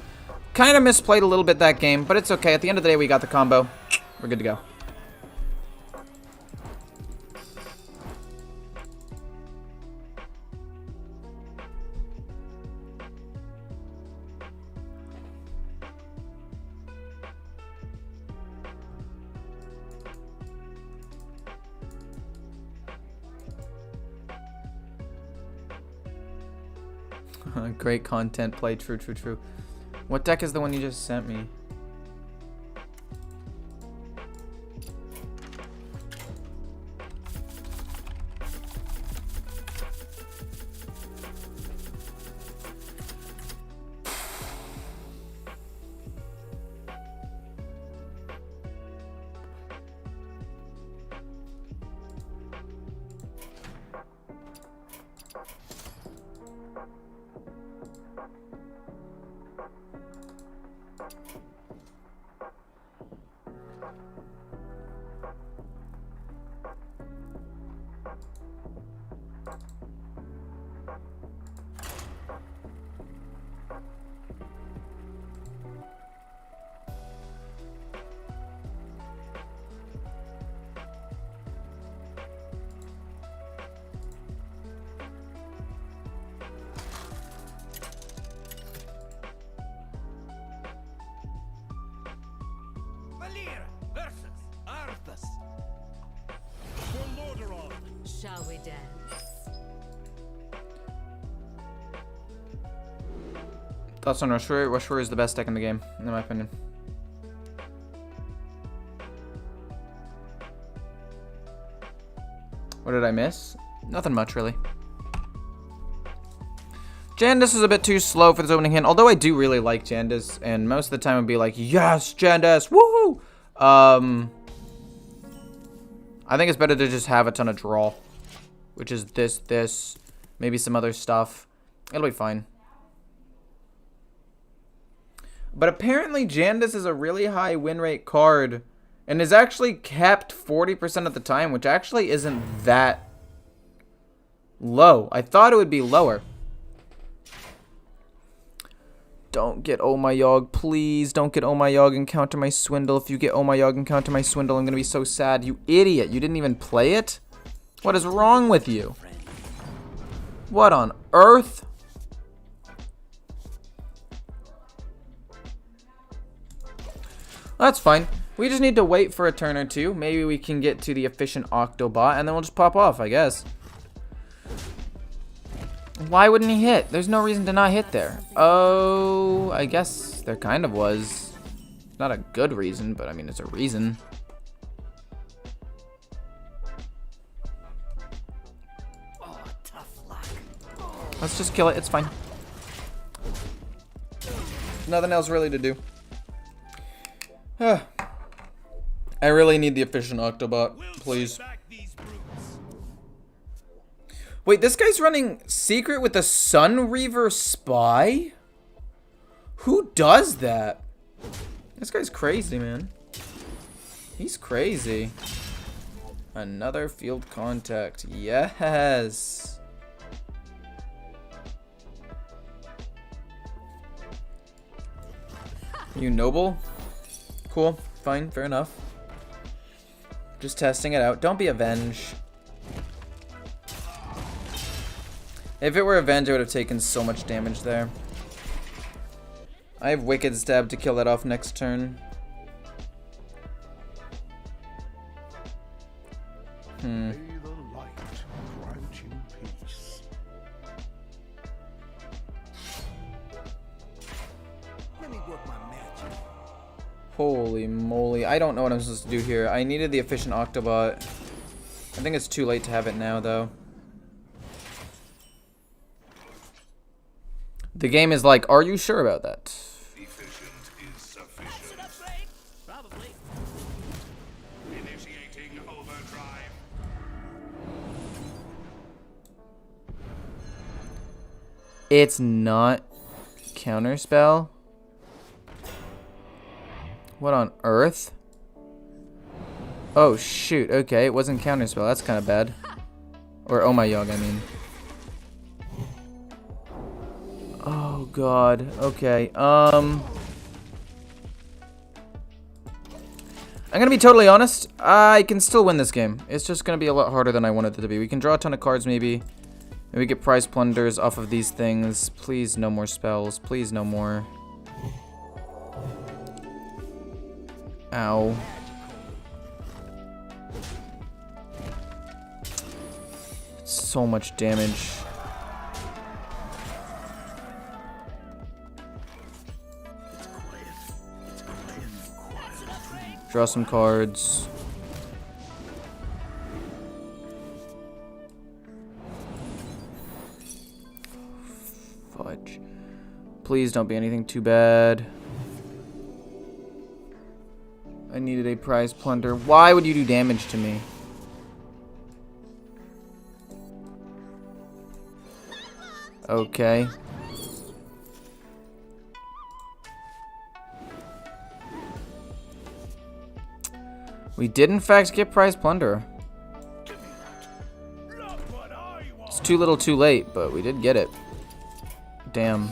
Kind of misplayed a little bit that game, but it's okay. At the end of the day, we got the combo. We're good to go. Great content play. True, true, true. What deck is the one you just sent me? Valir versus Arthas. For Lordaeron. Shall we dance? Thoughts on Rushroar? Rushroar is the best deck in the game, in my opinion. What did I miss? Nothing much, really. Jandis is a bit too slow for this opening hand, although I do really like Jandis, and most of the time I'd be like, yes, Jandis, woohoo! I think it's better to just have a ton of draw, which is this, maybe some other stuff. It'll be fine. But apparently Jandis is a really high win rate card, and is actually capped 40% of the time, which actually isn't that low. I thought it would be lower. Don't get Oh My Yogg, please. Don't get Oh My Yogg and counter my swindle. If you get Oh My Yogg and counter my swindle, I'm gonna be so sad. You idiot. You didn't even play it? What is wrong with you? What on earth? That's fine. We just need to wait for a turn or two. Maybe we can get to the efficient Octobot, and then we'll just pop off, I guess. Why wouldn't he hit? There's no reason to not hit there. Oh, I guess there kind of was. Not a good reason, but I mean, it's a reason. Oh, tough luck. Let's just kill it. It's fine. Nothing else really to do. I really need the efficient Octobot, please. Back these brutes. Wait, this guy's running Secret with a Sun Reaver Spy? Who does that? This guy's crazy, man. He's crazy. Another field contact. Yes. You noble? Cool. Fine. Fair enough. Just testing it out. Don't be Avenge. If it were Avenge, I would have taken so much damage there. I have Wicked Stab to kill that off next turn. May the light grant you peace. Let me work my magic. Holy moly. I don't know what I'm supposed to do here. I needed the efficient Octobot. I think it's too late to have it now, though. The game is like, are you sure about that? Efficient is sufficient. Probably. Initiating overdrive. It's not counterspell? What on earth? Oh shoot, okay, it wasn't counterspell. That's kind of bad. Or Oh My Yogg, I mean. Oh god. Okay. I'm gonna be totally honest. I can still win this game. It's just gonna be a lot harder than I wanted it to be. We can draw a ton of cards, maybe. Maybe get prize plunders off of these things. Please, no more spells. Please, no more. Ow. So much damage. Draw some cards. Fudge. Please don't be anything too bad. I needed a prize plunder. Why would you do damage to me? Okay. We did in fact get prize plunder. It's too little too late, but we did get it. Damn.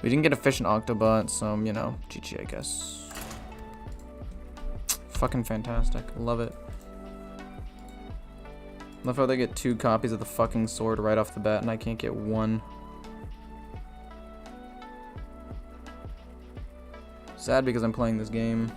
We didn't get efficient Octobot, so, you know, GG, I guess. Fucking fantastic. Love it. Love how they get 2 copies of the fucking sword right off the bat, and I can't get 1. Sad because I'm playing this game.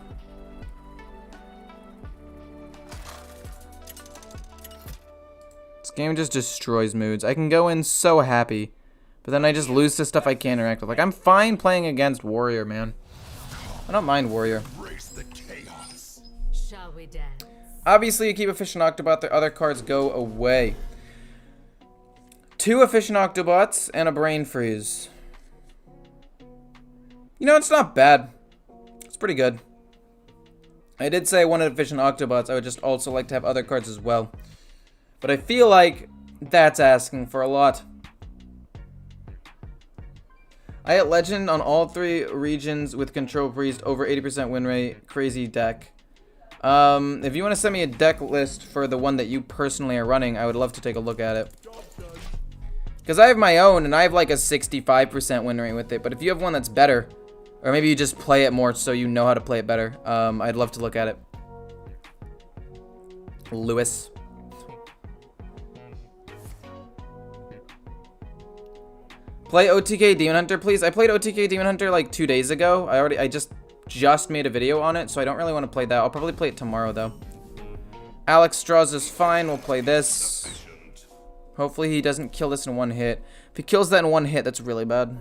This game just destroys moods. I can go in so happy, but then I just lose to stuff I can't interact with. Like, I'm fine playing against Warrior, man. I don't mind Warrior. Shall we dance? Obviously, you keep Efficient Octobot, the other cards go away. 2 Efficient Octobots and a Brain Freeze. You know, it's not bad. It's pretty good. I did say I wanted Efficient Octobots. I would just also like to have other cards as well. But I feel like that's asking for a lot. I hit Legend on all 3 regions with Control Priest, over 80% win rate. Crazy deck. If you want to send me a deck list for the one that you personally are running, I would love to take a look at it. Because I have my own, and I have like a 65% win rate with it. But if you have one that's better, or maybe you just play it more so you know how to play it better, I'd love to look at it. Lewis. Play OTK Demon Hunter, please. I played OTK Demon Hunter like 2 days ago. I just made a video on it, so I don't really want to play that. I'll probably play it tomorrow, though. Alex Straws is fine. We'll play this. Hopefully he doesn't kill this in 1 hit. If he kills that in 1 hit, that's really bad.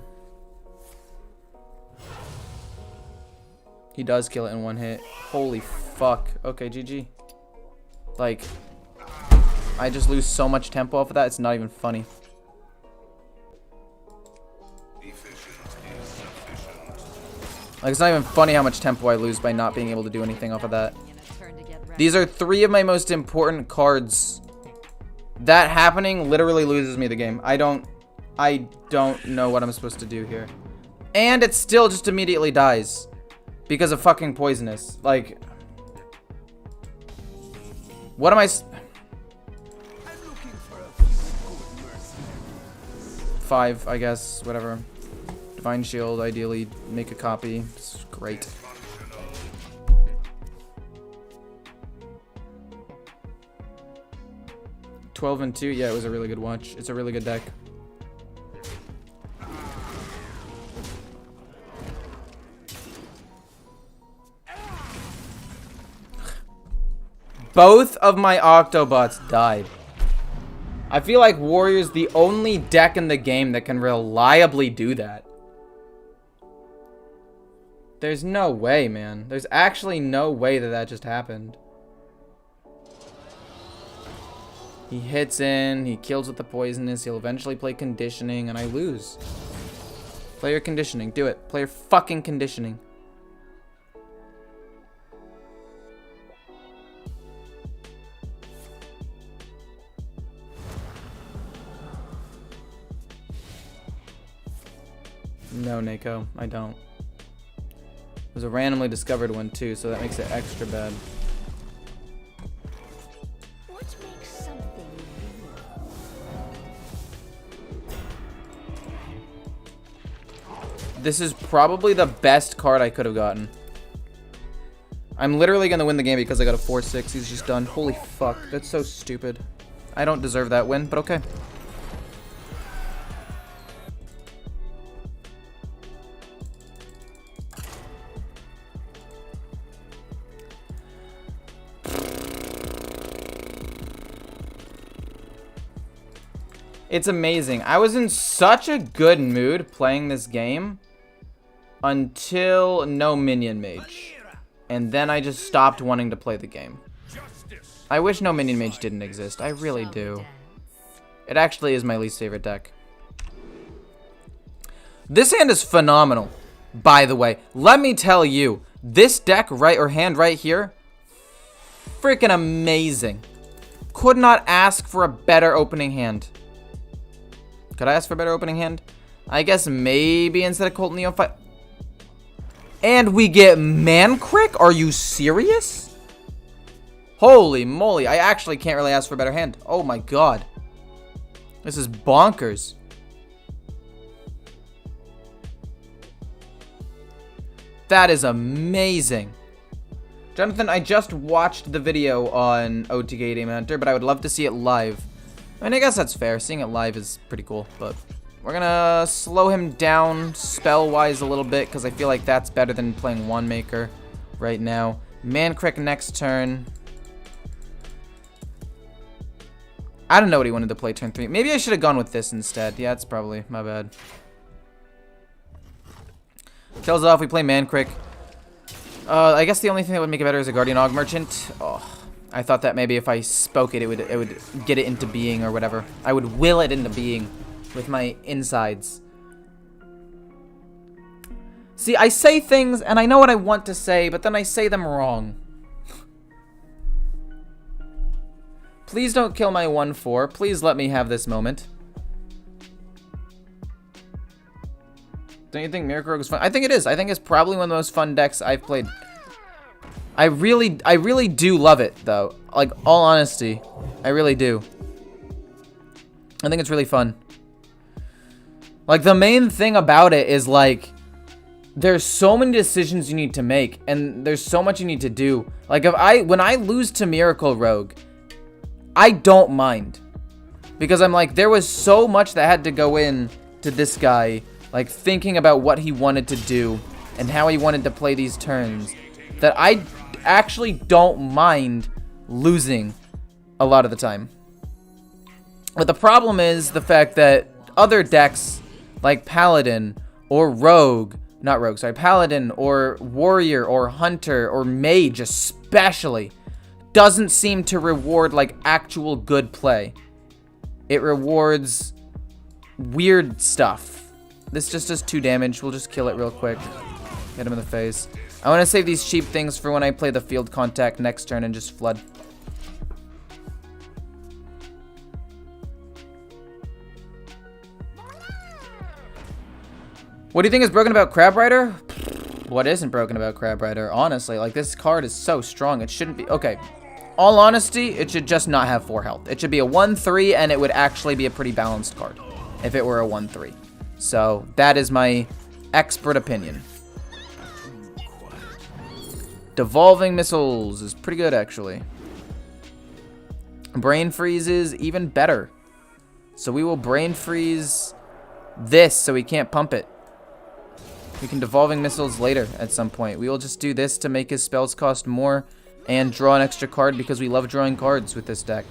He does kill it in 1 hit. Holy fuck. Okay, GG. Like, I just lose so much tempo off of that, it's not even funny. Like, it's not even funny how much tempo I lose by not being able to do anything off of that. These are 3 of my most important cards. That happening literally loses me the game. I don't know what I'm supposed to do here. And it still just immediately dies. Because of fucking poisonous. Like, what am I... 5, I guess. Whatever. Divine Shield, ideally, make a copy. It's great. $12 and 2, yeah, it was a really good watch. It's a really good deck. Both of my Octobots died. I feel like Warrior's the only deck in the game that can reliably do that. There's no way, man. There's actually no way that that just happened. He hits in, he kills with the poisonous, he'll eventually play conditioning, and I lose. Play your conditioning, do it. Play your fucking conditioning. No, Nako, I don't. It was a randomly discovered one too, so that makes it extra bad. This is probably the best card I could have gotten. I'm literally going to win the game because I got a 4-6. He's just done. Holy fuck. That's so stupid. I don't deserve that win, but okay. It's amazing. I was in such a good mood playing this game until no minion mage. And then I just stopped wanting to play the game. I wish no minion mage didn't exist. I really do. It actually is my least favorite deck. This hand is phenomenal, by the way. Let me tell you, this deck hand right here, freaking amazing. Could not ask for a better opening hand. Could I ask for a better opening hand? I guess maybe instead of Colt Neo 5. And we get Mancrick? Are you serious? Holy moly. I actually can't really ask for a better hand. Oh my god. This is bonkers. That is amazing. Jonathan, I just watched the video on OTK Demon Hunter, but I would love to see it live. I mean, I guess that's fair. Seeing it live is pretty cool, but we're gonna slow him down spell-wise a little bit, because I feel like that's better than playing Wandmaker right now. Mancrick next turn. I don't know what he wanted to play turn 3. Maybe I should have gone with this instead. Yeah, it's probably my bad. Kills it off. We play Mancrick. I guess the only thing that would make it better is a Guardian Og Merchant. Oh, I thought that maybe if I spoke it, it would get it into being or whatever. I would will it into being with my insides. See, I say things and I know what I want to say, but then I say them wrong. Please don't kill my 1/4. Please let me have this moment. Don't you think Miracle Rogue is fun? I think it is. I think it's probably one of the most fun decks I've played. I really do love it, though. Like, all honesty, I really do. I think it's really fun. Like, the main thing about it is, like, there's so many decisions you need to make, and there's so much you need to do. Like, when I lose to Miracle Rogue, I don't mind. Because I'm like, there was so much that had to go in to this guy, like, thinking about what he wanted to do and how he wanted to play these turns, that I actually don't mind losing a lot of the time. But the problem is the fact that other decks like Paladin or Paladin or Warrior or Hunter or Mage especially doesn't seem to reward like actual good play. It rewards weird stuff. This just does 2 damage. We'll just kill it real quick. Hit him in the face. I want to save these cheap things for when I play the field contact next turn and just flood. What do you think is broken about Crab Rider? What isn't broken about Crab Rider? Honestly, like, this card is so strong. It shouldn't be... Okay. All honesty, it should just not have 4 health. It should be a 1/3, and it would actually be a pretty balanced card if it were a 1/3. So, that is my expert opinion. Devolving Missiles is pretty good, actually. Brain Freeze is even better. So we will Brain Freeze this so we can't pump it. We can Devolving Missiles later at some point. We will just do this to make his spells cost more and draw an extra card because we love drawing cards with this deck.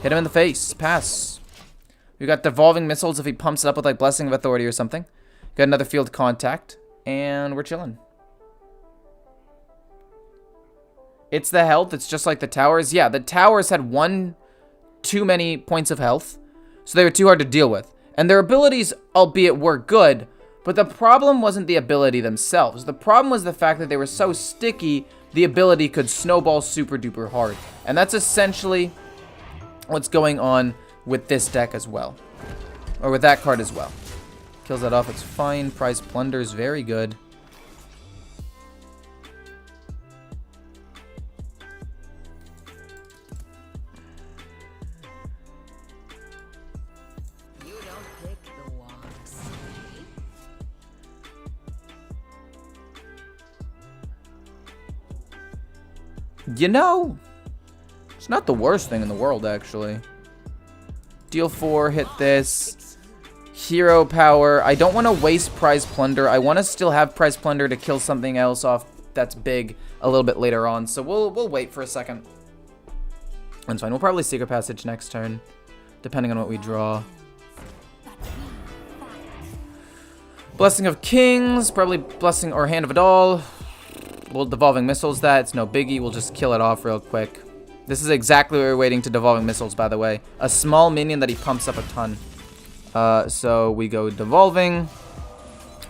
Hit him in the face. Pass. We got Devolving Missiles if he pumps it up with like Blessing of Authority or something. Got another Field Contact. And we're chilling. It's the health. It's just like the towers. Yeah, the towers had too many points of health. So they were too hard to deal with. And their abilities, albeit were good, but the problem wasn't the ability themselves. The problem was the fact that they were so sticky, the ability could snowball super duper hard. And that's essentially what's going on with this deck as well. Or with that card as well. Kills that off, it's fine. Prize Plunder is very good. You know, it's not the worst thing in the world, actually. Deal 4, hit this. Hero power. I don't want to waste prize plunder. I want to still have prize plunder to kill something else off that's big a little bit later on. So we'll wait for a second. That's fine. We'll probably Secret Passage next turn, depending on what we draw. Blessing of Kings. Probably Blessing or Hand of Adal. We'll Devolving Missiles that. It's no biggie. We'll just kill it off real quick. This is exactly what we're waiting to Devolving Missiles, by the way. A small minion that he pumps up a ton. So we go Devolving.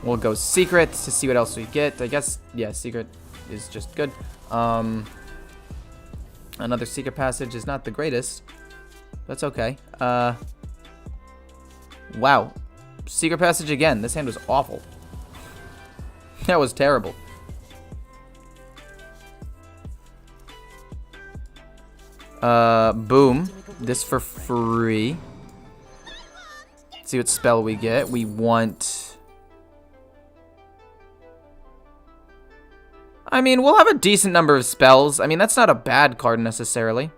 We'll go Secret to see what else we get. I guess, yeah, Secret is just good. Another Secret Passage is not the greatest. That's okay. Wow. Secret Passage again. This hand was awful. That was terrible. Boom. This for free. Let's see what spell we get. We want... I mean, we'll have a decent number of spells. I mean, that's not a bad card necessarily.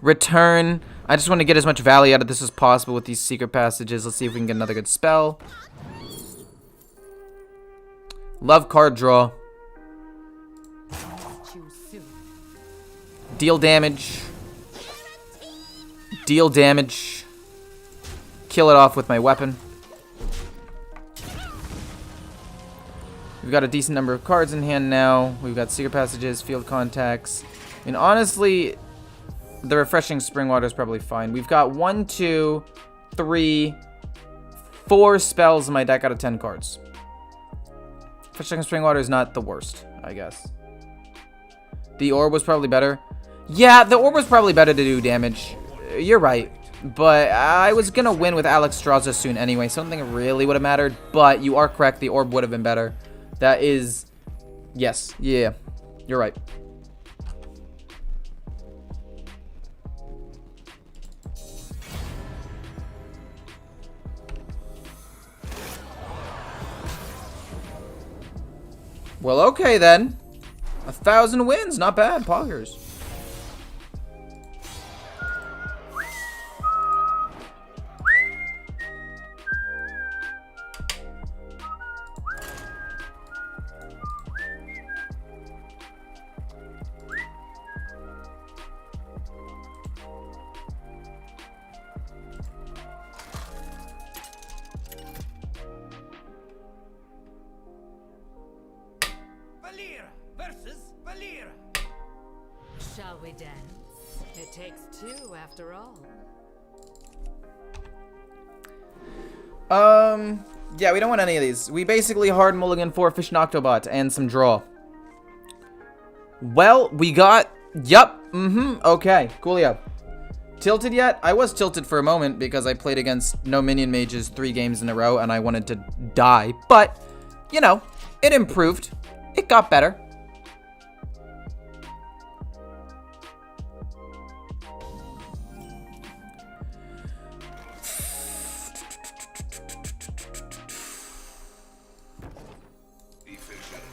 Return. I just want to get as much value out of this as possible with these Secret Passages. Let's see if we can get another good spell. Love card draw. Deal damage. Deal damage. Kill it off with my weapon. We've got a decent number of cards in hand now. We've got Secret Passages, Field Contacts. I mean, honestly, the Refreshing Spring Water is probably fine. We've got 1, 2, 3, 4 spells in my deck out of 10 cards. Refreshing Spring Water is not the worst, I guess. The Orb was probably better. Yeah, the Orb was probably better to do damage. You're right. But I was going to win with Alex Straza soon anyway, so I don't think it really would have mattered. But you are correct. The Orb would have been better. That is... Yes. Yeah. You're right. Well, okay then. 1,000 wins. Not bad, Poggers. Shall we dance? It takes two after all. Yeah, we don't want any of these. We basically hard mulligan for Fish and Octobot and some draw. Well, we got... Yup. Okay. Coolio. Tilted yet? I was tilted for a moment because I played against no minion mages 3 games in a row and I wanted to die. But, you know, it improved. It got better.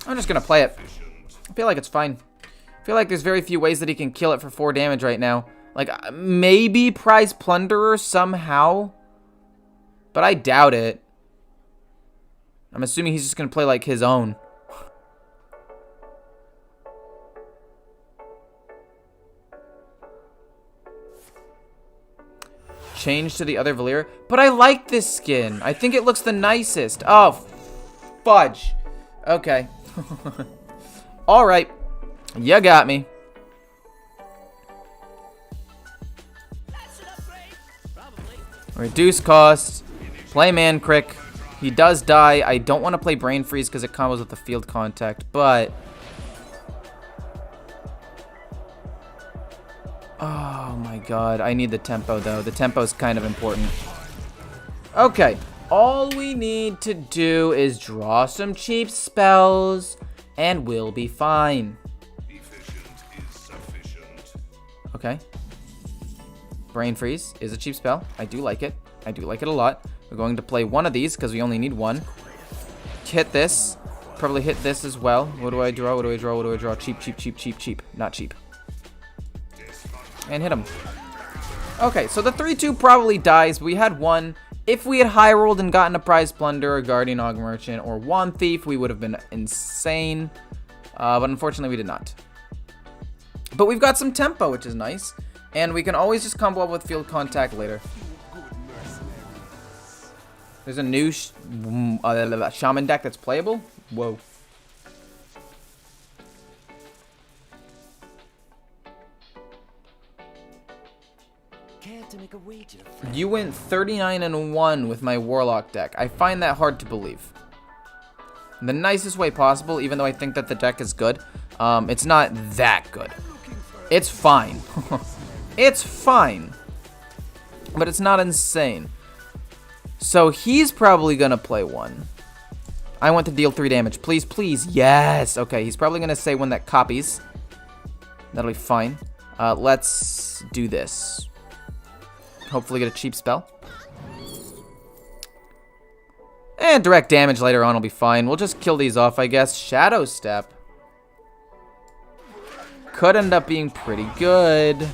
I'm just gonna play it. I feel like it's fine. I feel like there's very few ways that he can kill it for 4 damage right now. Like, maybe Prize Plunderer somehow. But I doubt it. I'm assuming he's just gonna play, like, his own. Change to the other Valyria. But I like this skin. I think it looks the nicest. Oh, fudge. Okay. Alright. You got me. Reduce cost. Play Mancrick. He does die. I don't want to play Brain Freeze because it combos with the Field Contact, but... Oh my god. I need the tempo, though. The tempo is kind of important. Okay. All we need to do is draw some cheap spells, and we'll be fine. Efficient is sufficient. Okay. Brain Freeze is a cheap spell. I do like it. I do like it a lot. We're going to play one of these because we only need one. Hit this. Probably hit this as well. What do I draw? What do I draw? What do I draw? Cheap, cheap, cheap, cheap, cheap. Not cheap. And hit him. Okay, so the 3-2 probably dies. We had one. If we had high rolled and gotten a Prize Plunder or Guardian Og Merchant or Wand Thief, we would have been insane. But unfortunately, we did not. But we've got some tempo, which is nice. And we can always just combo up with Field Contact later. There's a new Shaman deck that's playable. Whoa. To make a wager. You went 39-1 with my Warlock deck. I find that hard to believe. In the nicest way possible, even though I think that the deck is good. It's not that good. It's fine. It's fine. But it's not insane. So he's probably gonna play one. I want to deal 3 damage. Please, please. Yes. Okay, he's probably gonna say one that copies. That'll be fine. Let's do this. Hopefully get a cheap spell. And direct damage later on will be fine. We'll just kill these off, I guess. Shadow Step. Could end up being pretty good.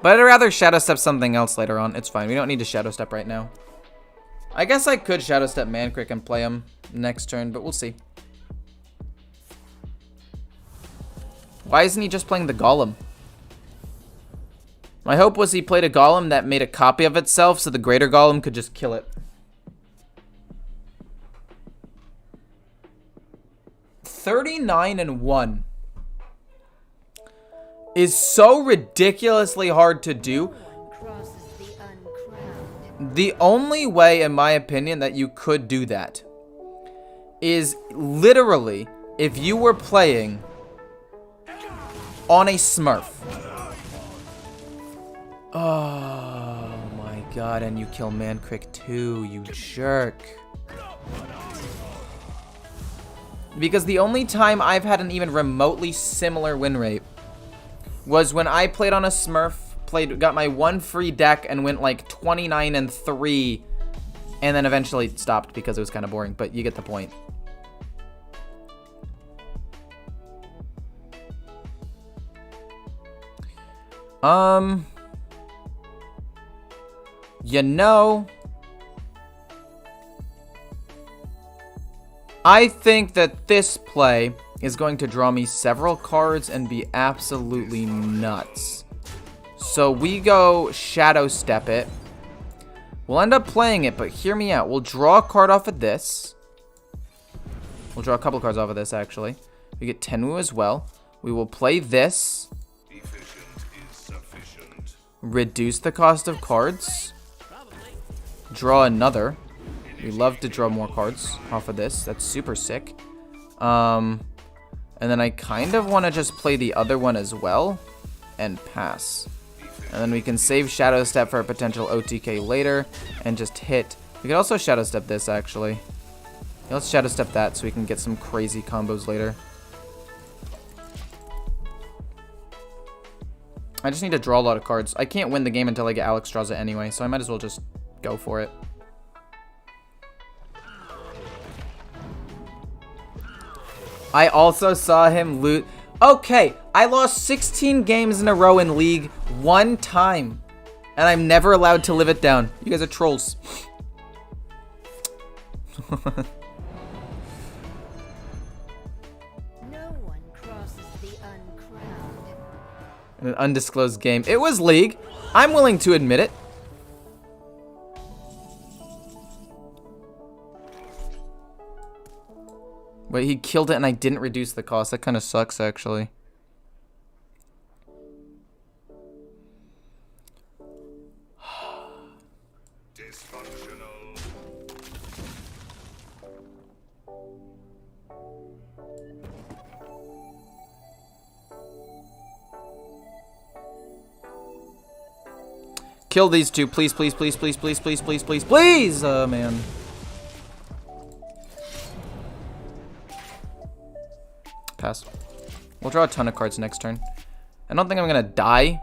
But I'd rather Shadow Step something else later on. It's fine. We don't need to Shadow Step right now. I guess I could Shadow Step Mancrick and play him next turn, but we'll see. Why isn't he just playing the Golem? My hope was he played a Golem that made a copy of itself so the Greater Golem could just kill it. 39-1 is so ridiculously hard to do. The only way, in my opinion, that you could do that is literally if you were playing on a Smurf. Oh my god, and you kill Mancrick too, you jerk. Because the only time I've had an even remotely similar win rate was when I played on a Smurf, got my one free deck and went like 29-3, and then eventually stopped because it was kind of boring, but you get the point. You know, I think that this play is going to draw me several cards and be absolutely nuts. So we go Shadow Step it. We'll end up playing it, but hear me out. We'll draw a card off of this. We'll draw a couple cards off of this, actually. We get Tenwu as well. We will play this. Reduce the cost of cards. Draw another. We love to draw more cards off of this. That's super sick. And then I kind of want to just play the other one as well and pass. And then we can save Shadow Step for a potential OTK later and just hit. We could also Shadow Step this, actually. Yeah, let's Shadow Step that so we can get some crazy combos later. I just need to draw a lot of cards. I can't win the game until I get Alex draws it anyway, so I might as well just go for it. I also saw him loot. Okay, I lost 16 games in a row in League one time. And I'm never allowed to live it down. You guys are trolls. No one crosses the uncrowned. In an undisclosed game. It was League. I'm willing to admit it. But he killed it and I didn't reduce the cost. That kind of sucks, actually. Dysfunctional. Kill these two, please, please, please, please, please, please, please, please, please! Man. Pass. We'll draw a ton of cards next turn. I don't think I'm gonna die.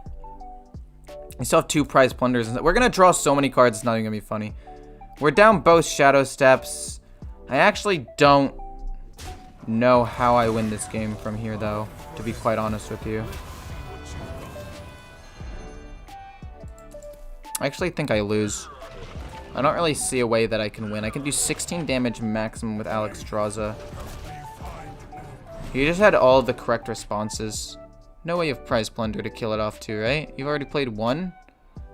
We still have 2 prize plunders. We're gonna draw so many cards, it's not even gonna be funny. We're down both Shadow Steps. I actually don't know how I win this game from here, though, to be quite honest with you. I actually think I lose. I don't really see a way that I can win. I can do 16 damage maximum with Alexstrasza. You just had all of the correct responses. No way you have Prize Plunder to kill it off too, right? You've already played one?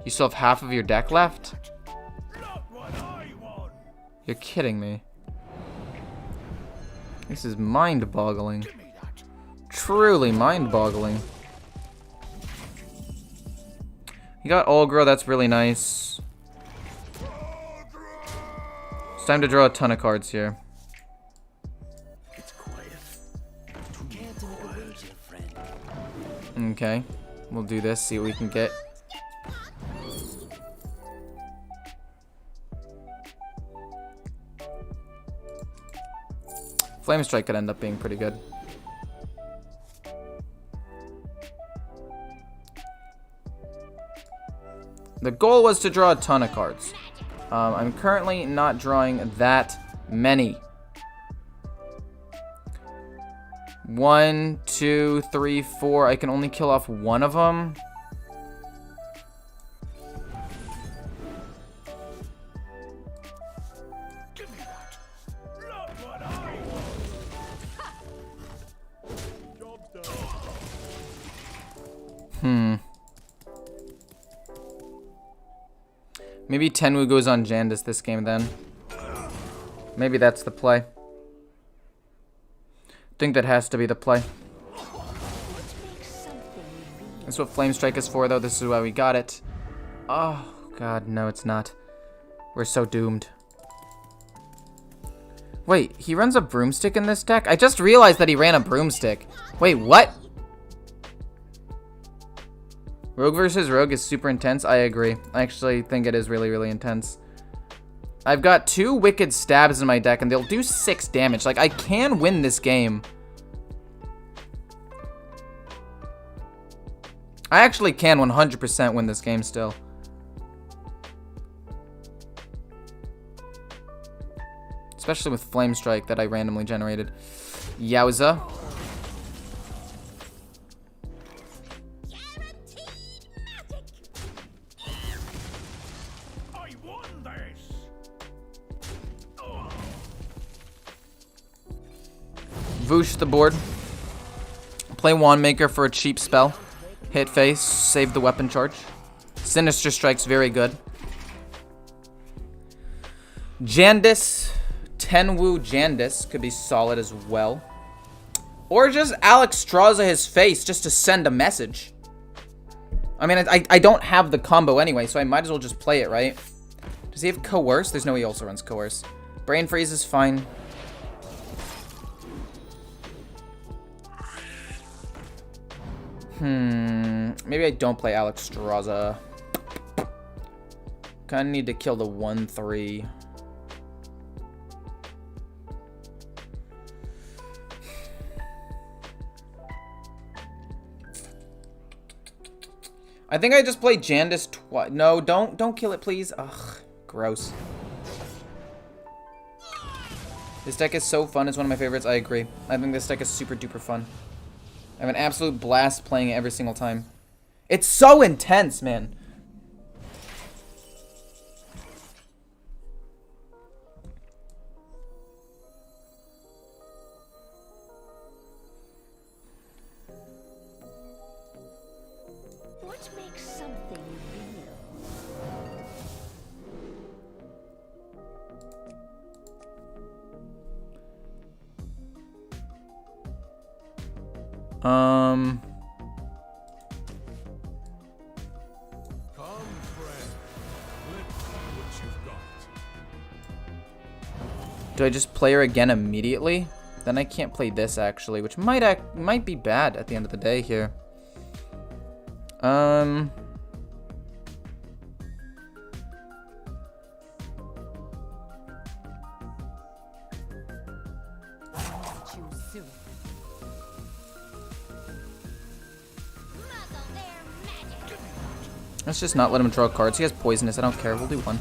You still have half of your deck left? You're kidding me. This is mind-boggling. Truly mind-boggling. You got Olgro, that's really nice. It's time to draw a ton of cards here. Okay, we'll do this, see what we can get. Flame Strike could end up being pretty good. The goal was to draw a ton of cards. I'm currently not drawing that many. 1, 2, 3, 4. I can only kill off one of them. Maybe Tenwu goes on Jandis this game then. Maybe that's the play. I think that has to be the play. That's what Flame Strike is for, though. This is why we got it. Oh, God, no, it's not. We're so doomed. Wait, he runs a Broomstick in this deck? I just realized that he ran a Broomstick. Wait, what? Rogue versus Rogue is super intense. I agree. I actually think it is really, really intense. I've got 2 Wicked Stabs in my deck, and they'll do 6 damage. Like, I can win this game. I actually can 100% win this game still. Especially with Flame Strike that I randomly generated. Yowza. Voosh the board. Play Wandmaker for a cheap spell. Hit face, save the weapon charge. Sinister Strike's very good. Jandis, Tenwu Jandis could be solid as well. Or just Alexstrasza his face just to send a message. I mean, I don't have the combo anyway, so I might as well just play it, right? Does he have Coerce? There's no way he also runs Coerce. Brain Freeze is fine. Maybe I don't play Alexstrasza. Kinda need to kill the 1/3. I think I just played Jandis twice. No, don't kill it, please. Ugh, gross. This deck is so fun. It's one of my favorites. I agree. I think this deck is super duper fun. I have an absolute blast playing it every single time. It's so intense, man. What makes something real? Come, friend. Let's see what you've got. Do I just play her again immediately? Then I can't play this actually, which might be bad at the end of the day here. Let's just not let him draw cards. He has Poisonous. I don't care. We'll do 1.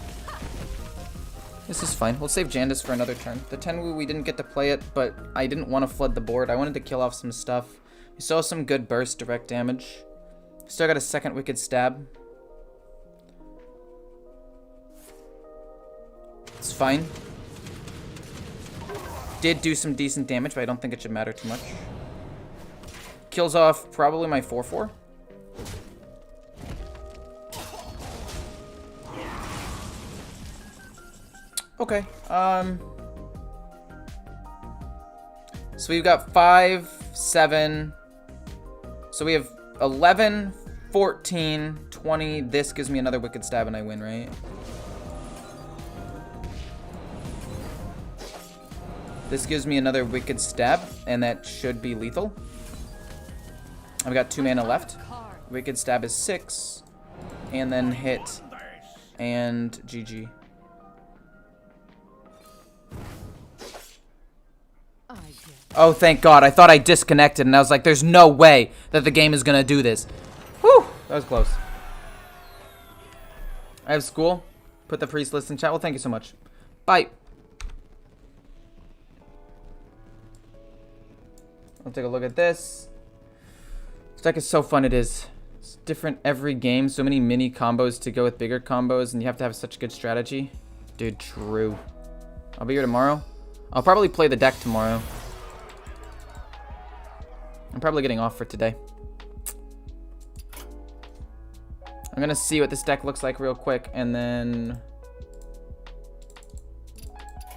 This is fine. We'll save Jandis for another turn. The Tenwu, we didn't get to play it, but I didn't want to flood the board. I wanted to kill off some stuff. We saw some good burst direct damage. Still got a second Wicked Stab. It's fine. Did do some decent damage, but I don't think it should matter too much. Kills off probably my 4/4. Okay. So we've got 5, 7. So we have 11, 14, 20. This gives me another Wicked Stab and I win, right? This gives me another Wicked Stab, and that should be lethal. I've got 2 mana left. Wicked Stab is 6. And then hit. And GG. Oh, thank God. I thought I disconnected, and I was like, there's no way that the game is going to do this. Whew. That was close. I have school. Put the priest list in chat. Well, thank you so much. Bye. I'll take a look at this. This deck is so fun. It is. It's different every game. So many mini combos to go with bigger combos, and you have to have such good strategy. Dude, true. I'll be here tomorrow. I'll probably play the deck tomorrow. I'm probably getting off for today. I'm going to see what this deck looks like real quick, and then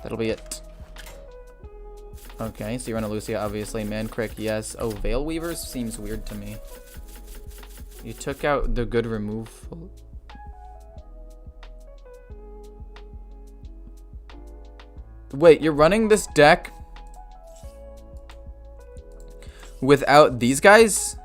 that'll be it. Okay, so you run a Lucia, obviously. Man Crick, yes. Oh, Veil Weavers seems weird to me. You took out the good removal. Wait, you're running this deck without these guys?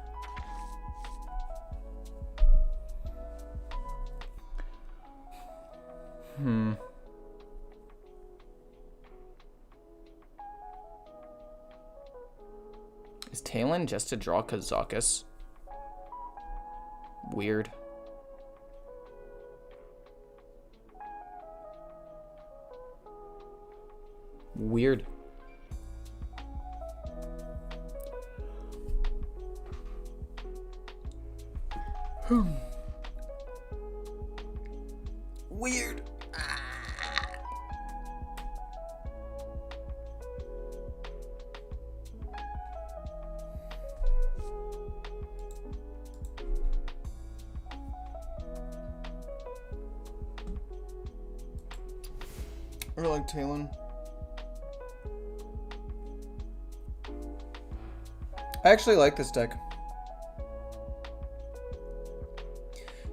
Is Talon just to draw Kazakus? Weird. Weird. Weird. I like Talon. I actually like this deck.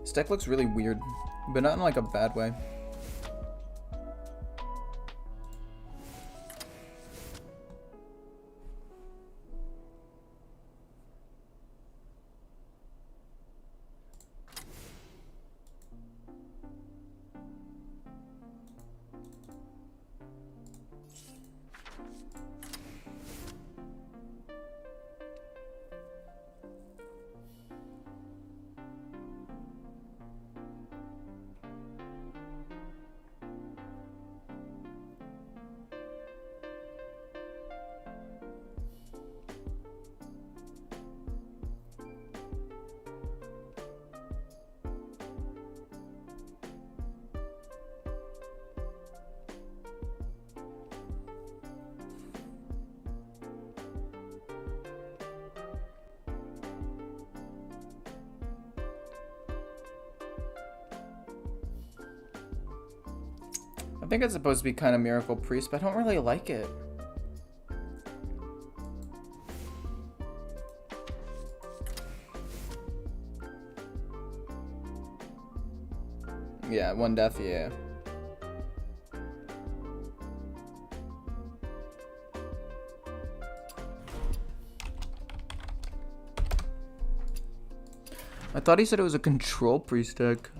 This deck looks really weird, but not in like a bad way. I think it's supposed to be kind of Miracle Priest, but I don't really like it. Yeah, 1 death, yeah. I thought he said it was a control priest deck.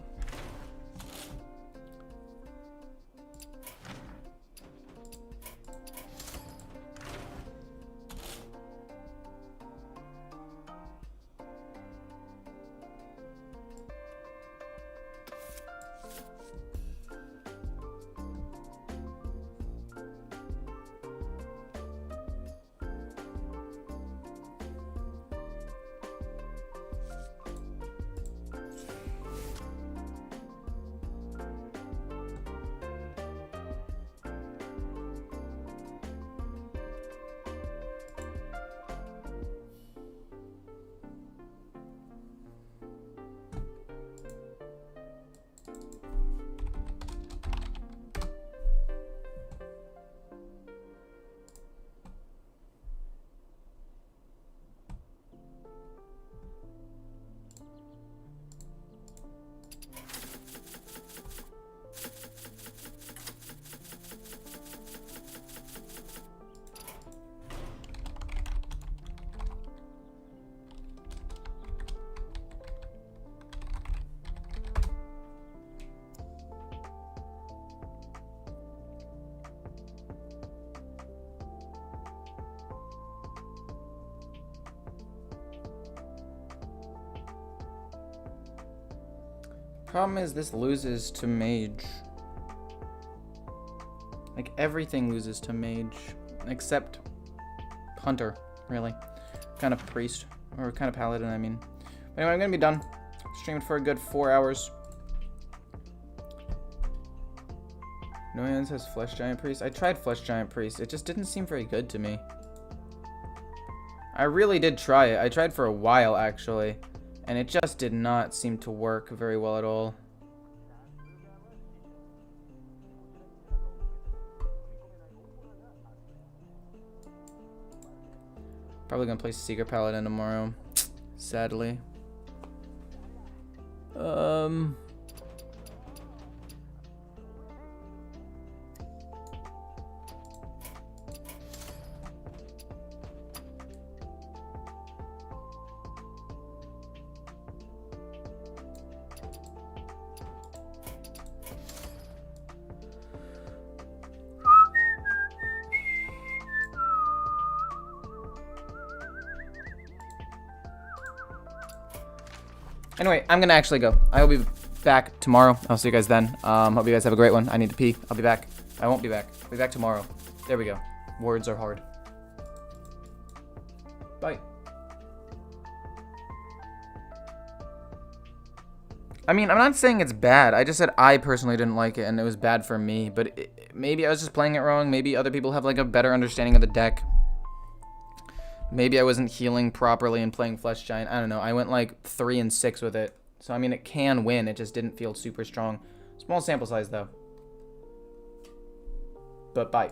problem is this loses to Mage. Like, everything loses to Mage. Except Hunter, really. Kind of Priest. Or kind of Paladin, I mean. But anyway, I'm gonna be done. Streamed for a good 4 hours. No one says Flesh Giant Priest. I tried Flesh Giant Priest. It just didn't seem very good to me. I really did try it. I tried for a while, actually. And it just did not seem to work very well at all. Probably gonna play Secret Paladin tomorrow. Sadly. Anyway, I'm gonna actually go. I will be back tomorrow. I'll see you guys then. Hope you guys have a great one. I need to pee. I'll be back. I won't be back. I'll be back tomorrow. There we go. Words are hard. Bye. I mean, I'm not saying it's bad. I just said I personally didn't like it, and it was bad for me. But maybe I was just playing it wrong. Maybe other people have, like, a better understanding of the deck. Maybe I wasn't healing properly and playing Flesh Giant. I don't know. I went like 3 and 6 with it. So, I mean, it can win. It just didn't feel super strong. Small sample size, though. But bye.